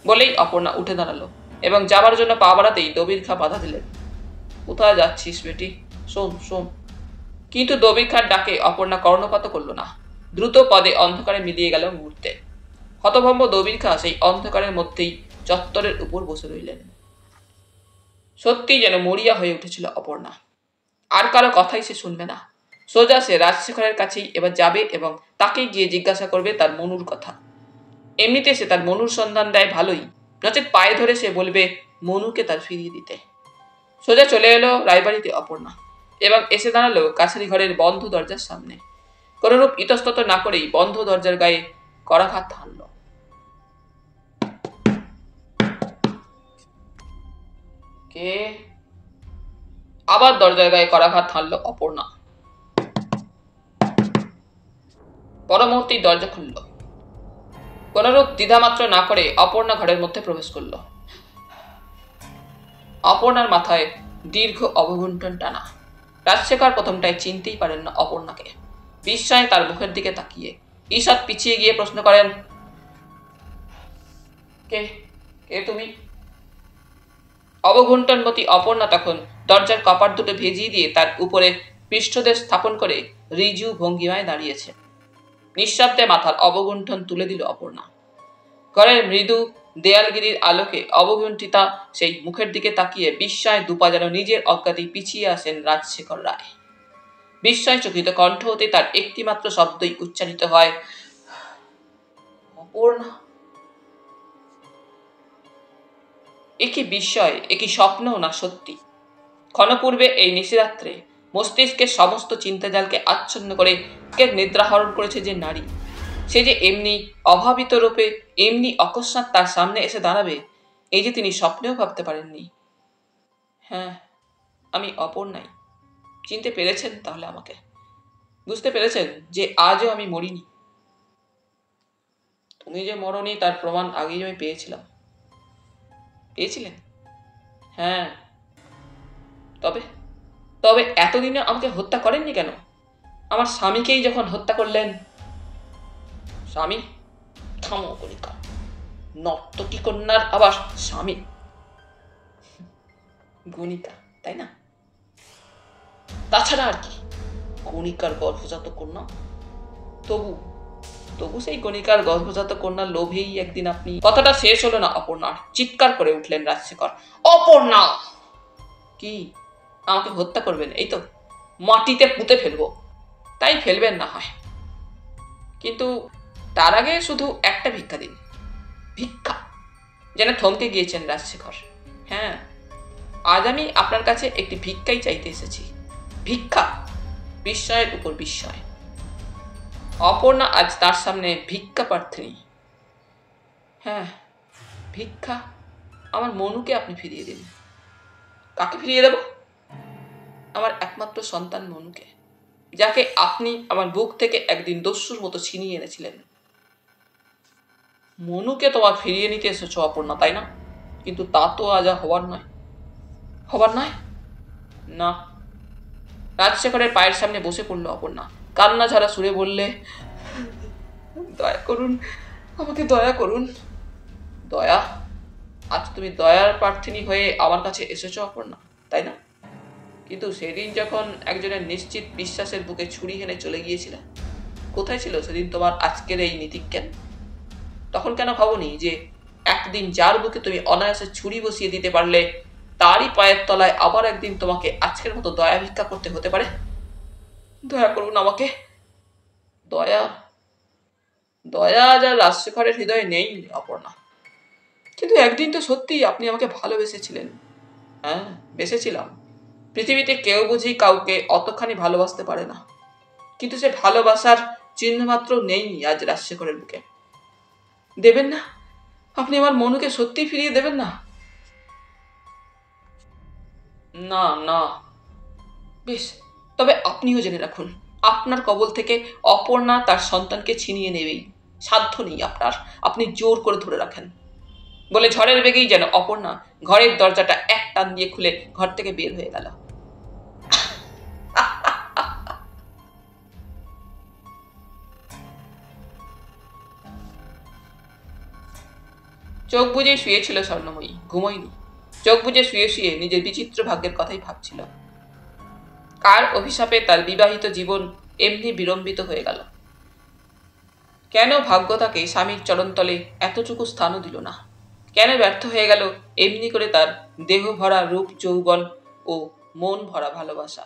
বলেই অপর্ণা উঠে দাঁড়ালো এবং যাবার জন্য পা বাড়াতেই দবির খা বাধা দিলেন। কোথায় যাচ্ছিস বেটি? শোন শোন। কিন্তু দবির খার ডাকে অপর্ণা কর্ণপাত করল না। দ্রুত পদে অন্ধকারে মিলিয়ে গেল মুহূর্তে। হতভম্ব দবির খা সেই অন্ধকারের মধ্যেই চত্বরের উপর বসে রইলেন। সত্যি যেন মরিয়া হয়ে উঠেছিল অপর্ণা। আর কারো কথাই সে শুনবে না। সোজা সে রাজশেখরের কাছেই এবার যাবে এবং তাকেই গিয়ে জিজ্ঞাসা করবে তার মনুর কথা। এমনিতে সে তার মনুর সন্ধান দেয় ভালোই, নচেত পায়ে ধরে সে বলবে মনুকে তার ফিরিয়ে দিতে। সোজা চলে এলো রায়বাড়িতে অপর্ণা এবং এসে দাঁড়ালো কাছারি ঘরের বন্ধ দরজার সামনে। কোনরূপ ইতস্তত না করেই বন্ধ দরজার গায়ে করাঘাত হানল। কে? আবার দরজার গায়ে করাঘাত হানল অপর্ণা। পরমুহূর্তেই দরজা খুলল। কোনরূপ দ্বিধামাত্র না করে অপর্ণা ঘরের মধ্যে প্রবেশ করল। অপর্ণার মাথায় দীর্ঘ অবগুণ্ঠন টানা। রাজশেখর প্রথমটায় চিনতেই পারেন না অপর্ণাকে। বিস্ময়ে তার মুখের দিকে তাকিয়ে ঈষৎ পিছিয়ে গিয়ে প্রশ্ন করেন, কে কে তুমি? অবগুণ্ঠনবতী অপর্ণা তখন দরজার কপাট দুটো ভেজিয়ে দিয়ে তার উপরে পৃষ্ঠদেশ স্থাপন করে ঋজু ভঙ্গিমায় দাঁড়িয়েছে। নিঃশব্দে মাথার অবগুণ্ঠন তুলে দিল অপর্ণা। ঘরের মৃদু দেয়ালগিরির আলোকে অবগুণ্ঠিতা সেই মুখের দিকে তাকিয়ে বিস্ময় দুপা যেন নিজের অজ্ঞাতেই পিছিয়ে আসেন রাজশেখর রায়। বিস্ময় চকিত কণ্ঠ হতে তার একটিমাত্র শব্দই উচ্চারিত হয়, অপর্ণা। একই বিস্ময়, একই স্বপ্ন না সত্যি? ক্ষণপূর্বে এই নিশিরাত্রে মস্তিষ্কের সমস্ত চিন্তাজালকে আচ্ছন্ন করে নিদ্রাহরণ করেছে যে নারী, সে যে এমনি অভাবিত রূপে এমনি অকস্মাৎ তার সামনে এসে দাঁড়াবে, এই যে তিনি স্বপ্নেও ভাবতে পারেননি। হ্যাঁ, আমি অপর্ণাই। চিনতে পেরেছেন তাহলে আমাকে? বুঝতে পেরেছেন যে আজও আমি মরিনি? তুমি যে মরনি তার প্রমাণ আগেই আমি পেয়েছিলাম। পেয়েছিলেন? হ্যাঁ। তবে তবে এতদিনে আমাকে হত্যা করেননি কেন? আমার স্বামীকেই যখন হত্যা করলেন। স্বামী? থামো কলিকা, নর্তকী কন্যার আবার স্বামী? গণিকা, তাই না? তাছাড়া আর কি? গণিকার গর্ভজাত কন্যা। তবু তবু সেই গণিকার গর্ভজাত কন্যার লোভেই একদিন আপনি। কথাটা শেষ হলো না অপর্ণার। চিৎকার করে উঠলেন রাজশেখর, অপর্ণা! কি, আমাকে হত্যা করবেন এই তো? মাটিতে পুঁতে ফেলবো? তাই ফেলবেন না হয়, কিন্তু তার আগে শুধু একটা ভিক্ষা দিন। ভিক্ষা? যেন থমকে গিয়েছেন রাজশেখর। হ্যাঁ, আজ আমি আপনার কাছে একটি ভিক্ষাই চাইতে এসেছি। ভিক্ষা? বিস্ময়ের উপর বিস্ময়। অপর্ণা আজ তার সামনে ভিক্ষা প্রার্থনী। হ্যাঁ, ভিক্ষা। আমার মনুকে আপনি ফিরিয়ে দিন। কাকে ফিরিয়ে দেব? আমার একমাত্র সন্তান মনুকে, যাকে আপনি আমার বুক থেকে একদিন দস্যুর মতো ছিনিয়ে এনেছিলেন। মনুকে তোমার ফিরিয়ে নিতে এসেছো অপর্ণা, তাই না? কিন্তু তা তো আজ হবার নয়। হবার নয়? না। রাজশেখরের পায়ের সামনে বসে পড়ল অপর্ণা। কান্না ঝাড়া সুরে বললে, দয়া করুন, আমাকে দয়া করুন। দয়া? আজ তুমি দয়ার প্রার্থনী হয়ে আমার কাছে এসেছো অপর্ণা, তাই না? কিন্তু সেদিন যখন একজনের নিশ্চিত বিশ্বাসের বুকে ছুরি হেনে চলে গিয়েছিলে, কোথায় ছিল সেদিন তোমার আজকের এই নীতিজ্ঞান? তখন কেন ভাবনি যে এক একদিন যার বুকে তুমি অনায়াসে ছুরি বসিয়ে দিতে পারলে, তারই পায়ের তলায় আবার একদিন তোমাকে আজকের মতো দয়া ভিক্ষা করতে হতে পারে। দয়া করুন আমাকে। দয়া দয়া যা রাজশেখরের হৃদয়ে নেই অপর্ণা। কিন্তু একদিন তো সত্যিই আপনি আমাকে ভালোবেসেছিলেন। হ্যাঁ, বেসেছিলাম। পৃথিবীতে কেউ বুঝি কাউকে অতখানি ভালোবাসতে পারে না, কিন্তু সে ভালোবাসার চিহ্ন মাত্র নেই আজ রাজশেখরের বুকে। দেবেন না? আপনি আমার মনুকে সত্যি ফিরিয়ে দেবেন না? না না। বেশ, তবে আপনিও জেনে রাখুন, আপনার কবল থেকে অপর্ণা তার সন্তানকে ছিনিয়ে নেবেই। সাধ্য নেই আপনার, আপনি জোর করে ধরে রাখেন। বলে ঝড়ের বেগেই যেন অপর্ণা ঘরের দরজাটা এক টান দিয়ে খুলে ঘর থেকে বের হয়ে গেল। চোখ বুজে শুয়েছিল স্বর্ণময়ী, ঘুমোয়নি। চোখ বুজে শুয়ে শুয়ে নিজের বিচিত্র ভাগ্যের কথাই ভাবছিল। কার অভিশাপে তার বিবাহিত জীবন এমনি বিলম্বিত হয়ে গেল? কেন ভাগ্য তাকে স্বামীর চরণতলে এতটুকু স্থানও দিল না? কেন ব্যর্থ হয়ে গেল এমনি করে তার দেহ ভরা রূপ যৌবন ও মন ভরা ভালোবাসা?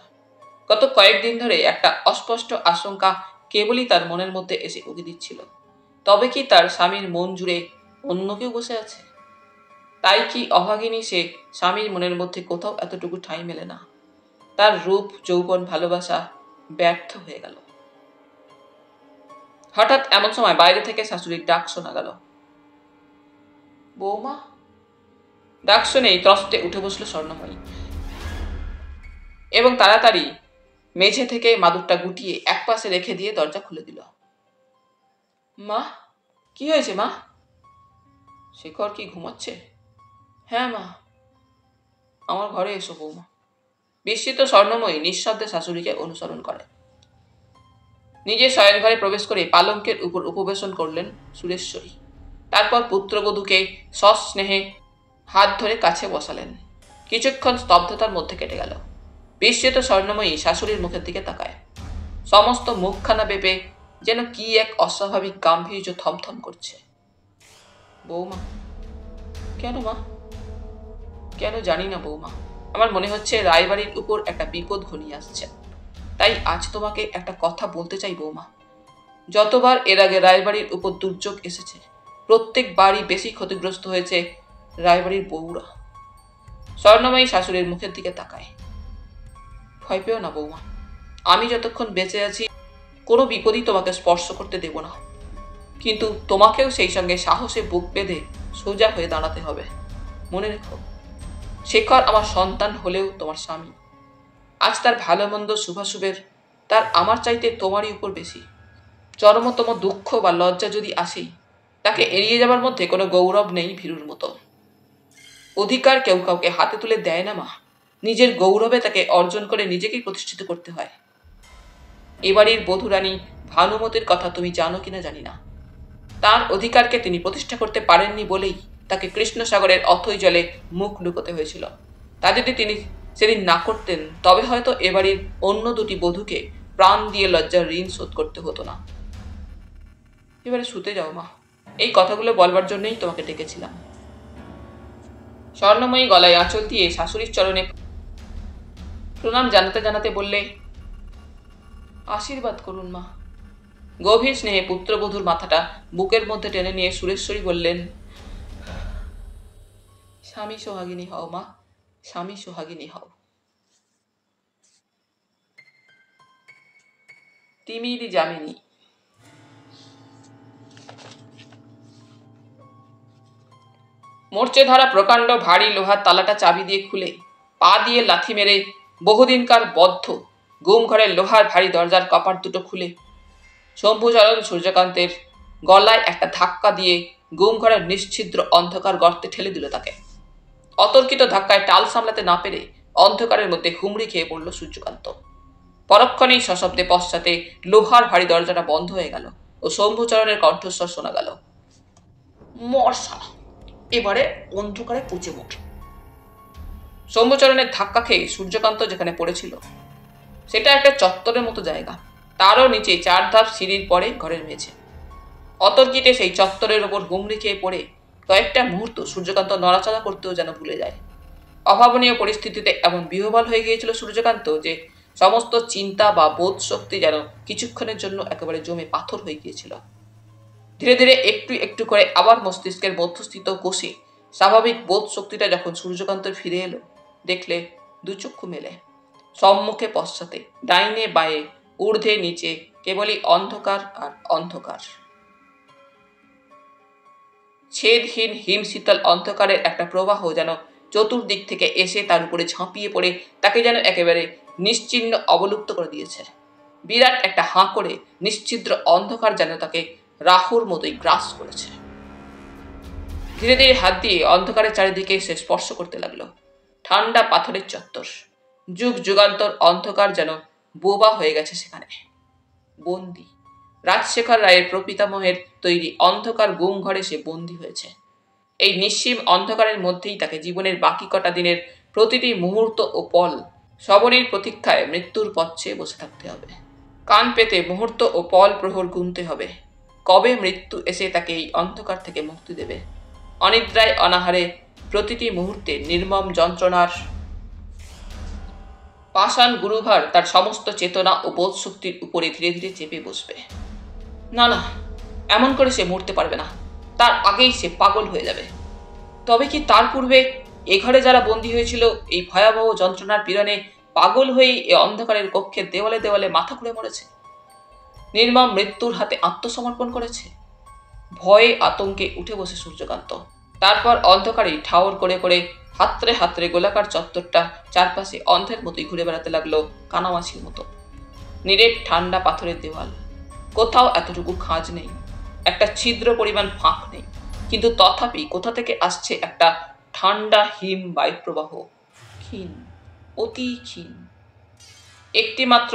গত কয়েকদিন ধরে একটা অস্পষ্ট আশঙ্কা কেবলই তার মনের মধ্যে এসে উকি দিচ্ছিল। তবে কি তার স্বামীর মন জুড়ে অন্য কেউ বসে আছে? তাই কি অভাগিনী সে স্বামীর মনের মধ্যে কোথাও এতটুকু ঠাঁই মেলে না? তার রূপ যৌবন ভালোবাসা ব্যর্থ হয়ে গেল। হঠাৎ এমন সময় বাইরে থেকে শাশুড়ির ডাক শোনা গেল। বৌমা। ডাক শুনেই ত্রস্তে উঠে বসলো স্বর্ণময়ী এবং তাড়াতাড়ি মেঝে থেকে মাদুরটা গুটিয়ে একপাশে রেখে দিয়ে দরজা খুলে দিল। মা, কি হয়েছে মা? শেখর কি ঘুমাচ্ছে? হ্যাঁ মা। আমার ঘরে এসো বৌমা। বিস্মিত স্বর্ণময়ী নিঃশব্দে শাশুড়িকে অনুসরণ করে। নিজের শয়ন ঘরে প্রবেশ করে পালঙ্কের উপর উপবেশন করলেন সুরেশ্বরী। তারপর পুত্রবধূকে সস্নেহে হাত ধরে কাছে বসালেন। কিছুক্ষণ স্তব্ধতার মধ্যে কেটে গেল। বিস্মিত স্বর্ণময়ী শাশুড়ির মুখের দিকে তাকায়। সমস্ত মুখখানা বেপে যেন কি এক অস্বাভাবিক গাম্ভীর্য থমথম করছে। বৌমা। কেন মা? কেন জানি না বৌমা, আমার মনে হচ্ছে রায়বাড়ির উপর একটা বিপদ ঘনিয়ে আসছে। তাই আজ তোমাকে একটা কথা বলতে চাই বৌমা। যতবার এর আগে রায়বাড়ির উপর দুর্যোগ এসেছে, প্রত্যেকবারই বেশি ক্ষতিগ্রস্ত হয়েছে রায়বাড়ির বউরা। স্বর্ণময়ী শাশুড়ির মুখের দিকে তাকায়। ভয় পেও না বৌমা, আমি যতক্ষণ বেঁচে আছি কোনো বিপদই তোমাকে স্পর্শ করতে দেব না। কিন্তু তোমাকেও সেই সঙ্গে সাহসে বুক বেঁধে সোজা হয়ে দাঁড়াতে হবে। মনে রেখো, শেখর আমার সন্তান হলেও তোমার স্বামী। আজ তার ভালো মন্দ শুভাশুভের তার আমার চাইতে তোমারই উপর বেশি। চরমতম দুঃখ বা লজ্জা যদি আসেই, তাকে এড়িয়ে যাবার মধ্যে কোনো গৌরব নেই ভীরুর মতো। অধিকার কেউ কাউকে হাতে তুলে দেয় না মা, নিজের গৌরবে তাকে অর্জন করে নিজেকেই প্রতিষ্ঠিত করতে হয়। এবাড়ির বধূরানী ভানুমতির কথা তুমি জানো কিনা জানি না। তার অধিকারকে তিনি প্রতিষ্ঠা করতে পারেননি বলেই তাকে কৃষ্ণসাগরের অথৈ জলে মুখ লুকোতে হয়েছিল। তা যদি তিনি সেদিন না করতেন, তবে হয়তো এবাড়ির অন্য দুটি বধূকে প্রাণ দিয়ে লজ্জার ঋণ শোধ করতে হতো না। এবারে শুতে যাও মা, এই কথাগুলো বলবার জন্যই তোমাকে ডেকেছিলাম। স্বর্ণময়ী গলায় আঁচল দিয়ে শাশুড়ির চরণে প্রণাম জানাতে জানাতে বললে, আশীর্বাদ করুন মা। গভীর স্নেহে পুত্রবধূর মাথাটা বুকের মধ্যে টেনে নিয়ে সুরেশ্বরী বললেন, স্বামী সোহাগিনী হও মা, স্বামী সোহাগিনী হও। তিমির যামিনী। মোর্চে ধরা প্রকাণ্ড ভারী লোহার তালাটা চাবি দিয়ে খুলে পা দিয়ে লাথি মেরে বহুদিনকার বদ্ধ গুম ঘরের লোহার ভারী দরজার কপাট দুটো খুলে শম্ভুচরণ সূর্যকান্তের গলায় একটা ধাক্কা দিয়ে গুম ঘরের নিশ্ছিদ্র অন্ধকার গর্তে ঠেলে দিল তাকে। অতর্কিত ধাক্কায় টাল সামলাতে না পেরে অন্ধকারের মধ্যে হুমড়ি খেয়ে পড়ল সূর্যকান্ত। পরক্ষণেই সশব্দে পশ্চাতে লোহার ভারী দরজাটা বন্ধ হয়ে গেল ও শম্ভুচরণের কণ্ঠস্বর শোনা গেল, মর্ষা, এবারে অন্ধকারে পুচে মুখ। শম্ভুচরণের ধাক্কা খেয়ে সূর্যকান্ত যেখানে পড়েছিল সেটা একটা চত্বরের মতো জায়গা। তারও নিচে 4 ধাপ সিঁড়ির পরে ঘরের মেঝে। অতর্কিতে সেই চত্বরের ওপর হুমড়ি খেয়ে পড়ে কয়েকটা মুহূর্ত সূর্যকান্ত নড়াচড়া করতেও যেন ভুলে যায়। অভাবনীয় পরিস্থিতিতে এমন বিহ্বল হয়ে গিয়েছিল সূর্যকান্ত যে সমস্ত চিন্তা বা বোধ শক্তি যেন কিছুক্ষণের জন্য একেবারে জমে পাথর হয়ে গিয়েছিল। ধীরে ধীরে একটু একটু করে আবার মস্তিষ্কের মধ্যস্থিত কোষে স্বাভাবিক বোধ শক্তিটা যখন সূর্যকান্তের ফিরে এলো, দেখলে দু চক্ষু মেলে, সম্মুখে পশ্চাতে, ডাইনে বায়ে, ঊর্ধ্বে নিচে কেবলই অন্ধকার আর অন্ধকার। ছেদহীন হিমশীতল অন্ধকারের একটা প্রবাহ যেন চতুর্দিক থেকে এসে তার উপরে ঝাঁপিয়ে পড়ে তাকে যেন একেবারে নিশ্চিহ্ন অবলুপ্ত করে দিয়েছে। বিরাট একটা হাঁ করে নিশ্ছিদ্র অন্ধকার যেন তাকে রাহুর মতোই গ্রাস করেছে। ধীরে ধীরে হাত দিয়ে অন্ধকারের চারিদিকে সে স্পর্শ করতে লাগলো। ঠান্ডা পাথরের চত্বর, যুগ যুগান্তর অন্ধকার যেন বোবা হয়ে গেছে সেখানে। বন্দি, রাজশেখর রায়ের প্রপিতামহের তৈরি অন্ধকার গুম ঘরে সে বন্দী হয়েছে। এই নিঃসীম অন্ধকারের মধ্যেই তাকে জীবনের বাকি কটা দিনের প্রতিটি মুহূর্ত ও পল সবরীর প্রতীক্ষায় মৃত্যুর পথ চেয়ে বসে থাকতে হবে। কান পেতে মুহূর্ত ও পল প্রহর গুনতে হবে, কবে মৃত্যু এসে তাকে এই অন্ধকার থেকে মুক্তি দেবে। অনিদ্রায় অনাহারে প্রতিটি মুহূর্তে নির্মম যন্ত্রণার পাষাণ গুরুভার তার সমস্ত চেতনা ও বোধ শক্তির উপরে ধীরে ধীরে চেপে বসবে। না না, এমন করে সে মরতে পারবে না, তার আগেই সে পাগল হয়ে যাবে। তবে কি তার পূর্বে এ ঘরে যারা বন্দী হয়েছিল এই ভয়াবহ যন্ত্রণার পীড়নে পাগল হয়েই এ অন্ধকারের কক্ষের দেওয়ালে দেওয়ালে মাথা খুঁড়ে মরেছে, নির্মম মৃত্যুর হাতে আত্মসমর্পণ করেছে? ভয়ে আতঙ্কে উঠে বসে সূর্যকান্ত। তারপর অন্ধকারেই ঠাওর করে করে হাতড়ে হাতড়ে গোলাকার চত্বরটা চারপাশে অন্ধের মতোই ঘুরে বেড়াতে লাগলো কানামাছির মতো। নিরেট ঠান্ডা পাথরের দেওয়াল, কোথাও এতটুকু খাঁজ নেই, একটা ছিদ্র পরিমাণ ফাঁক নেই, কিন্তু তথাপি কোথা থেকে আসছে একটা ঠান্ডা হিম বায়ুপ্রবাহ, ক্ষীণ, অতি ক্ষীণ। একটি মাত্র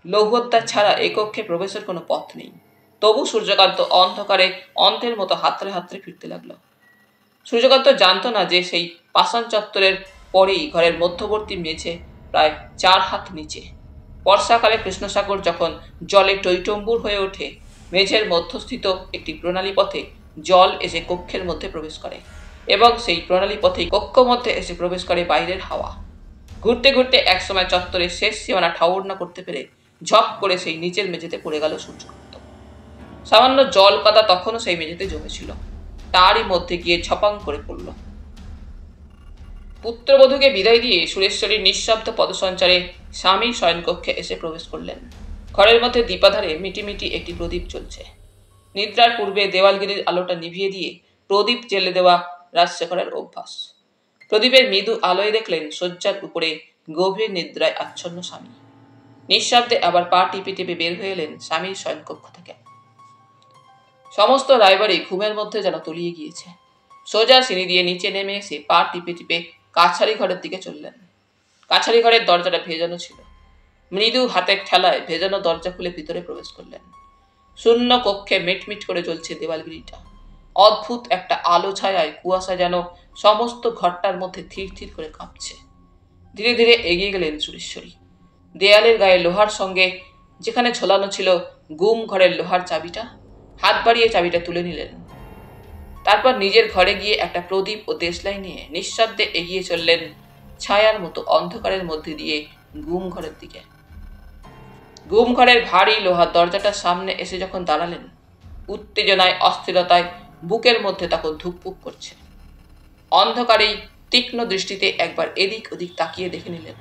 লৌহদ্বার ছাড়া এ কক্ষে প্রবেশের কোনো পথ নেই। তবু সূর্যকান্ত অন্ধকারে অন্ধের মতো হাতড়ে হাতড়ে ফিরতে লাগলো। সূর্যকান্ত জানতো না যে সেই পাষাণ চত্বরের পরেই ঘরের মধ্যবর্তী মেঝে প্রায় 4 হাত নিচে। বর্ষাকালে কৃষ্ণসাগর যখন জলে টইটম্বুর হয়ে ওঠে, মেঝের মধ্যস্থিত একটি প্রণালী পথে জল এসে কক্ষের মধ্যে প্রবেশ করে এবং সেই প্রণালী পথেই কক্ষ মধ্যে এসে প্রবেশ করে বাইরের হাওয়া। ঘুরতে ঘুরতে একসময় চত্বরের শেষ সীমানা ঠাউর না করতে পেরে ঝপ করে সেই নিচের মেঝেতে পড়ে গেল সূর্যকান্ত। সামান্য জল কাদা তখনও সেই মেঝেতে জমেছিল, তারই মধ্যে গিয়ে ছপাং করে পড়ল। পুত্রবধূকে বিদায় দিয়ে সুরেশ্বরী নিঃশব্দ পদসঞ্চারে স্বামীর শয়নকক্ষে এসে প্রবেশ করলেন। ঘরের মধ্যে দীপাধারে মিটিমিটি একটি প্রদীপ জ্বলছে। নিদ্রার পূর্বে দেওয়ালগিরির আলোটা নিভিয়ে দিয়ে প্রদীপ জ্বেলে দেওয়া রাজশেখরের অভ্যাস। প্রদীপের মৃদু আলোয় দেখলেন শয্যার উপরে গভীর নিদ্রায় আচ্ছন্ন স্বামী। নিঃশব্দে আবার পা টিপে টিপে বের হয়ে এলেন স্বামীর শয়নকক্ষ থেকে। সমস্ত রায়বাড়ি ঘুমের মধ্যে যেন তলিয়ে গিয়েছে। সোজা সিঁড়ি দিয়ে নিচে নেমে এসে পা টিপে টিপে কাছারি ঘরের দিকে চললেন। কাছারি ঘরের দরজাটা ভেজানো ছিল। মৃদু হাতের ঠেলায় ভেজানো দরজা খুলে ভিতরে প্রবেশ করলেন। শূন্য কক্ষে মিটমিট করে জ্বলছে দেওয়ালগিরিটা। অদ্ভুত একটা আলো ছায়ায় কুয়াশা যেন সমস্ত ঘরটার মধ্যে থির থির করে কাঁপছে। ধীরে ধীরে এগিয়ে গেলেন সুরেশ্বরী। দেয়ালের গায়ে লোহার সঙ্গে যেখানে ঝোলানো ছিল গুম ঘরের লোহার চাবিটা, হাত বাড়িয়ে চাবিটা তুলে নিলেন। তারপর নিজের ঘরে গিয়ে একটা প্রদীপ ও দেশলাই নিয়ে নিঃশব্দে এগিয়ে চললেন ছায়ার মতো অন্ধকারের মধ্যে দিয়ে গুম ঘরের দিকে। গুম ঘরের ভারী লোহার দরজাটার সামনে এসে যখন দাঁড়ালেন, উত্তেজনায় অস্থিরতায় বুকের মধ্যে তখন ধুকপুক করছে। অন্ধকারেই তীক্ষ্ণ দৃষ্টিতে একবার এদিক ওদিক তাকিয়ে দেখে নিলেন,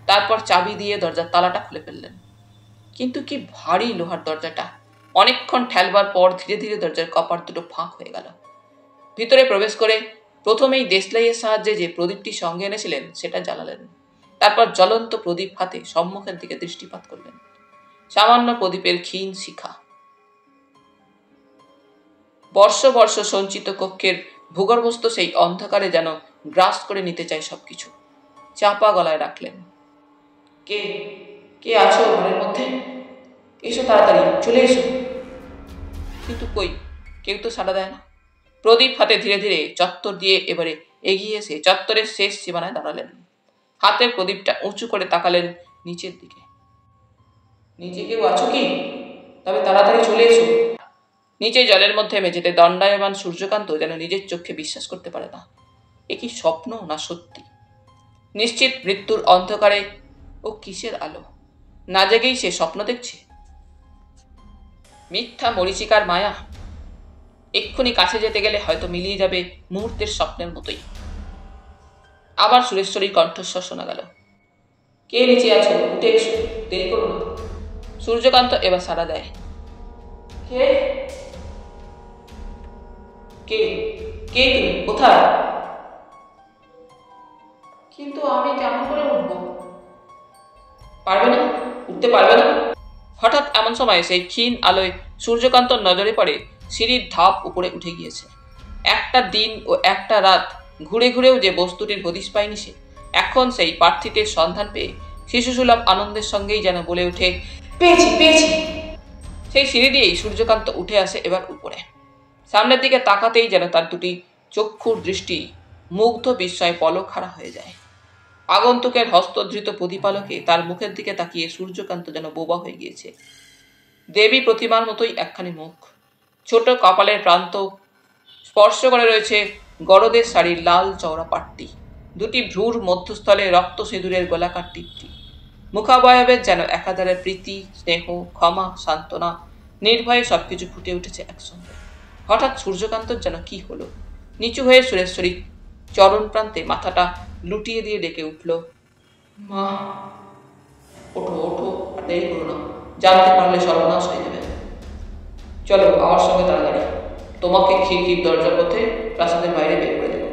তারপর চাবি দিয়ে দরজার তালাটা খুলে ফেললেন। কিন্তু কি ভারী লোহার দরজাটা! অনেকক্ষণ ঠেলবার পর ধীরে ধীরে দরজার কপাট দুটো ফাঁক হয়ে গেল। ভিতরে প্রবেশ করে প্রথমেই দেশলাইয়ের সাহায্যে যে প্রদীপটি সঙ্গে এনেছিলেন সেটা জ্বালালেন। তারপর জ্বলন্ত প্রদীপ হাতে সম্মুখের দিকে দৃষ্টিপাত করলেন। সামান্য প্রদীপের ক্ষীণ শিখা বর্ষ বর্ষ সঞ্চিত কক্ষের ভূগর্ভস্থ সেই অন্ধকারে যেন গ্রাস করে নিতে চায় সবকিছু। চাপা গলায় রাখলেন, কে কে আছো ঘরের মধ্যে? এসো তাড়াতাড়ি, চলে এসো। কিন্তু কই, কেউ তো সাড়া দেয় না। প্রদীপ হাতে ধীরে ধীরে চত্বর দিয়ে এবারে এগিয়ে এসে চত্বরের শেষ সীমানায় দাঁড়ালেন। হাতের প্রদীপটা উঁচু করে তাকালেন নিচের দিকে। নিচে কেউ আছো কি? তবে তাড়াতাড়ি চলে এসো। নিচে জলের মধ্যে মেঝেতে দণ্ডায়মান সূর্যকান্ত যেন নিজের চোখে বিশ্বাস করতে পারে না। এ কি স্বপ্ন না সত্যি? নিশ্চিত মৃত্যুর অন্ধকারে ও কিসের আলো? না জেগেই সে স্বপ্ন দেখছে? মিথ্যা মরীচিকার মায়া। এক্ষুনি কাছে যেতে গেলে হয়তো মিলিয়ে যাবে মুহূর্তের স্বপ্নের মতোই। আবার সুরেশ্বরীর কণ্ঠস্বর শোনা গেল। কে নিচে আছো? উঠে এসো, দেরি করো না। সূর্যকান্ত এবার সাড়া দেয়। কে? কে কে তুমি? কোথায়? কিন্তু আমি কেমন করে উঠব? পারবে না? উঠতে পারবে না? হঠাৎ এমন সময় সেই ক্ষীণ আলোয় সূর্যকান্তর নজরে পড়ে সিঁড়ির ধাপ উপরে উঠে গিয়েছে। একটা দিন ও একটা রাত ঘুরে ঘুরেও যে বস্তুটির হদিশ পায়নি সে, এখন সেই প্রার্থীটির সন্ধান পেয়ে শিশুসুলভ আনন্দের সঙ্গেই যেন বলে ওঠে, পেয়েছি পেয়েছি। সেই সিঁড়ি দিয়েই সূর্যকান্ত উঠে আসে এবার উপরে। সামনের দিকে তাকাতেই যেন তার দুটি চক্ষুর দৃষ্টি মুগ্ধ বিস্ময়ে পলক হারা হয়ে যায়। আগন্তুকের হস্তধৃত প্রতিপালকে তার মুখের দিকে তাকিয়ে সূর্যকান্ত যেন বোবা হয়ে গিয়েছে। দেবী প্রতিমার মতোই একখানি মুখ, ছোট কপালের প্রান্ত স্পর্শ করে রয়েছে গরদের শাড়ির লাল চওড়া পাট্টি, দুটি ভ্রুর মধ্যস্থলে রক্ত সিঁদুরের গোলাকার টিপটি। মুখাবয়বের যেন একাধারে প্রীতি, স্নেহ, ক্ষমা, সান্ত্বনা, নির্ভয়ে সবকিছু ফুটে উঠেছে একসঙ্গে। হঠাৎ সূর্যকান্তর যেন কি হলো, নিচু হয়ে সুরেশ্বরী চরণ প্রান্তে মাথাটা লুটিয়ে দিয়ে ডেকে উঠল, মা। ওঠো ওঠো, আর দেরি করো না, জানতে পারলে সর্বনাশ হয়ে যাবে। চলো আমার সঙ্গে তাড়াতাড়ি, তোমাকে খিড়কির দরজার পথে প্রাসাদের বাইরে বের করে দেব।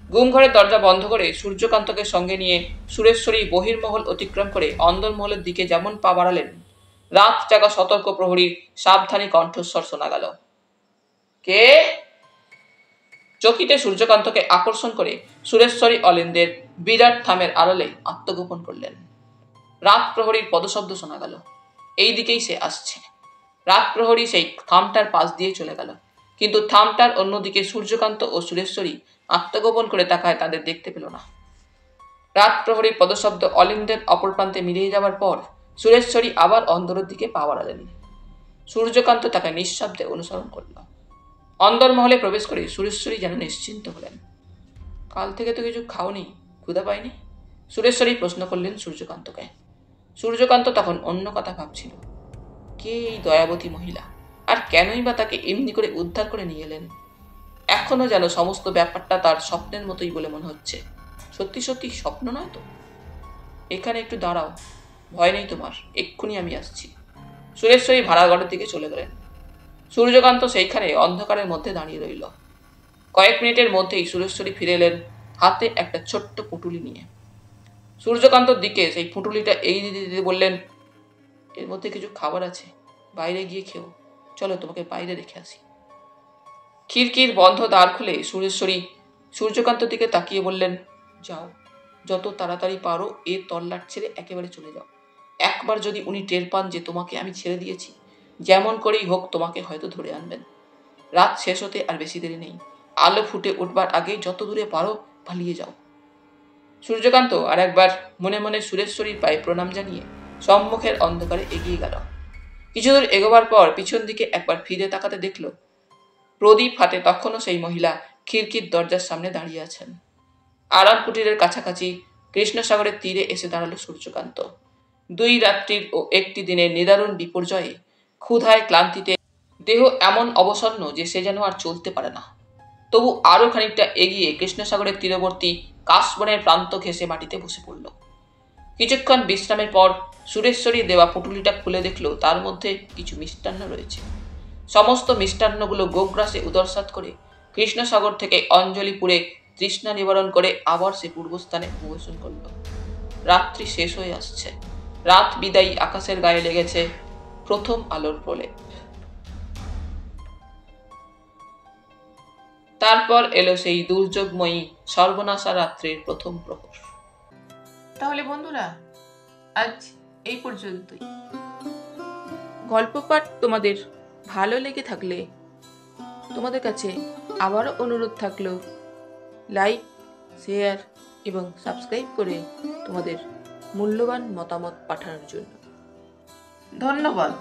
গুমঘরের দরজা বন্ধ করে সূর্যকান্তকে সঙ্গে নিয়ে সুরেশ্বরী বহির্মহল অতিক্রম করে অন্দরমহলের দিকে যেমন পা বাড়ালেন, রাত জাগা সতর্ক প্রহরীর সাবধানী কণ্ঠস্বর শোনা গেল। কে? চকিতে সূর্যকান্তকে আকর্ষণ করে সুরেশ্বরী অলিন্দের বিরাট থামের আড়ালে আত্মগোপন করলেন। রাত প্রহরীর পদশব্দ শোনা গেল। এই দিকেই সে আসছে। রাত প্রহরী সেই থামটার পাশ দিয়ে চলে গেল, কিন্তু থামটার অন্যদিকে সূর্যকান্ত ও সুরেশ্বরী আত্মগোপন করে তাকায়, তাদের দেখতে পেল না। রাত প্রহরীর পদশব্দ অলিন্দের অপর প্রান্তে মিলিয়ে যাওয়ার পর সুরেশ্বরী আবার অন্দরের দিকে পা বাড়ালেন। সূর্যকান্ত তাকে নিঃশব্দে অনুসরণ করল। অন্দরমহলে প্রবেশ করে সুরেশ্বরী যেন নিশ্চিন্ত হলেন। কাল থেকে তো কিছু খাওনি, ক্ষুধা পায়নি? সুরেশ্বরী প্রশ্ন করলেন সূর্যকান্তকে। সূর্যকান্ত তখন অন্য কথা ভাবছিল। কে এই দয়াবতী মহিলা, আর কেনই বা তাকে এমনি করে উদ্ধার করে নিয়ে এলেন? এখনো যেন সমস্ত ব্যাপারটা তার স্বপ্নের মতোই বলে মনে হচ্ছে। সত্যি সত্যি স্বপ্ন নয় তো? এখানে একটু দাঁড়াও, ভয় নেই তোমার, এক্ষুনি আমি আসছি। সুরেশ্বরী ভাড়াঘরের দিকে চলে গেলেন। সূর্যকান্ত সেইখানে অন্ধকারের মধ্যে দাঁড়িয়ে রইল। কয়েক মিনিটের মধ্যেই সুরেশ্বরী ফিরে এলেন হাতে একটা ছোট্ট পুঁটুলি নিয়ে। সূর্যকান্তর দিকে সেই পুঁটুলিটা এগিয়ে দিতে বললেন, এর মধ্যে কিছু খাবার আছে, বাইরে গিয়ে খেও। চলো তোমাকে বাইরে রেখে আসি। খিড়কির বন্ধ দ্বার খুলে সুরেশ্বরী সূর্যকান্তর দিকে তাকিয়ে বললেন, যাও, যত তাড়াতাড়ি পারো এ তল্লাট ছেড়ে একেবারে চলে যাও। একবার যদি উনি টের পান যে তোমাকে আমি ছেড়ে দিয়েছি, যেমন করেই হোক তোমাকে হয়তো ধরে আনবেন। রাত শেষ হতে আর বেশি দেরি নেই, আলো ফুটে উঠবার আগে যত দূরে পারো পালিয়ে যাও। সূর্যকান্ত আর একবার মনে মনে সুরেশ্বরীর পায়ে প্রণাম জানিয়ে সম্মুখের অন্ধকারে এগিয়ে গেল। কিছুদূর এগোবার পর পিছন দিকে একবার ফিরে তাকাতে দেখল, প্রদীপ হাতে তখনও সেই মহিলা খিড়কির দরজার সামনে দাঁড়িয়ে আছেন। আরাম কুটিরের কাছাকাছি কৃষ্ণসাগরের তীরে এসে দাঁড়ালো সূর্যকান্ত। 2 রাত্রির ও একটি দিনের নিদারুণ বিপর্যয়ে, ক্ষুধায়, ক্লান্তিতে দেহ এমন অবসন্ন যে সে যেন আর চলতে পারে না। তবু আরো খানিকটা এগিয়ে কৃষ্ণসাগরের তীরবর্তী কাশবনের প্রান্ত ঘেঁষে মাটিতে বসে পড়ল। কিছুক্ষণ বিশ্রামের পর সুরেশ্বরী দেওয়া পুঁটুলিটা খুলে দেখল তার মধ্যে কিছু মিষ্টান্ন রয়েছে। সমস্ত মিষ্টান্নগুলো গোগ্রাসে উদরসাৎ করে কৃষ্ণসাগর থেকে অঞ্জলিপুরে তৃষ্ণা নিবারণ করে আবার সে পূর্বস্থানে অবস্থান করল। রাত্রি শেষ হয়ে আসছে। রাত বিদায়ী আকাশের গায়ে লেগেছে প্রথম আলোর প্রলেপ। তারপর এলো সেই দুর্যোগময়ী সর্বনাশা রাত্রির প্রথম প্রহর। তাহলে বন্ধুরা, আজ এই পর্যন্তই। গল্প পাঠ তোমাদের ভালো লেগে থাকলে তোমাদের কাছে আবারও অনুরোধ থাকলো, লাইক, শেয়ার এবং সাবস্ক্রাইব করে তোমাদের মূল্যবান মতামত পাঠানোর জন্য। ধন্যবাদ।